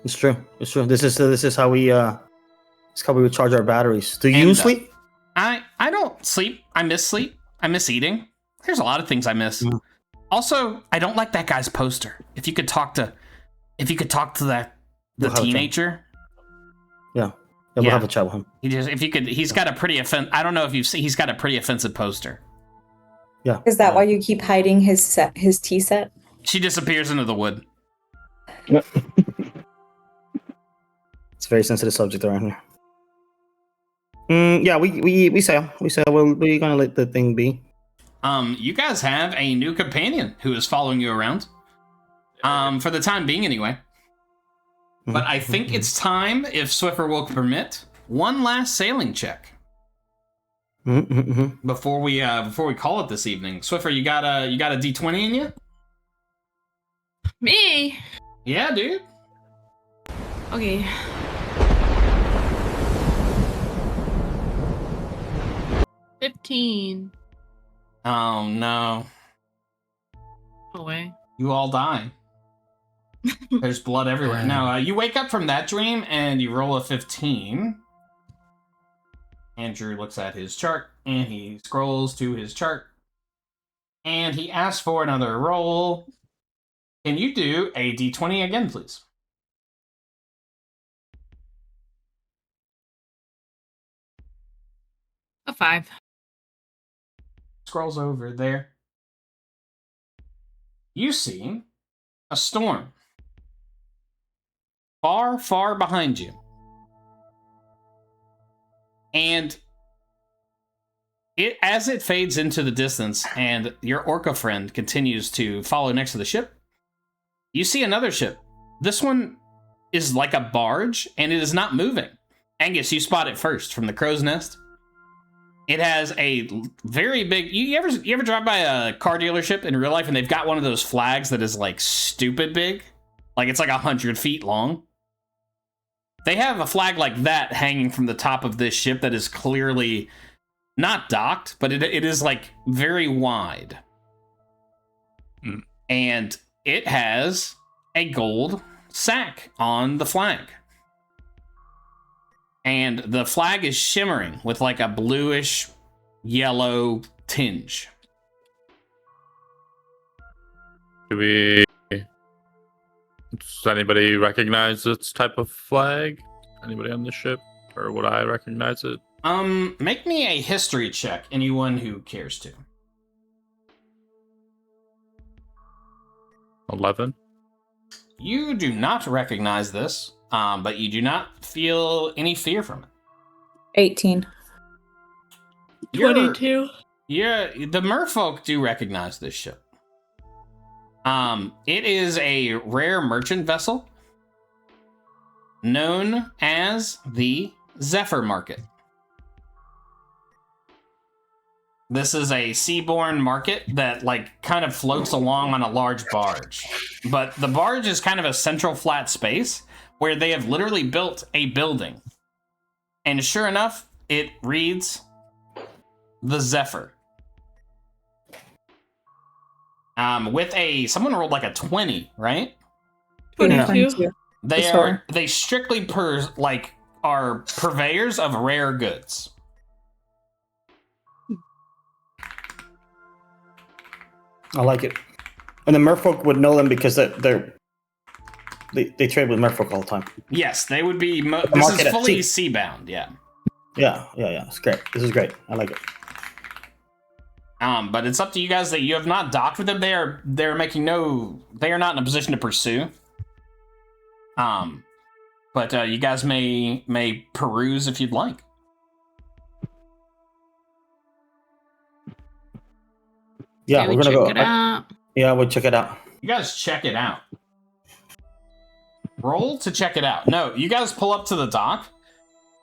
It's true. This is how we recharge our batteries. Do you sleep? I don't sleep. I miss sleep. I miss eating. There's a lot of things I miss. Mm. Also, I don't like that guy's poster. If you could talk to the teenager. We'll have a chat with him. He's got a pretty I don't know if he's got a pretty offensive poster. Yeah. Is that why you keep hiding his tea set? She disappears into the wood. It's a very sensitive subject around here. Yeah, we sail. We're gonna let the thing be. You guys have a new companion who is following you around. For the time being, anyway. But I think it's time, if Swiffer will permit, one last sailing check. Before we call it this evening, Swiffer, you got a D20 in you? Me? Yeah, dude. Okay. $15. Oh no. No way. You all die. There's blood everywhere. No, you wake up from that dream and you roll a 15. Andrew looks at his chart and he scrolls to his chart. And he asks for another roll. Can you do a D20 again, please? A 5. Scrolls over there. You see a storm. Far, far behind you. And as it fades into the distance and your orca friend continues to follow next to the ship, you see another ship. This one is like a barge and it is not moving. Angus, you spot it first from the crow's nest. It has a very big... You ever drive by a car dealership in real life and they've got one of those flags that is like stupid big? Like it's like 100 feet long? They have a flag like that hanging from the top of this ship that is clearly not docked, but it is like very wide. And it has a gold sack on the flag. And the flag is shimmering with like a bluish yellow tinge. Does anybody recognize this type of flag? Anybody on the ship? Or would I recognize it? Make me a history check, anyone who cares to. 11. You do not recognize this, but you do not feel any fear from it. 18. 22. Yeah, the merfolk do recognize this ship. It is a rare merchant vessel known as the Zephyr Market. This is a seaborne market that like kind of floats along on a large barge. But the barge is kind of a central flat space where they have literally built a building. And sure enough, it reads the Zephyr. Someone rolled like a 20, right? 22. They strictly are purveyors of rare goods. I like it. And the merfolk would know them because they trade with merfolk all the time. Yes, they would be. This is fully seabound. Yeah. Yeah. It's great. This is great. I like it. But it's up to you guys that you have not docked with them. They are not in a position to pursue. But you guys may peruse if you'd like. Yeah, we're gonna go. Yeah, we'll check it out. You guys check it out. Roll to check it out. No, you guys pull up to the dock,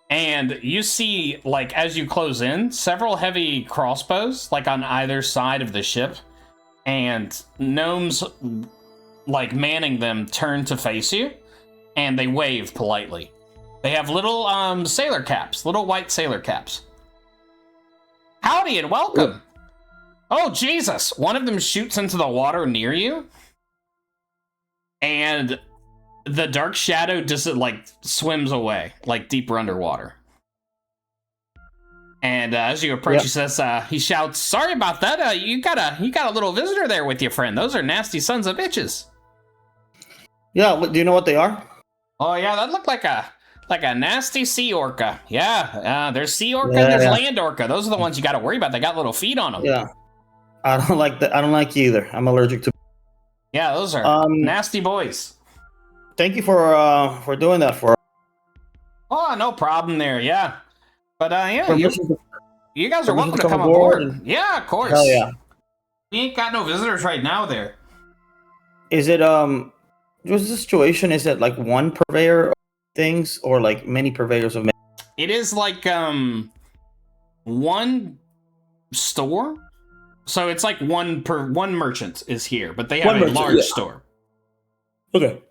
and you see, like, as you close in, several heavy crossbows, like, on either side of the ship, and gnomes, like, manning them turn to face you, and they wave politely. They have little, sailor caps, little white sailor caps. Howdy and welcome! Oh, Jesus! One of them shoots into the water near you, and the dark shadow just, like, swims away, like, deeper underwater. And as you approach, he shouts, "Sorry about that. You got a little visitor there with your friend. Those are nasty sons of bitches." Yeah, do you know what they are? Oh yeah, that looked like a nasty sea orca. Yeah, there's sea orca and there's land orca. Those are the ones you got to worry about. They got little feet on them. Yeah, I don't like that. I don't like either. I'm allergic to. Yeah, those are nasty boys. Thank you for doing that for us. Oh, no problem there. Yeah, but you guys are welcome to come aboard. Yeah, of course. Hell yeah. We ain't got no visitors right now there. Is it what's the situation? Is it like one purveyor of things or like many purveyors of? It is like one store. So it's like one merchant is here, but they have a large store. Okay.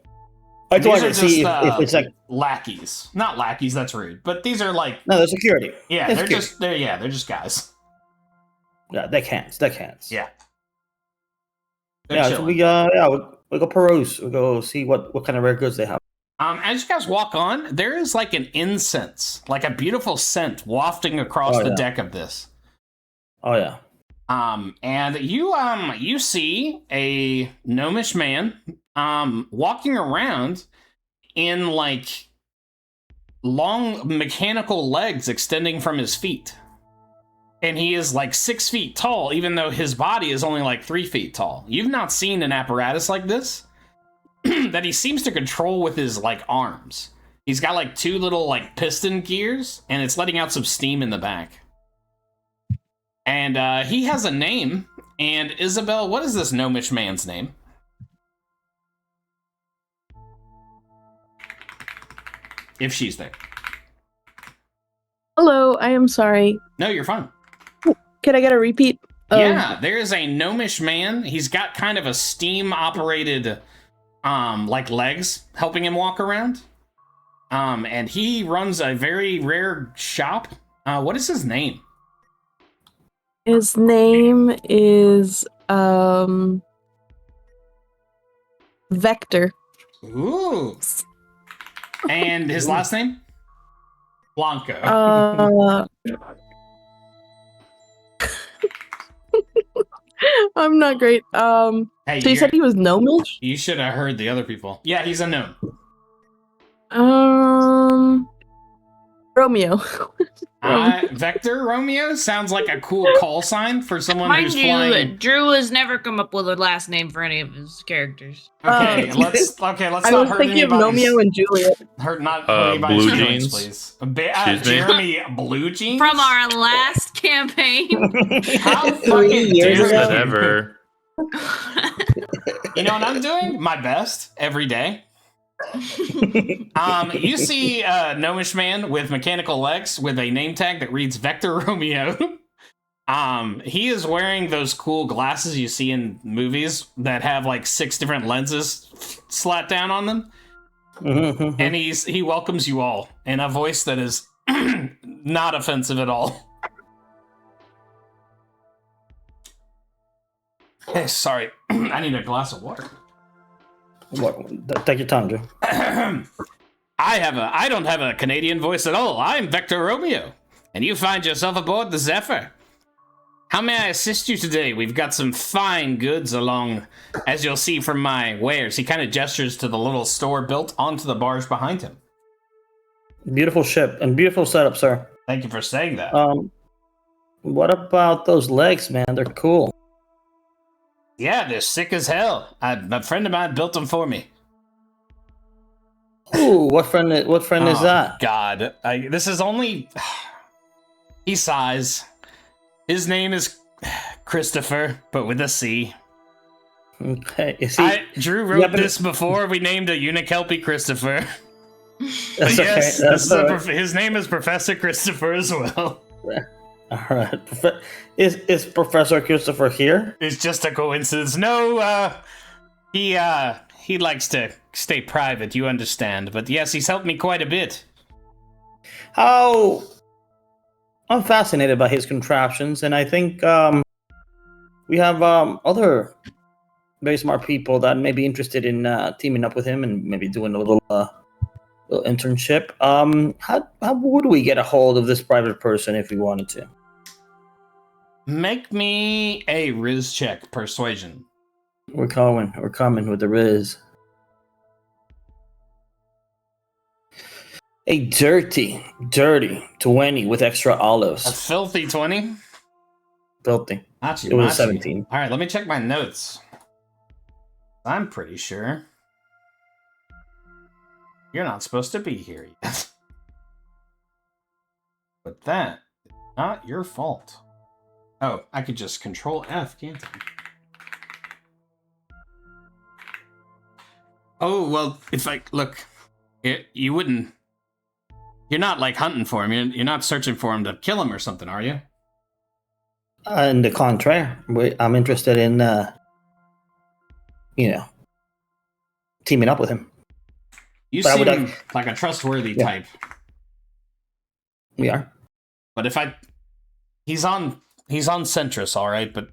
I These wanted are to see just, if it's like lackeys. Not lackeys, that's rude. But these are like no, they're security. Yeah, they're just guys. Yeah, they can't. Yeah. Yeah, so we go peruse. We go see what kind of rare goods they have. As you guys walk on, there is like an incense, like a beautiful scent wafting across the deck of this. Oh yeah. And you see a gnomish man walking around in like long mechanical legs extending from his feet. And he is like 6 feet tall, even though his body is only like 3 feet tall. You've not seen an apparatus like this that he seems to control with his like arms. He's got like 2 little like piston gears, and it's letting out some steam in the back. And he has a name. And Isabel, what is this gnomish man's name? If she's there. Hello, I am sorry. No, you're fine. Can I get a repeat? Yeah, there is a gnomish man. He's got kind of a steam-operated, like legs helping him walk around. And he runs a very rare shop. What is his name? His name is Vector. Ooh. And his last name? Blanco. I'm not great. Hey, so you said he was gnomish? You should have heard the other people. Yeah, he's a gnome. Romeo. Vector Romeo sounds like a cool call sign for someone Mind who's you, flying. Drew has never come up with a last name for any of his characters. Okay, let's I not was hurt thinking of anybody's. Romeo and Juliet. Not anybody's Blue feelings, Jeans. please. Excuse me? Jeremy Blue Jeans? From our last campaign. How fucking years dare ago. you? Ever. You know what I'm doing? My best every day. You see a gnomish man with mechanical legs with a name tag that reads Vector Romeo. He is wearing those cool glasses you see in movies that have like 6 different lenses slapped down on them. And he welcomes you all in a voice that is not offensive at all. Hey, sorry. I need a glass of water. Take your time, Drew. I don't have a Canadian voice at all. I'm Vector Romeo, and you find yourself aboard the Zephyr. How may I assist you today? We've got some fine goods along, as you'll see from my wares. He kind of gestures to the little store built onto the barge behind him. Beautiful ship and beautiful setup, sir. Thank you for saying that. What about those legs, man? They're cool. Yeah, they're sick as hell. A friend of mine built them for me. Ooh, what friend is that? God, this is only... He sighs. His name is Christopher, but with a C. Okay. Drew wrote this before we named a Unikelpie Christopher. That's yes, okay. His name is Professor Christopher as well. All right. Is Professor Christopher here? It's just a coincidence. No, he likes to stay private, you understand. But yes, he's helped me quite a bit. I'm fascinated by his contraptions, and I think we have other very smart people that may be interested in teaming up with him and maybe doing a little internship. How would we get a hold of this private person if we wanted to? Make me a Riz check, persuasion. We're coming with the Riz. A dirty 20 with extra olives. A filthy 20? Filthy. Machi, It was machi. 17. All right, let me check my notes. I'm pretty sure you're not supposed to be here yet. But that is not your fault. Oh, I could just Control F, can't I? Oh, well, if I... Look, you wouldn't... You're not, like, hunting for him. You're not searching for him to kill him or something, are you? On the contrary, I'm interested in, teaming up with him. You But I seem would like a trustworthy type. We are. But he's on Centris, all right. But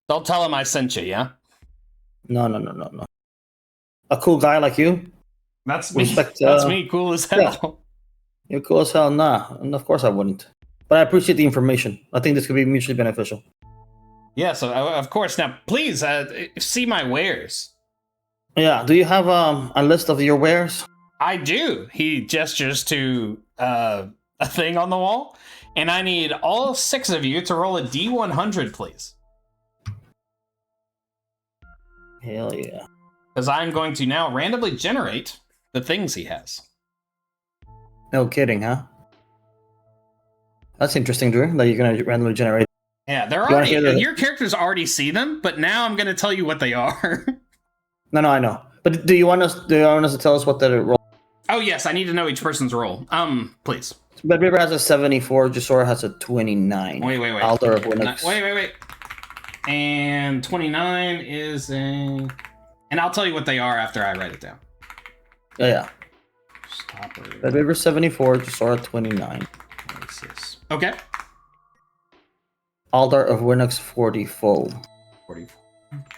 don't tell him I sent you. Yeah. No. A cool guy like you. That's me. That's me. Cool as hell. Yeah. You're cool as hell. Nah, and of course I wouldn't. But I appreciate the information. I think this could be mutually beneficial. Yeah. So of course, now please see my wares. Yeah. Do you have a list of your wares? I do. He gestures to a thing on the wall, and I need all 6 of you to roll a D100, please. Hell yeah. Because I'm going to now randomly generate the things he has. No kidding, huh? That's interesting, Drew, that you're going to randomly generate. Yeah, they're already, your characters already see them, but now I'm going to tell you what they are. No, I know. But do you want us to tell us what the roll? Oh, yes, I need to know each person's roll. Please. Red River has a 74, Jusora has a 29. Wait. Alder of Linux. Wait. And 29 is a... And I'll tell you what they are after I write it down. Yeah. Stopper. Red River 74, Jusora 29. Okay. Alder of Linux 44. 44.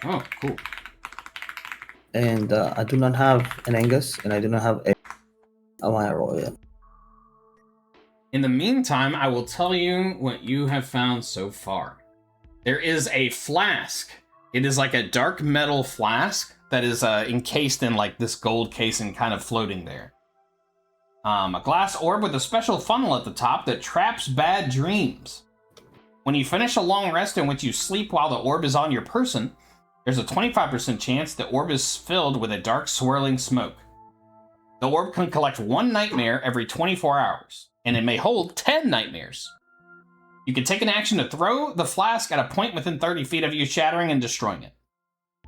Oh, cool. And I do not have an Angus, and I do not have a roll yet. In the meantime, I will tell you what you have found so far. There is a flask. It is like a dark metal flask that is encased in like this gold casing kind of floating there. A glass orb with a special funnel at the top that traps bad dreams. When you finish a long rest in which you sleep while the orb is on your person, there's a 25% chance the orb is filled with a dark swirling smoke. The orb can collect 1 nightmare every 24 hours, and it may hold 10 nightmares. You can take an action to throw the flask at a point within 30 feet of you, shattering and destroying it.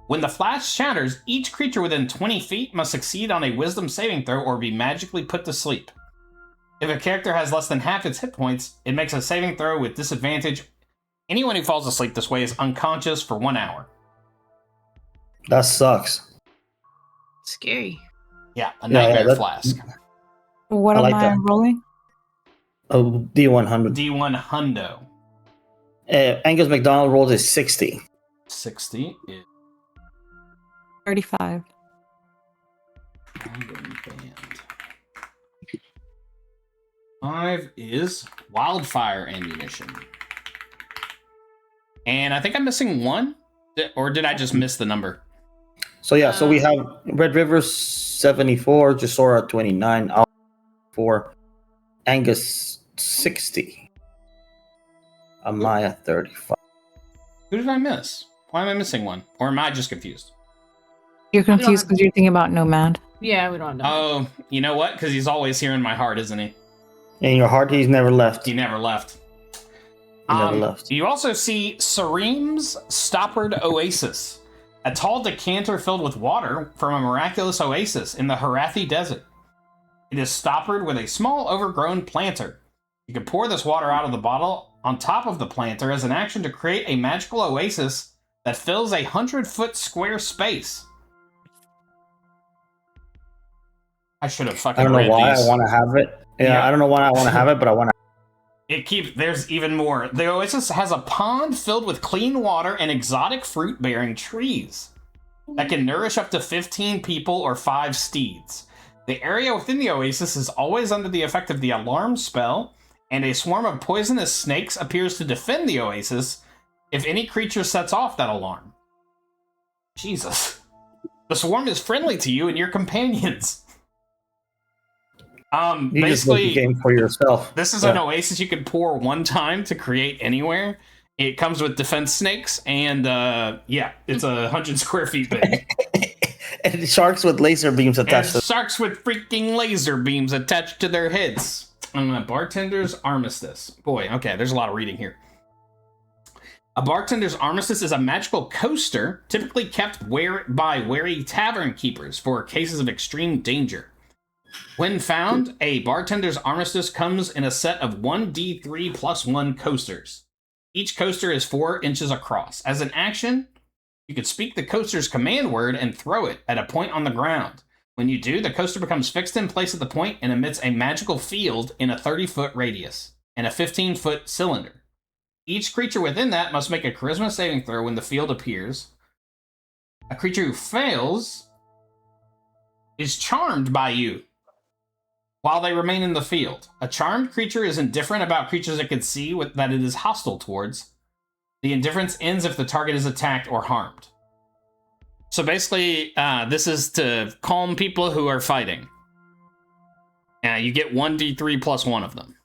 When the flask shatters, each creature within 20 feet must succeed on a wisdom saving throw or be magically put to sleep. If a character has less than half its hit points, it makes a saving throw with disadvantage. Anyone who falls asleep this way is unconscious for 1 hour. That sucks. Scary. Yeah, a nightmare flask. What am I rolling? Oh, D100. D1 hundo. Angus McDonald rolled a 60. 60 is 35. Band. 5 is wildfire ammunition. And I think I'm missing 1. Or did I just miss the number? So yeah, so we have Red River 74, Jusora 29, Alder 4, Angus 60, Amaya 35. Who did I miss? Why am I missing 1? Or am I just confused? You're confused because you're thinking about Nomad. Yeah, we don't know. Oh, you know what? Because he's always here in my heart, isn't he? In your heart, he's never left. He never left. He never left. You also see Sareem's Stoppered Oasis, a tall decanter filled with water from a miraculous oasis in the Harathi Desert. It is stoppered with a small overgrown planter. You can pour this water out of the bottle on top of the planter as an action to create a magical oasis that fills a 100-foot square space. I should have fucking read these. I don't know why I want to have it. Yeah, I don't know why I want to have it, but I want to. There's even more. The oasis has a pond filled with clean water and exotic fruit-bearing trees that can nourish up to 15 people or 5 steeds. The area within the oasis is always under the effect of the alarm spell, and a swarm of poisonous snakes appears to defend the oasis if any creature sets off that alarm. Jesus. The swarm is friendly to you and your companions. You basically, just game for yourself. This is an oasis you can pour 1 time to create anywhere. It comes with defense snakes, and it's 100 square feet big. And sharks with laser beams attached. Sharks with freaking laser beams attached to their heads. Bartender's Armistice. Boy, okay, there's a lot of reading here. A Bartender's Armistice is a magical coaster typically kept by wary tavern keepers for cases of extreme danger. When found, a Bartender's Armistice comes in a set of 1d3 plus 1 coasters. Each coaster is 4 inches across. As an action, you could speak the coaster's command word and throw it at a point on the ground. When you do, the coaster becomes fixed in place at the point and emits a magical field in a 30-foot radius and a 15-foot cylinder. Each creature within that must make a charisma saving throw when the field appears. A creature who fails is charmed by you while they remain in the field. A charmed creature is indifferent about creatures it can see that it is hostile towards. The indifference ends if the target is attacked or harmed. So basically, this is to calm people who are fighting. You get 1d3 plus 1 of them.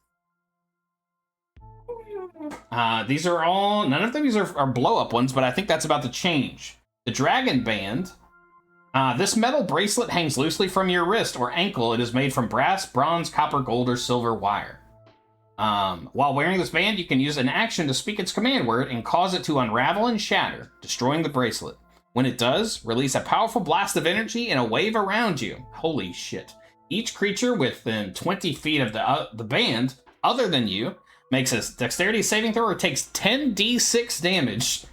These are all... None of these are blow-up ones, but I think that's about to change. The Dragon Band. This metal bracelet hangs loosely from your wrist or ankle. It is made from brass, bronze, copper, gold, or silver wire. While wearing this band, you can use an action to speak its command word and cause it to unravel and shatter, destroying the bracelet. When it does, release a powerful blast of energy in a wave around you. Holy shit. Each creature within 20 feet of the band, other than you, makes a dexterity saving throw or takes 10d6 damage.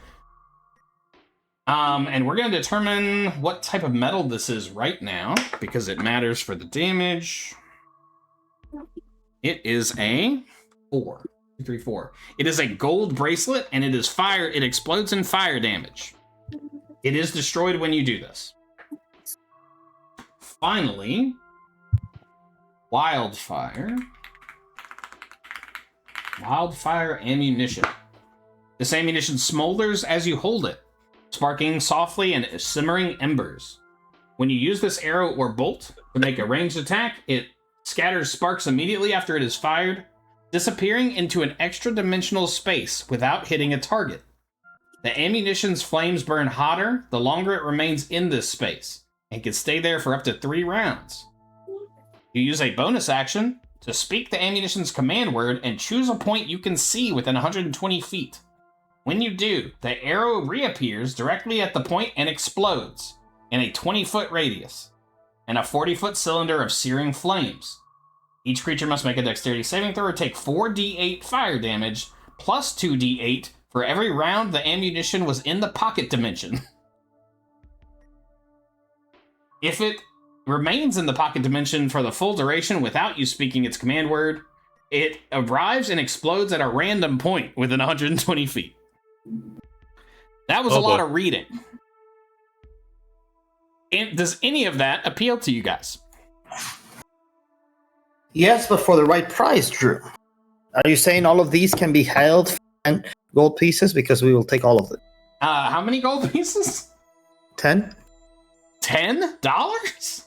And we're going to determine what type of metal this is right now, because it matters for the damage. It is a 4. 2, 3, 4. It is a gold bracelet, and it is fire. It explodes in fire damage. It is destroyed when you do this. Finally, wildfire. Wildfire ammunition. This ammunition smolders as you hold it, sparking softly and simmering embers. When you use this arrow or bolt to make a ranged attack, it scatters sparks immediately after it is fired, disappearing into an extra-dimensional space without hitting a target. The ammunition's flames burn hotter the longer it remains in this space, and can stay there for up to 3 rounds. You use a bonus action to speak the ammunition's command word and choose a point you can see within 120 feet. When you do, the arrow reappears directly at the point and explodes in a 20-foot radius and a 40-foot cylinder of searing flames. Each creature must make a dexterity saving throw or take 4d8 fire damage plus 2d8 for every round the ammunition was in the pocket dimension. If it remains in the pocket dimension for the full duration without you speaking its command word, it arrives and explodes at a random point within 120 feet. That was a lot of reading. And does any of that appeal to you guys? Yes, but for the right price, Drew. Are you saying all of these can be held and gold pieces? Because we will take all of them. How many gold pieces? 10? $10?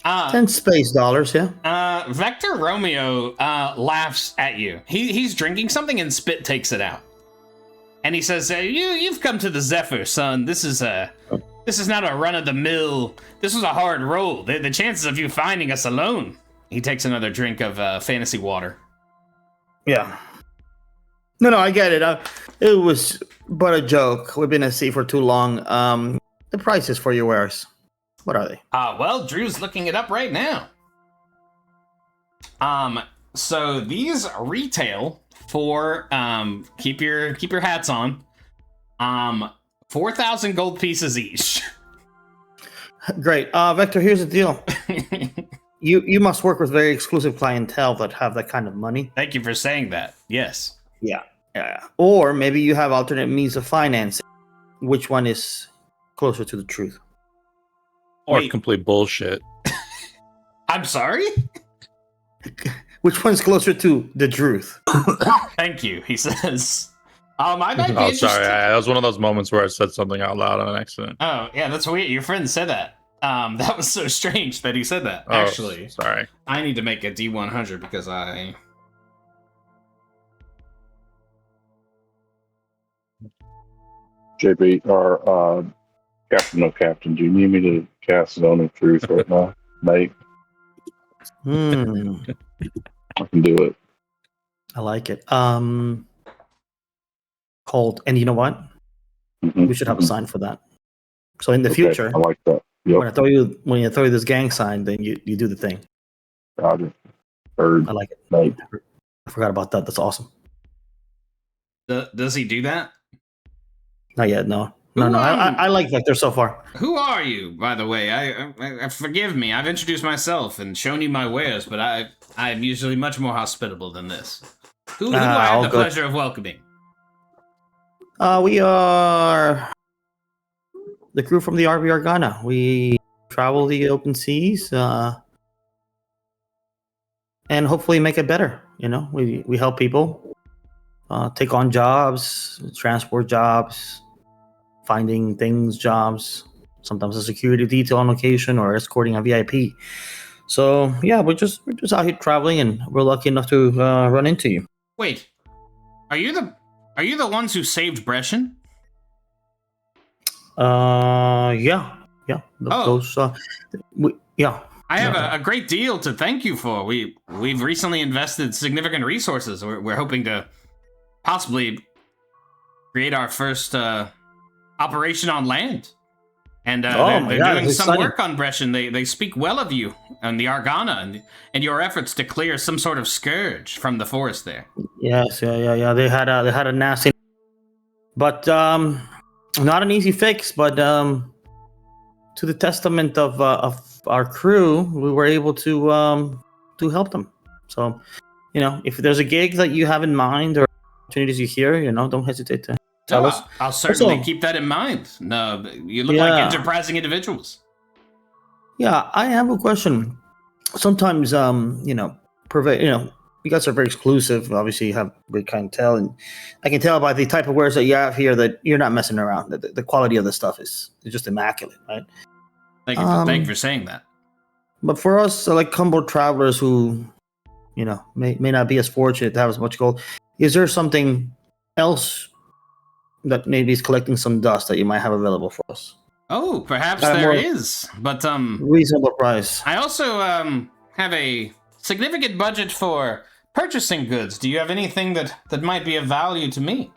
10 space dollars, yeah. Vector Romeo laughs at you. He's drinking something and spit takes it out. And he says, you've come to the Zephyr, son. This is not a run-of-the-mill. This was a hard roll. The chances of you finding us alone. He takes another drink of fantasy water. Yeah. No, I get it. It was but a joke. We've been at sea for too long. The prices for your wares, what are they? Well, Drew's looking it up right now. So these retail for keep your hats on. 4,000 gold pieces each. Great. Vector, here's the deal. You must work with very exclusive clientele that have that kind of money. Thank you for saying that. Yes. Yeah. Or maybe you have alternate means of financing. Which one is closer to the truth? Or complete bullshit. I'm sorry? Which one's closer to the truth? Thank you, he says. I might be interested. Sorry. That was one of those moments where I said something out loud on accident. Oh, yeah, that's weird. Your friend said that. That was so strange that he said that. Actually, sorry. I need to make a D100 because I... JB, or Captain, do you need me to cast Zone of Truth right now, mate? I can do it. I like it. Hold, and you know what? We should have a sign for that. So in the future, I like that. Yep. When you throw you this gang sign, then you do the thing. Roger. Bird. I like it. Mate. I forgot about that. That's awesome. Does he do that? Not yet, no. No. I like Vector so far. Who are you, by the way? I forgive me. I've introduced myself and shown you my wares, but I'm usually much more hospitable than this. Who do I have the pleasure of welcoming? We are the crew from the RV Argana. We travel the open seas, and hopefully make it better. You know, we help people take on jobs, transport jobs, finding things jobs. Sometimes a security detail on location or escorting a VIP. So yeah, we're just out here traveling, and we're lucky enough to run into you. Wait, are you the ones who saved Brescian? Yeah. Oh. Those, yeah. I have a great deal to thank you for. We've recently invested significant resources. We're hoping to possibly create our first operation on land. And they're doing some work on Brescian. They speak well of you and the Argana and your efforts to clear some sort of scourge from the forest there. Yes, yeah. They had a nasty, but not an easy fix. But to the testament of our crew, we were able to help them. So, you know, if there's a gig that you have in mind or opportunities you hear, you know, don't hesitate to tell us. I'll certainly keep that in mind. No, you look like enterprising individuals. Yeah, I have a question. Sometimes, you know, you guys are very exclusive. Obviously, you have great clientele, and I can tell by the type of wares that you have here that you're not messing around. The quality of the stuff is just immaculate, right? Thank you for saying that. But for us, like humble travelers who, you know, may not be as fortunate to have as much gold, is there something else that maybe is collecting some dust that you might have available for us? Oh, perhaps there is, but reasonable price. I also have a significant budget for purchasing goods. Do you have anything that might be of value to me?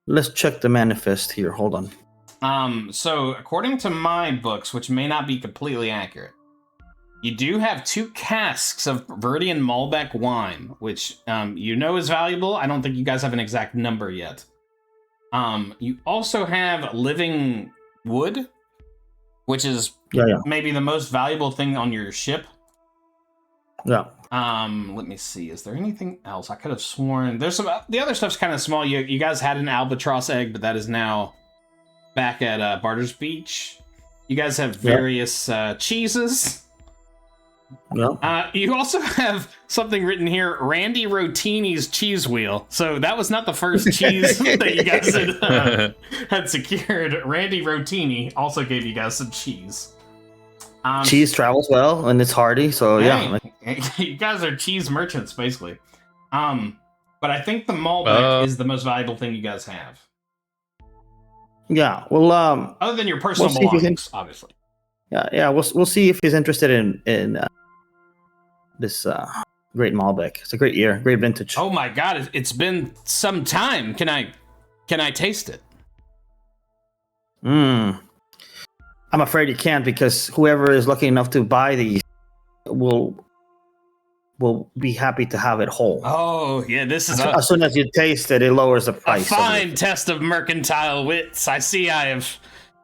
Let's check the manifest here. Hold on. So according to my books, which may not be completely accurate, you do have 2 casks of Viridian Malbec wine, which you know is valuable. I don't think you guys have an exact number yet. You also have living wood, which is maybe the most valuable thing on your ship. Yeah. Let me see. Is there anything else? I could have sworn there's some. The other stuff's kind of small. You guys had an albatross egg, but that is now back at Barter's Beach. You guys have various cheeses. Yeah. You also have something written here, Randy Rotini's cheese wheel. So that was not the first cheese that you guys had secured. Randy Rotini also gave you guys some cheese. Cheese travels well and it's hearty, so yeah. You guys are cheese merchants, basically. But I think the Malbec is the most valuable thing you guys have. Yeah, well, other than your personal belongings, obviously. Yeah, we'll see if he's interested in this great Malbec. It's a great year, great vintage. Oh my god, it's been some time. Can I taste it? I'm afraid you can't, because whoever is lucky enough to buy these will be happy to have it whole. Oh yeah, this is as soon as you taste it, it lowers the price. A fine test of mercantile wits. I see I've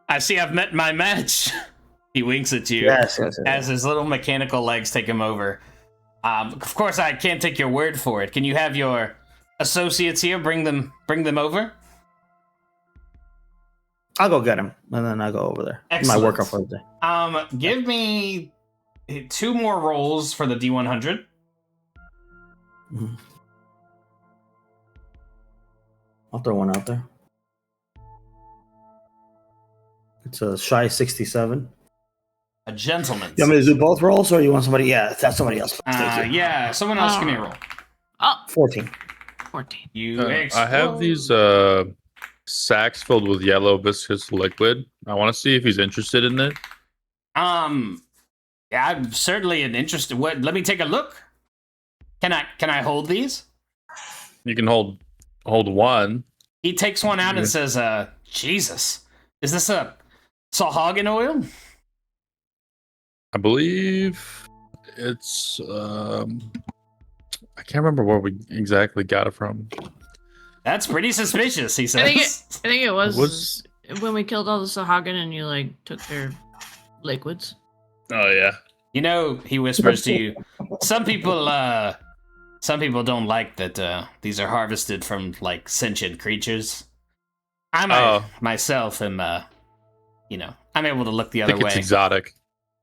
met my match. He winks at you as his little mechanical legs take him over. Of course, I can't take your word for it. Can you have your associates here bring them over? I'll go get them, and then I'll go over there. Excellent. My workout for the day. Give me 2 more rolls for the D100. Mm-hmm. I'll throw one out there. It's a shy 67. A gentleman. You want me to do both rolls, or you want somebody? Yeah, that's somebody else. Yeah, someone else give me a roll. 14. 14. I have these sacks filled with yellow viscous liquid. I want to see if he's interested in it. Yeah, I'm certainly interested. What? Let me take a look. Can I hold these? You can hold one. He takes one out and says, Jesus, is this a Sahagin oil? I believe it's I can't remember where we exactly got it from. That's pretty suspicious, he says. I think it was when we killed all the Sahagin and you like took their liquids. Oh yeah. You know, he whispers to you, some people don't like that these are harvested from like sentient creatures. Myself am I'm able to look the other way. It's exotic.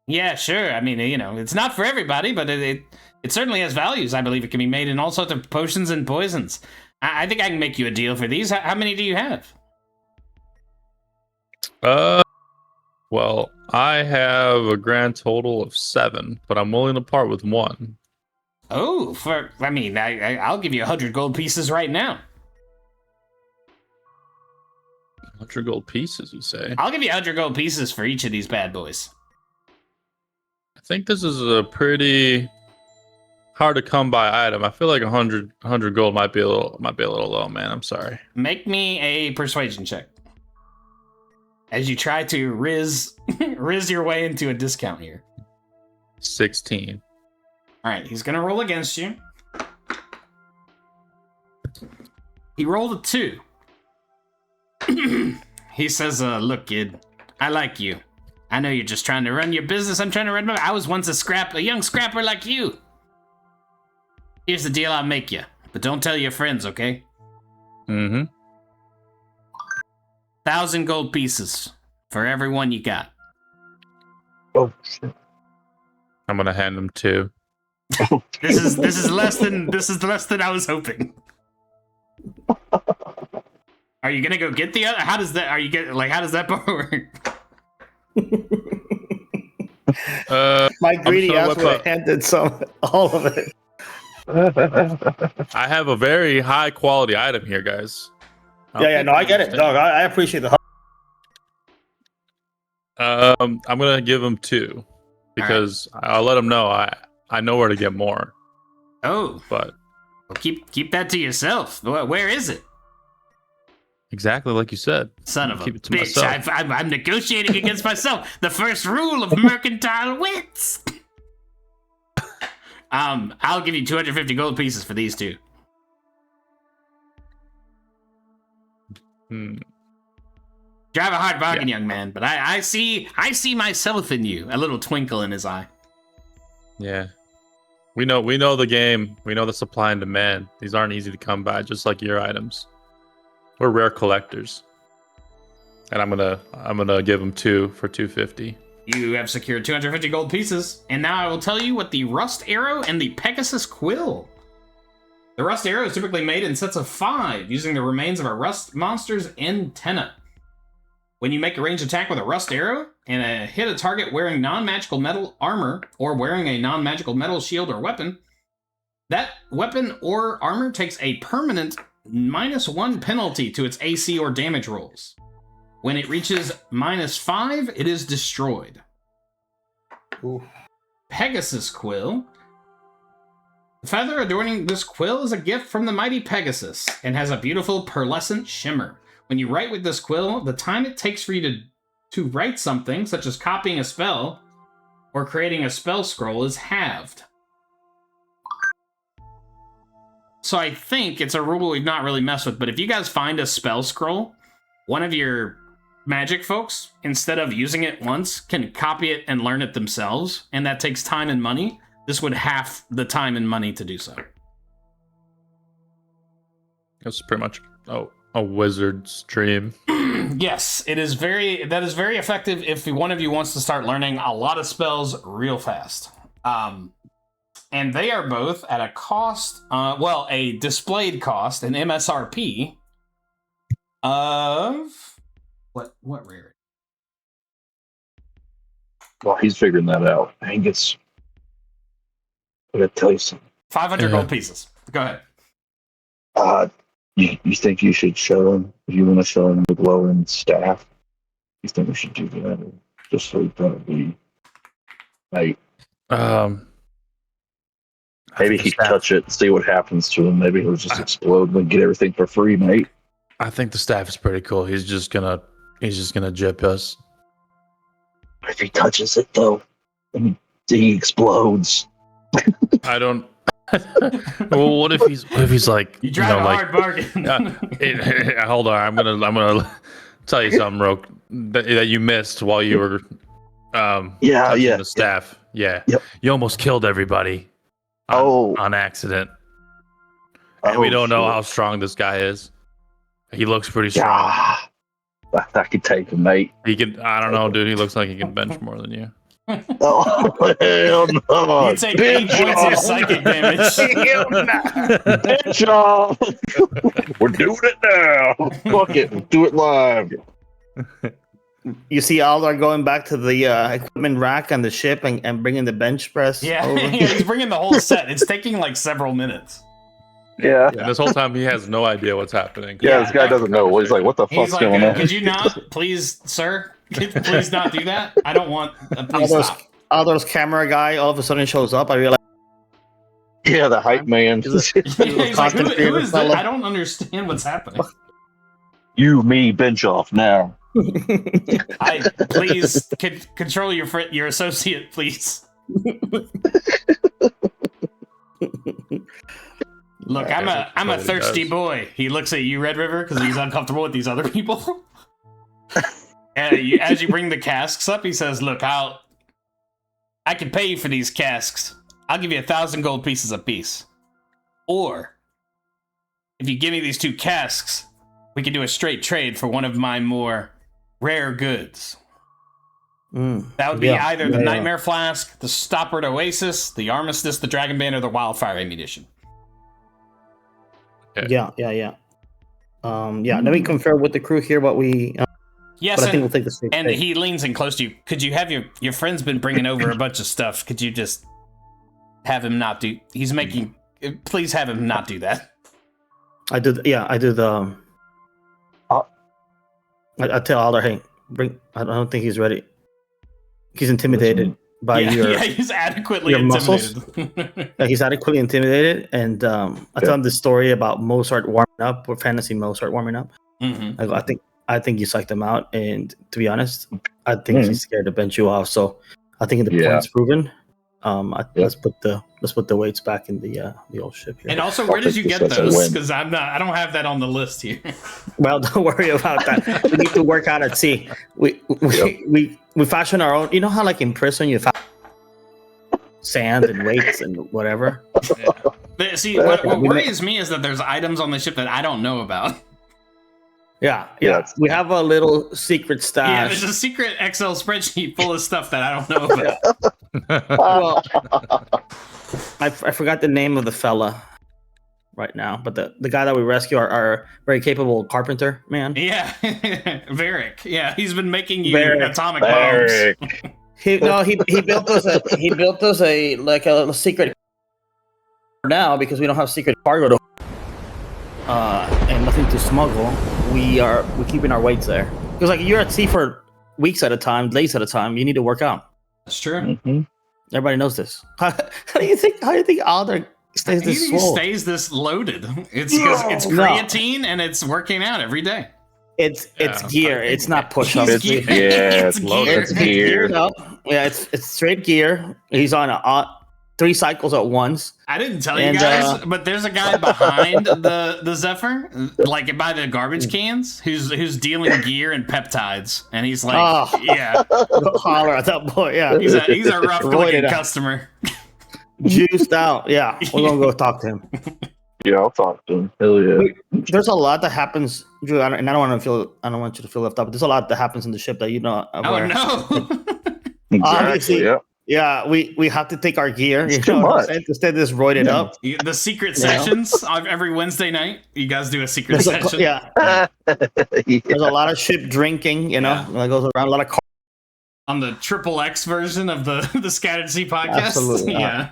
Yeah, sure. I mean, it's not for everybody, but it certainly has values. I believe it can be made in all sorts of potions and poisons. I think I can make you a deal for these. How many do you have? Well, I have a grand total of 7, but I'm willing to part with 1. Oh, I'll give you 100 gold pieces right now. 100 gold pieces, you say? I'll give you 100 gold pieces for each of these bad boys. I think this is a pretty hard to come by item. I feel like 100 gold might be a little low, man. I'm sorry. Make me a persuasion check as you try to riz your way into a discount here. 16. All right, he's gonna roll against you. He rolled a 2. He says, "Look, kid, I like you. I know you're just trying to run your business. I'm trying to run my. I was once a young scrapper like you. Here's the deal I'll make you, but don't tell your friends, okay? 1,000 gold pieces for every one you got." Oh shit! I'm gonna hand them 2. This is less than I was hoping. Are you gonna go get the other? How does that? How does that part work? My greedy ass would have handed all of it. I have a very high quality item here, guys. No, I get it, dog. I appreciate the. I'm gonna give him 2 because I'll let him know I know where to get more. Oh, but keep that to yourself. Where is it? Exactly like you said. Son of a keep it to bitch! myself. I'm negotiating against myself. The first rule of mercantile wits. I'll give you 250 gold pieces for these 2. Drive a hard bargain, young man, but I see myself in you. A little twinkle in his eye. Yeah. We know the game. We know the supply and demand. These aren't easy to come by, just like your items. We're rare collectors. And I'm gonna give them 2 for 250. You have secured 250 gold pieces, and now I will tell you what the rust arrow and the Pegasus quill. The rust arrow is typically made in sets of 5, using the remains of a rust monster's antenna. When you make a ranged attack with a rust arrow and hit a target wearing non-magical metal armor or wearing a non-magical metal shield or weapon, that weapon or armor takes a permanent -1 penalty to its AC or damage rolls. When it reaches -5, it is destroyed. Ooh. Pegasus quill. The feather adorning this quill is a gift from the mighty Pegasus and has a beautiful pearlescent shimmer. When you write with this quill, the time it takes for you to write something, such as copying a spell or creating a spell scroll, is halved. So I think it's a rule we've not really messed with, but if you guys find a spell scroll, one of your magic folks, instead of using it once, can copy it and learn it themselves, and that takes time and money. This would half the time and money to do so. That's pretty much a wizard's dream. Yes, that is very effective if one of you wants to start learning a lot of spells real fast. And they are both at a cost, a displayed cost, an MSRP of what rarity? Well, he's figuring that out. Angus, I gotta tell you something. 500 gold pieces. Go ahead. You think you should show him, if you want to show him the glowing staff, you think we should do that, just so he can be like, maybe he can touch it, see what happens to him. Maybe he'll just explode and get everything for free, mate. I think the staff is pretty cool. He's just gonna jip us. If he touches it though, he explodes. I don't Well, what if he's like, You drive a hard bargain. Hold on, I'm gonna tell you something, that you missed while you were touching the staff. Yeah. Yep. You almost killed everybody on accident. And we don't know how strong this guy is. He looks pretty strong. I could take him, mate. He can. I don't know, dude. He looks like he can bench more than you. Oh, hell no. You take 8 points of psychic damage. Bench off. We're doing it now. Fuck it. We'll do it live. You see Aldar going back to the equipment rack on the ship and bringing the bench press over? Yeah, he's bringing the whole set. It's taking like several minutes. Yeah. And this whole time he has no idea what's happening. Yeah, this guy doesn't know. He's like, what the fuck's going on? Could you not, please, sir? Please not do that. I don't want. Please stop. Aldar's camera guy all of a sudden shows up. I realize. Yeah, the hype man. He's like, who is that? I don't understand what's happening. You, me, bench off now. Please control your associate, please. Look, I'm a thirsty boy. He looks at you, Red River, because he's uncomfortable with these other people. And as you bring the casks up, he says, "Look, I can pay you for these casks. I'll give you 1,000 gold pieces apiece. Or if you give me these 2 casks, we can do a straight trade for one of my more rare goods." That would be either the Nightmare Flask, the Stoppered Oasis, the Armistice, the Dragon Band, or the Wildfire Ammunition. Okay. Yeah. Let me confer with the crew here what we. Yes, but I think we'll take the straight. And he leans in close to you. Could you have your friend's been bringing over a bunch of stuff? Could you just have him not do? He's making. Please have him not do that. I do the. I tell Alder, hey, bring. I don't think he's ready. He's intimidated by he's adequately your intimidated. muscles. He's adequately intimidated, and I tell him the story about Mozart warming up, or fantasy Mozart warming up. Mm-hmm. I think you psyched him out, and to be honest, I think he's scared to bench you off. So I think the point's proven. Let's put the weights back in the old ship here. And also, where did you get those? Because I don't have that on the list here. Well, don't worry about that. We need to work out at sea. We fashion our own. You know how like in prison you fashion sand and weights and whatever. Yeah. But see, what worries me is that there's items on the ship that I don't know about. Yeah. We have a little secret stash. Yeah, there's a secret Excel spreadsheet full of stuff that I don't know about. Well, I forgot the name of the fella right now, but the guy that we rescue our very capable carpenter man. Yeah, Varric. Yeah, he's been making you atomic bombs. He built us a secret now because we don't have secret cargo to and nothing to smuggle. We're keeping our weights there because like you're at sea for weeks at a time, days at a time. You need to work out. That's true. Mm-hmm. Everybody knows this. How do you think Alder stays this swole? Stays this loaded? It's because it's creatine and it's working out every day. It's gear. It's not push-ups. It's gear. It's gear. Yeah, it's straight gear. He's on 3 cycles at once. I didn't tell you guys, but there's a guy behind the Zephyr, like by the garbage cans, who's dealing gear and peptides, and he's like, holler at that boy. Yeah, he's a rough looking customer, juiced out. Yeah, we're gonna go talk to him. Yeah, I'll talk to him. Hell yeah. There's a lot that happens, Drew, and I don't want you to feel left out. But there's a lot that happens in the ship that you know. Oh no! Exactly. Yeah, we have to take our gear. It's too much. Instead, just roid it up. The secret sessions every Wednesday night. You guys do a secret session. There's a lot of ship drinking. That goes around a lot of. On the XXX version of the Scattered Sea podcast. Absolutely. Yeah.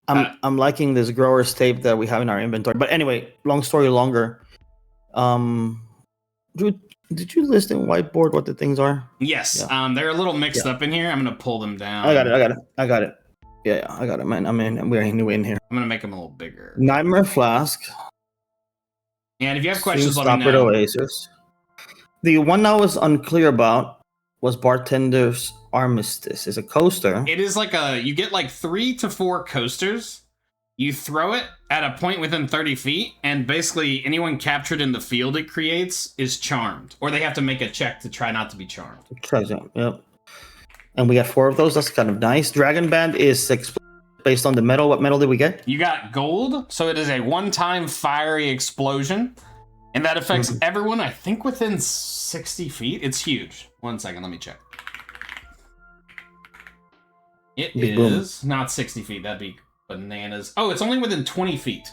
I'm liking this grower's tape that we have in our inventory. But anyway, long story longer. Did you list in whiteboard what the things are? Yes. Yeah. They're a little mixed up in here. I'm gonna pull them down. I got it. Yeah, I got it, man. We're in here. I'm gonna make them a little bigger. Nightmare Flask. And if you have questions, let me know. Oasis. The one I was unclear about was Bartender's Armistice? Is a coaster. It is like you get like 3 to 4 coasters. You throw it at a point within 30 feet, and basically anyone captured in the field it creates is charmed. Or they have to make a check to try not to be charmed. Yep. And we got 4 of those. That's kind of nice. Dragon Band is based on the metal. What metal did we get? You got gold, so it is a one-time fiery explosion. And that affects everyone, I think, within 60 feet. It's huge. 1 second, let me check. It is not 60 feet. That'd be bananas. Oh, it's only within 20 feet.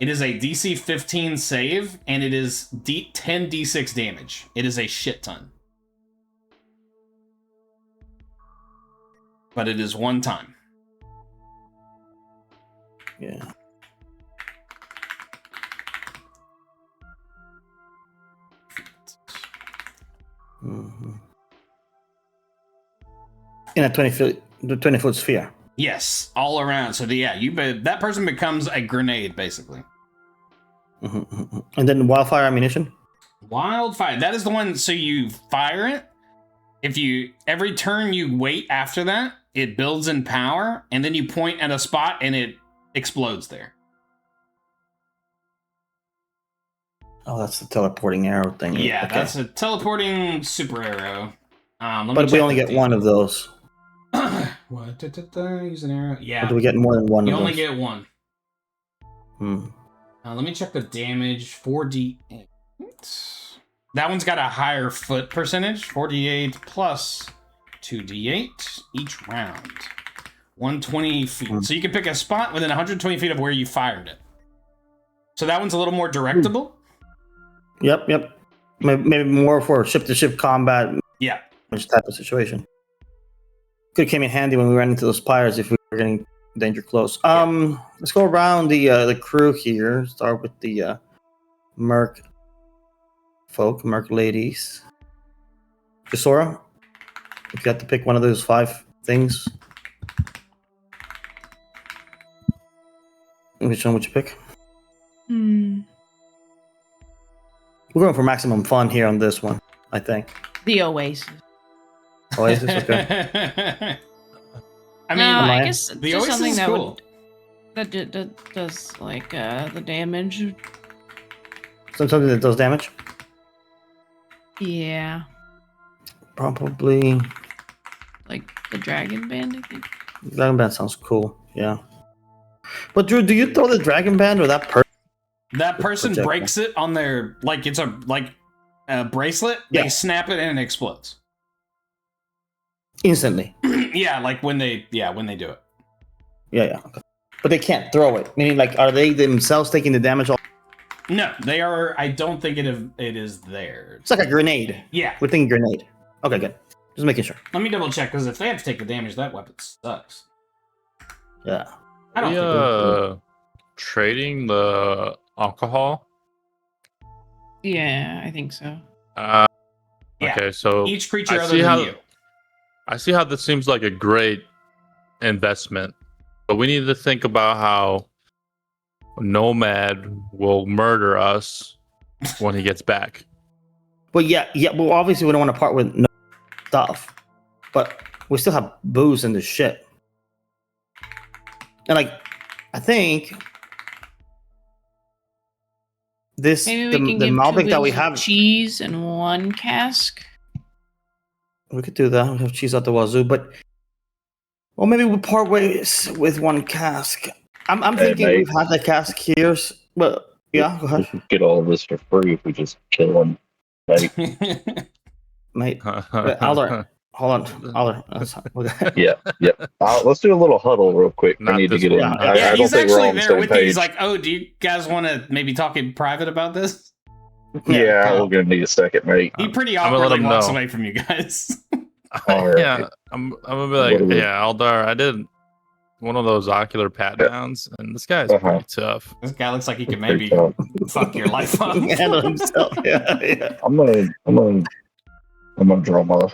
It is a DC 15 save, and it is 10 D6 damage. It is a shit ton. But it is one time. Yeah. In a 20-foot sphere. Yes, all around. So that person becomes a grenade, basically. And then wildfire ammunition. Wildfire. That is the one. So you fire it. Every turn you wait after that, it builds in power, and then you point at a spot and it explodes there. Oh, that's the teleporting arrow thing. Yeah, okay. That's a teleporting super arrow. But we only get one of those. What? Use an arrow. Yeah. Or do we get more than one? You only get one. Hmm. Let me check the damage. 4d8. That one's got a higher foot percentage. 4d8 plus 2d8 each round. 120 feet. So you can pick a spot within 120 feet of where you fired it. So that one's a little more directable. Yep. Maybe more for ship-to-ship combat. Yeah. Which type of situation. Could have came in handy when we ran into those pirates if we were getting danger close. Let's go around the crew here. Start with the merc ladies. Jasora, if you had to pick one of those 5 things, which one would you pick? We're going for maximum fun here on this one, I think. The Oasis. Oasis, okay. I mean, I guess the just Oasis something is that cool. that does like the damage. Something that does damage? Yeah. Probably. Like the Dragon Band, I think. Dragon Band sounds cool, yeah. But Drew, do you throw the Dragon Band or that person? That person breaks it on their, like it's a bracelet. Yeah. They snap it and it explodes. Instantly. Yeah, like when they do it. Yeah. Okay. But they can't throw it. Meaning, like, are they themselves taking the damage? No, they are. I don't think it is there. It's like a grenade. Yeah. We're thinking grenade. Okay, good. Just making sure. Let me double check, because if they have to take the damage, that weapon sucks. Yeah. I don't think trading the alcohol. Yeah, I think so. Yeah. Okay, so each creature other than you. I see how this seems like a great investment, but we need to think about how Nomad will murder us when he gets back. Well, yeah. Well, obviously we don't want to part with no stuff, but we still have booze in the ship. And like, I think this Maybe we can the give Malbec 2 that we wheels of have. cheese and 1 cask. We could do that. We have cheese out the wazoo, but maybe we'll part ways with 1 cask. I'm thinking mate. we've had the cask here. Well, yeah, go We ahead, can get all of this for free if we just kill him. Like, mate. Alder, hold on, Alder. yeah. Let's do a little huddle real quick. Not I need to this get in. one. I don't he's think we're actually on the there same with you. He's page. like, "Oh, do you guys want to maybe talk in private about this?" Yeah, we're gonna need a second, mate. He pretty I'm gonna let awkwardly him walks know. away from you guys. All right. Yeah, I'm gonna be like, What do we- yeah, Aldar, I did one of those ocular pat downs, and this guy's pretty tough. This guy looks like he could Pretty maybe tough. fuck your life up. Handle himself. Yeah. I'm gonna draw my.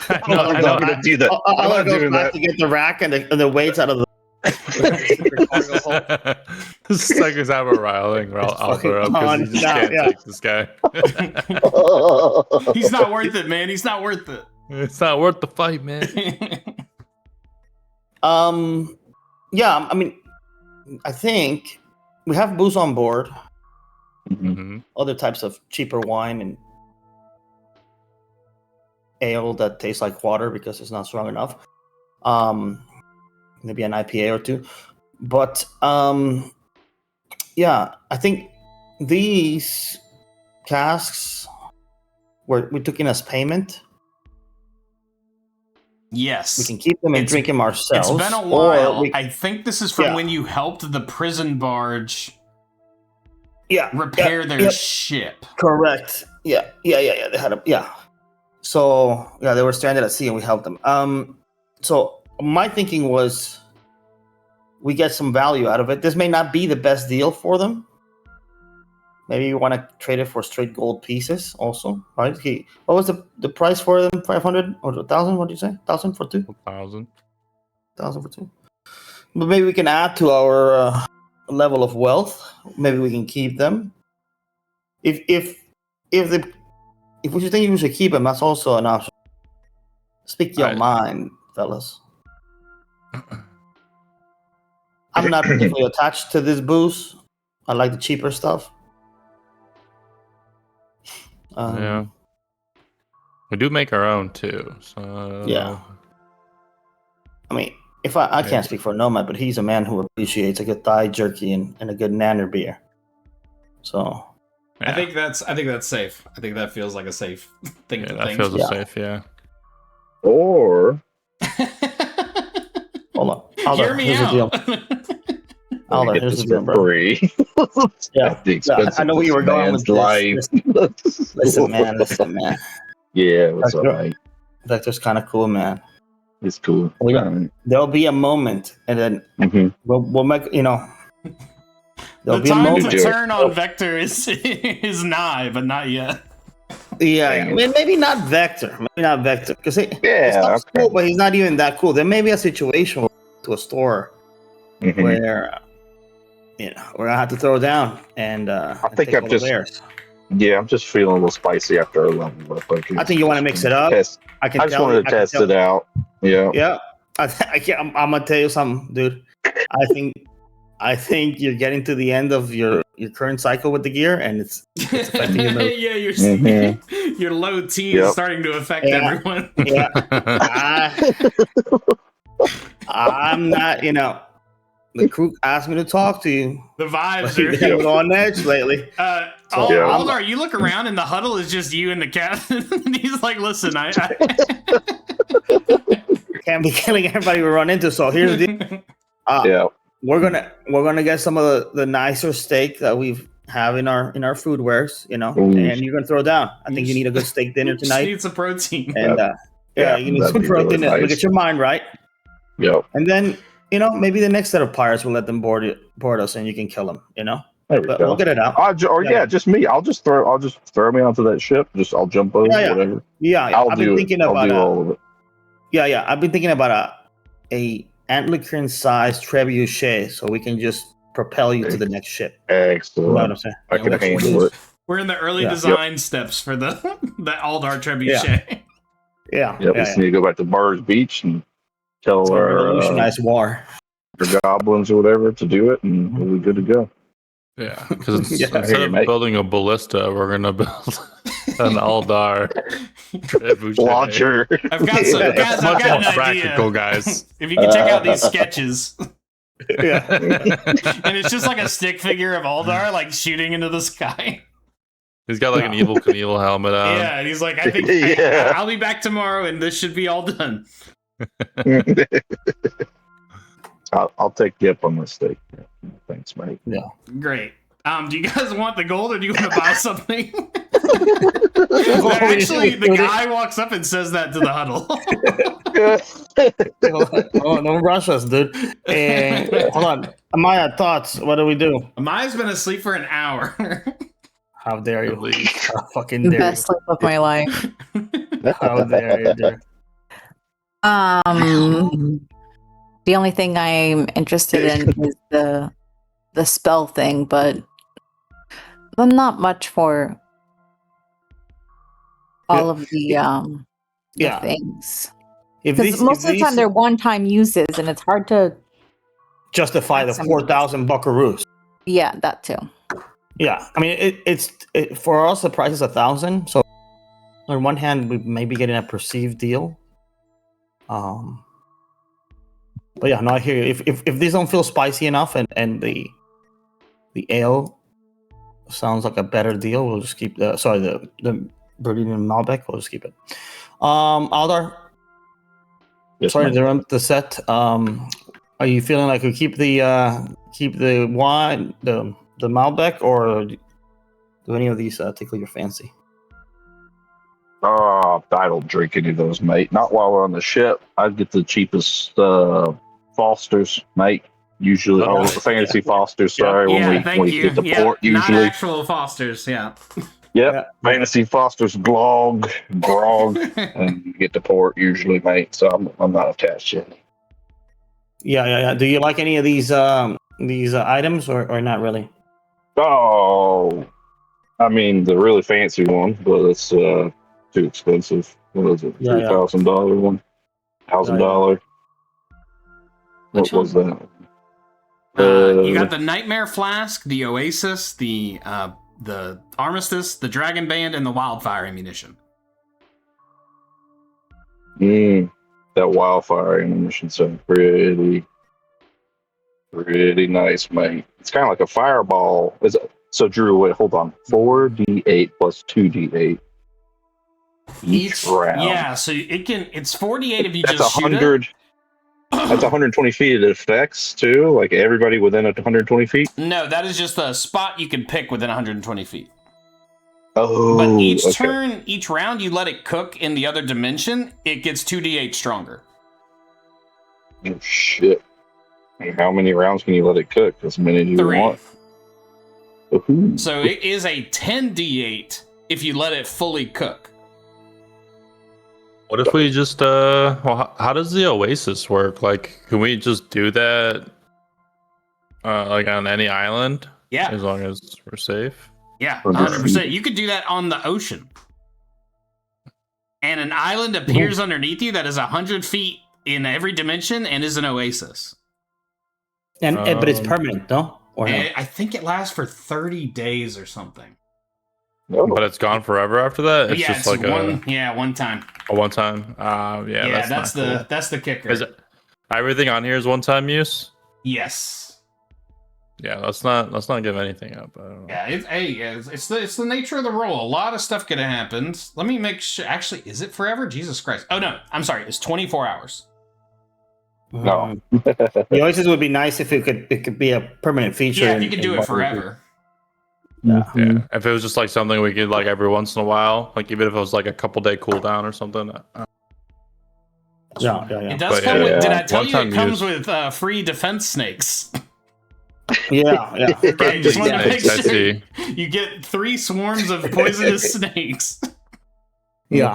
I know. I'm not gonna do that. I'm Alder not goes doing back that. to get the rack and the weights out of the. This sucker's have a riling Aldar up because he just on, can't yeah. take this guy. He's not worth it, man. He's not worth it. It's not worth the fight, man. Yeah, I mean, I think we have booze on board. Mm-hmm. Other types of cheaper wine and ale that tastes like water because it's not strong enough. Maybe an IPA or two. But yeah, I think these casks we took in as payment. Yes. We can keep them and drink them ourselves. It's been a while. I think this is from when you helped the prison barge repair their ship. Correct. Yeah. They had So they were stranded at sea and we helped them. So my thinking was we get some value out of it. This may not be the best deal for them. Maybe you want to trade it for straight gold pieces also, right? What was the price for them? 500 or 1,000? What did you say? 1,000 for two? 1,000. 1,000 for two. But maybe we can add to our level of wealth. Maybe we can keep them. If we should think we should keep them, that's also an option. Speak your mind, fellas. I'm not particularly attached to this booze. I like the cheaper stuff. Yeah. We do make our own too. So yeah. I mean, if I can't speak for Nomad, but he's a man who appreciates a good thigh jerky and a good nanner beer. So I think that's safe. I think that feels like a safe thing to think. That feels safe, yeah. Or hold on. Hear me out. Here's the deal, bro. Free. I know where you were going with this. Listen, man. Yeah, what's all right. Vector's kind of cool, man. It's cool. There'll be a moment, and then we'll make there'll the be a time moment. to turn on Vector is nigh, but not yet. Yeah. Maybe not Vector. Because he's cool, but he's not even that cool. There may be a situation to a store where we're gonna have to throw down and I think I'm just I'm just feeling a little spicy after a level up. I think you want to mix it up. I just wanted to test it out. Yeah. I'm gonna tell you something, dude. I think you're getting to the end of your current cycle with the gear, and it's affecting your mood. Yeah, your low T is starting to affect everyone. Yeah. I'm not, the crew asked me to talk to you. The vibes are on edge lately. Aldar, you look around and the huddle is just you and the captain. And he's like, listen, I can't be killing everybody we run into. So here's the deal. We're gonna get some of the nicer steak that we've have in our food wares, and you're gonna throw down. I think you need a good steak dinner tonight. You need some protein. And you need some protein. Really nice. Get your mind right. Yeah. And then maybe the next set of pirates will let them board us, and you can kill them. But we'll get it out. Just me. I'll just throw me onto that ship. I'll jump over whatever. Yeah. I've been thinking about all of it. Yeah. I've been thinking about a Antlichern-sized trebuchet, so we can just propel you to the next ship. Excellent. You know what I'm saying? I can handle it. We're in the early design steps for the Aldar trebuchet. Yeah. We just need to go back to Bar's Beach and tell our revolutionized war. Or goblins or whatever to do it, and we'll be good to go. Yeah, because instead of building a ballista, we're gonna build an Aldar launcher. I've got an practical, idea. guys. If you can check out these sketches. And it's just like a stick figure of Aldar, like shooting into the sky. He's got like an Evil Knievel helmet on. Yeah, and he's like, I think I'll be back tomorrow, and this should be all done. I'll take dip on the steak. Thanks, mate. Yeah. Great. Do you guys want the gold or do you want to buy something? Actually, the guy walks up and says that to the huddle. Don't rush us, dude. Hold on. Amaya, thoughts? What do we do? Amaya's been asleep for an hour. How dare you? How fucking dare you? Best sleep of my life. How dare you, dude? The only thing I'm interested in is the spell thing, but I'm not much for all of the Yeah. things. If Because these, most of the time these they're one-time uses, and it's hard to. justify the Maximize. 4,000 buckaroos. Yeah, that too. Yeah, I mean, it's for us the price is 1,000. So on one hand, we may be getting a perceived deal. But yeah, no, I hear you. If these don't feel spicy enough, and the ale sounds like a better deal, we'll just keep the Brazilian Malbec. We'll just keep it. Aldar, Yes, sorry to ma'am. interrupt the set. Are you feeling like we keep the wine, the Malbec, or do any of these tickle your fancy? I don't drink any of those, mate. Not while we're on the ship. I'd get the cheapest Fosters, mate. Usually, Fantasy Fosters. Sorry, Yeah, when thank we you. get to Yeah, port, not usually. actual Fosters. Yeah. Yep, Yeah. Fantasy Fosters, grog, and you get to port usually, mate. So I'm not attached yet. Yeah. Do you like any of these items or not really? Oh, I mean the really fancy one, but it's too expensive. What is it? Yeah, yeah. $3,000 one? $1,000. Which What was that? You got the Nightmare Flask, the Oasis, the Armistice, the Dragon Band, and the Wildfire ammunition. That wildfire ammunition sounds pretty nice, mate. It's kind of like a fireball. So, Drew, wait, hold on. 4d8 plus 2d8 each round. Yeah, so it's 48 if you That's just shoot 100. it. That's 120 feet. It affects too, like everybody within 120 feet. No, that is just a spot you can pick within 120 feet. Oh, But each okay. turn, each round, you let it cook in the other dimension, it gets 2d8 stronger. Oh shit! And how many rounds can you let it cook? As many as you 3. want. Ooh. So it is a 10d8 if you let it fully cook. What if we just well, how does the Oasis work? Like, can we just do that like on any island? Yeah. As long as we're safe. Yeah, 100%. You could do that on the ocean. And an island appears underneath you that is 100 feet in every dimension and is an oasis. But it's permanent, no? Or no? I think it lasts for 30 days or something. But it's gone forever after that. It's yeah, just it's like one time. a one time. Yeah, that's the kicker. Is it, everything on here is one time use? Yes. Yeah, let's not give anything up. I don't know. Yeah, it's the nature of the role. A lot of stuff could have happened. Let me make sure. Actually, is it forever? Jesus Christ! Oh no, I'm sorry. It's 24 hours. No. The Oasis would be nice if it could be a permanent feature. Yeah, if you could do it forever. Yeah. If it was just like something we could like every once in a while, like even if it was like a couple day cooldown or something. Yeah. It does But come with. Did I one tell you time it comes use. with free defense snakes? Yeah. Okay, just wanted to make Snakes, I sure see. you get 3 swarms of poisonous snakes. Yeah.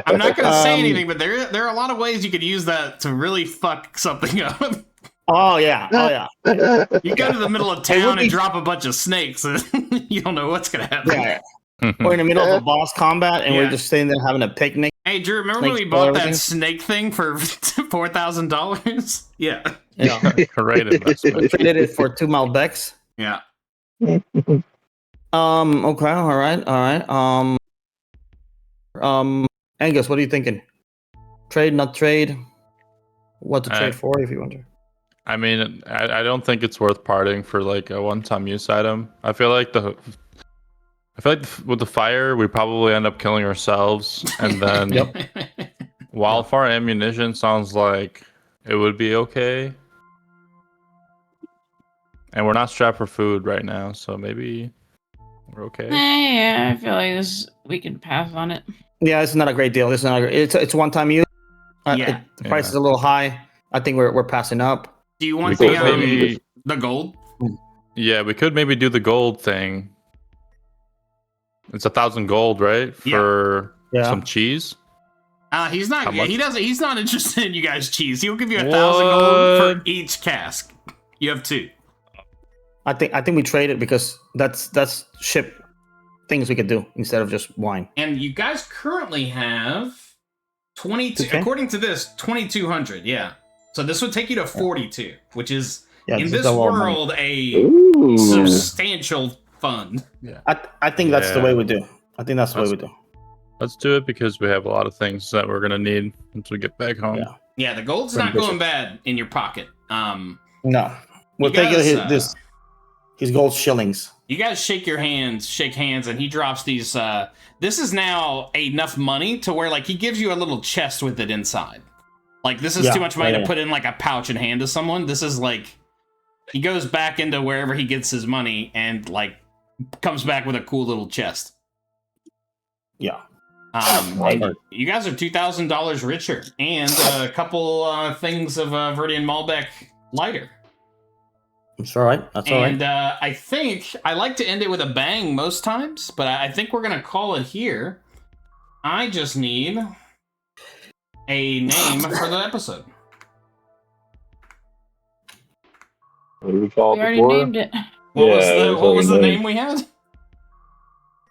I'm not going to say anything, but there are a lot of ways you could use that to really fuck something up. Oh yeah. You go to the middle of town and drop a bunch of snakes, and you don't know what's going to happen. Yeah. We're in the middle of a boss combat, and Yeah. we're just sitting there having a picnic. Hey, Drew, remember Snakes when we bought spoil that everything? snake thing for $4,000? Yeah. Yeah. Great investment. Traded it for 2 Malbecs. Yeah. Okay. All right. Angus, what are you thinking? Trade, not trade? What to trade for, if you wonder? I mean, I don't think it's worth parting for like a one-time use item. I feel like with the fire, we probably end up killing ourselves, and then wildfire ammunition sounds like it would be okay. And we're not strapped for food right now, so maybe we're okay. Yeah, I feel like we can pass on it. Yeah, it's not a great deal. It's one-time use. Yeah. The price is a little high. I think we're passing up. Do you want We could the gold? Yeah, we could maybe do the gold thing. It's 1,000 gold, right? For some cheese. He's not. How much? He's not interested in you guys' cheese. He'll give you 1,000 gold for each cask. You have 2. I think we trade it because that's ship things we could do instead of just wine. And you guys currently have 22, Okay. according to this, 2,200. Yeah. So this would take you to 42, which is in this a lot of money. world a Ooh. substantial fund. I think that's the Yeah. way we do. I think that's the way we do. Let's do it because we have a lot of things that we're gonna need once we get back home. Yeah. Yeah, the gold's Pretty not going ambitious. bad in your pocket. No, we'll take guys, his gold shillings. You guys shake hands, and he drops these. This is now enough money to where, like, he gives you a little chest with it inside. Like, this is too much money to put in, like, a pouch and hand to someone. This is, like, he goes back into wherever he gets his money and, like, comes back with a cool little chest. Yeah. And you guys are $2,000 richer, and a couple things of Verdian Malbec lighter. It's all right. That's all right. And I think I like to end it with a bang most times, but I think we're gonna call it here. I just need a name for the episode. What did we call We it already before? named it. What was the name we had?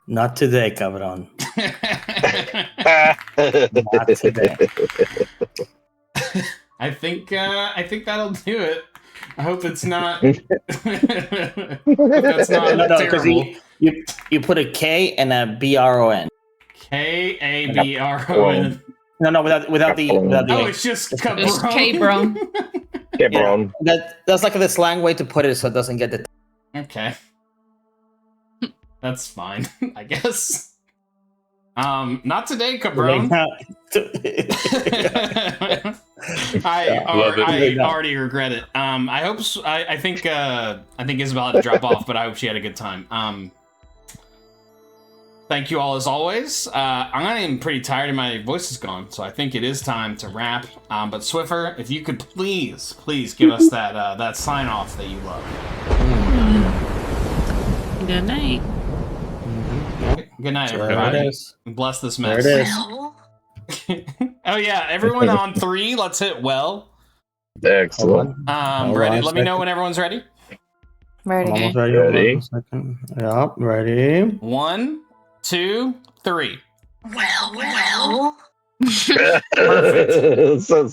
Not today, cabron. Not today. I think that'll do it. I hope it's not. I hope that's not No, because terrible. you put a K and a BRON. KABRON. No, without the Oh, A. it's just Just cabron. K-Bron. Okay, bro. That's like the slang way to put it, so it doesn't get the. Okay. That's fine, I guess. Not today, cabron. Love it. I already regret it. I hope. I think Isabel had to drop off, but I hope she had a good time. Thank you all as always. I am pretty tired and my voice is gone, so I think it is time to wrap. But Swiffer, if you could please give us that sign off that you love. Good night. Good night, There everybody. it is. Bless this There mess. it is. Oh yeah, everyone on 3. Let's hit well. Excellent. Ready? Let me know when everyone's ready. Ready. I'm almost ready. Ready? Hold on a second. Yeah, ready. 1, 2, 3. Well. Perfect. So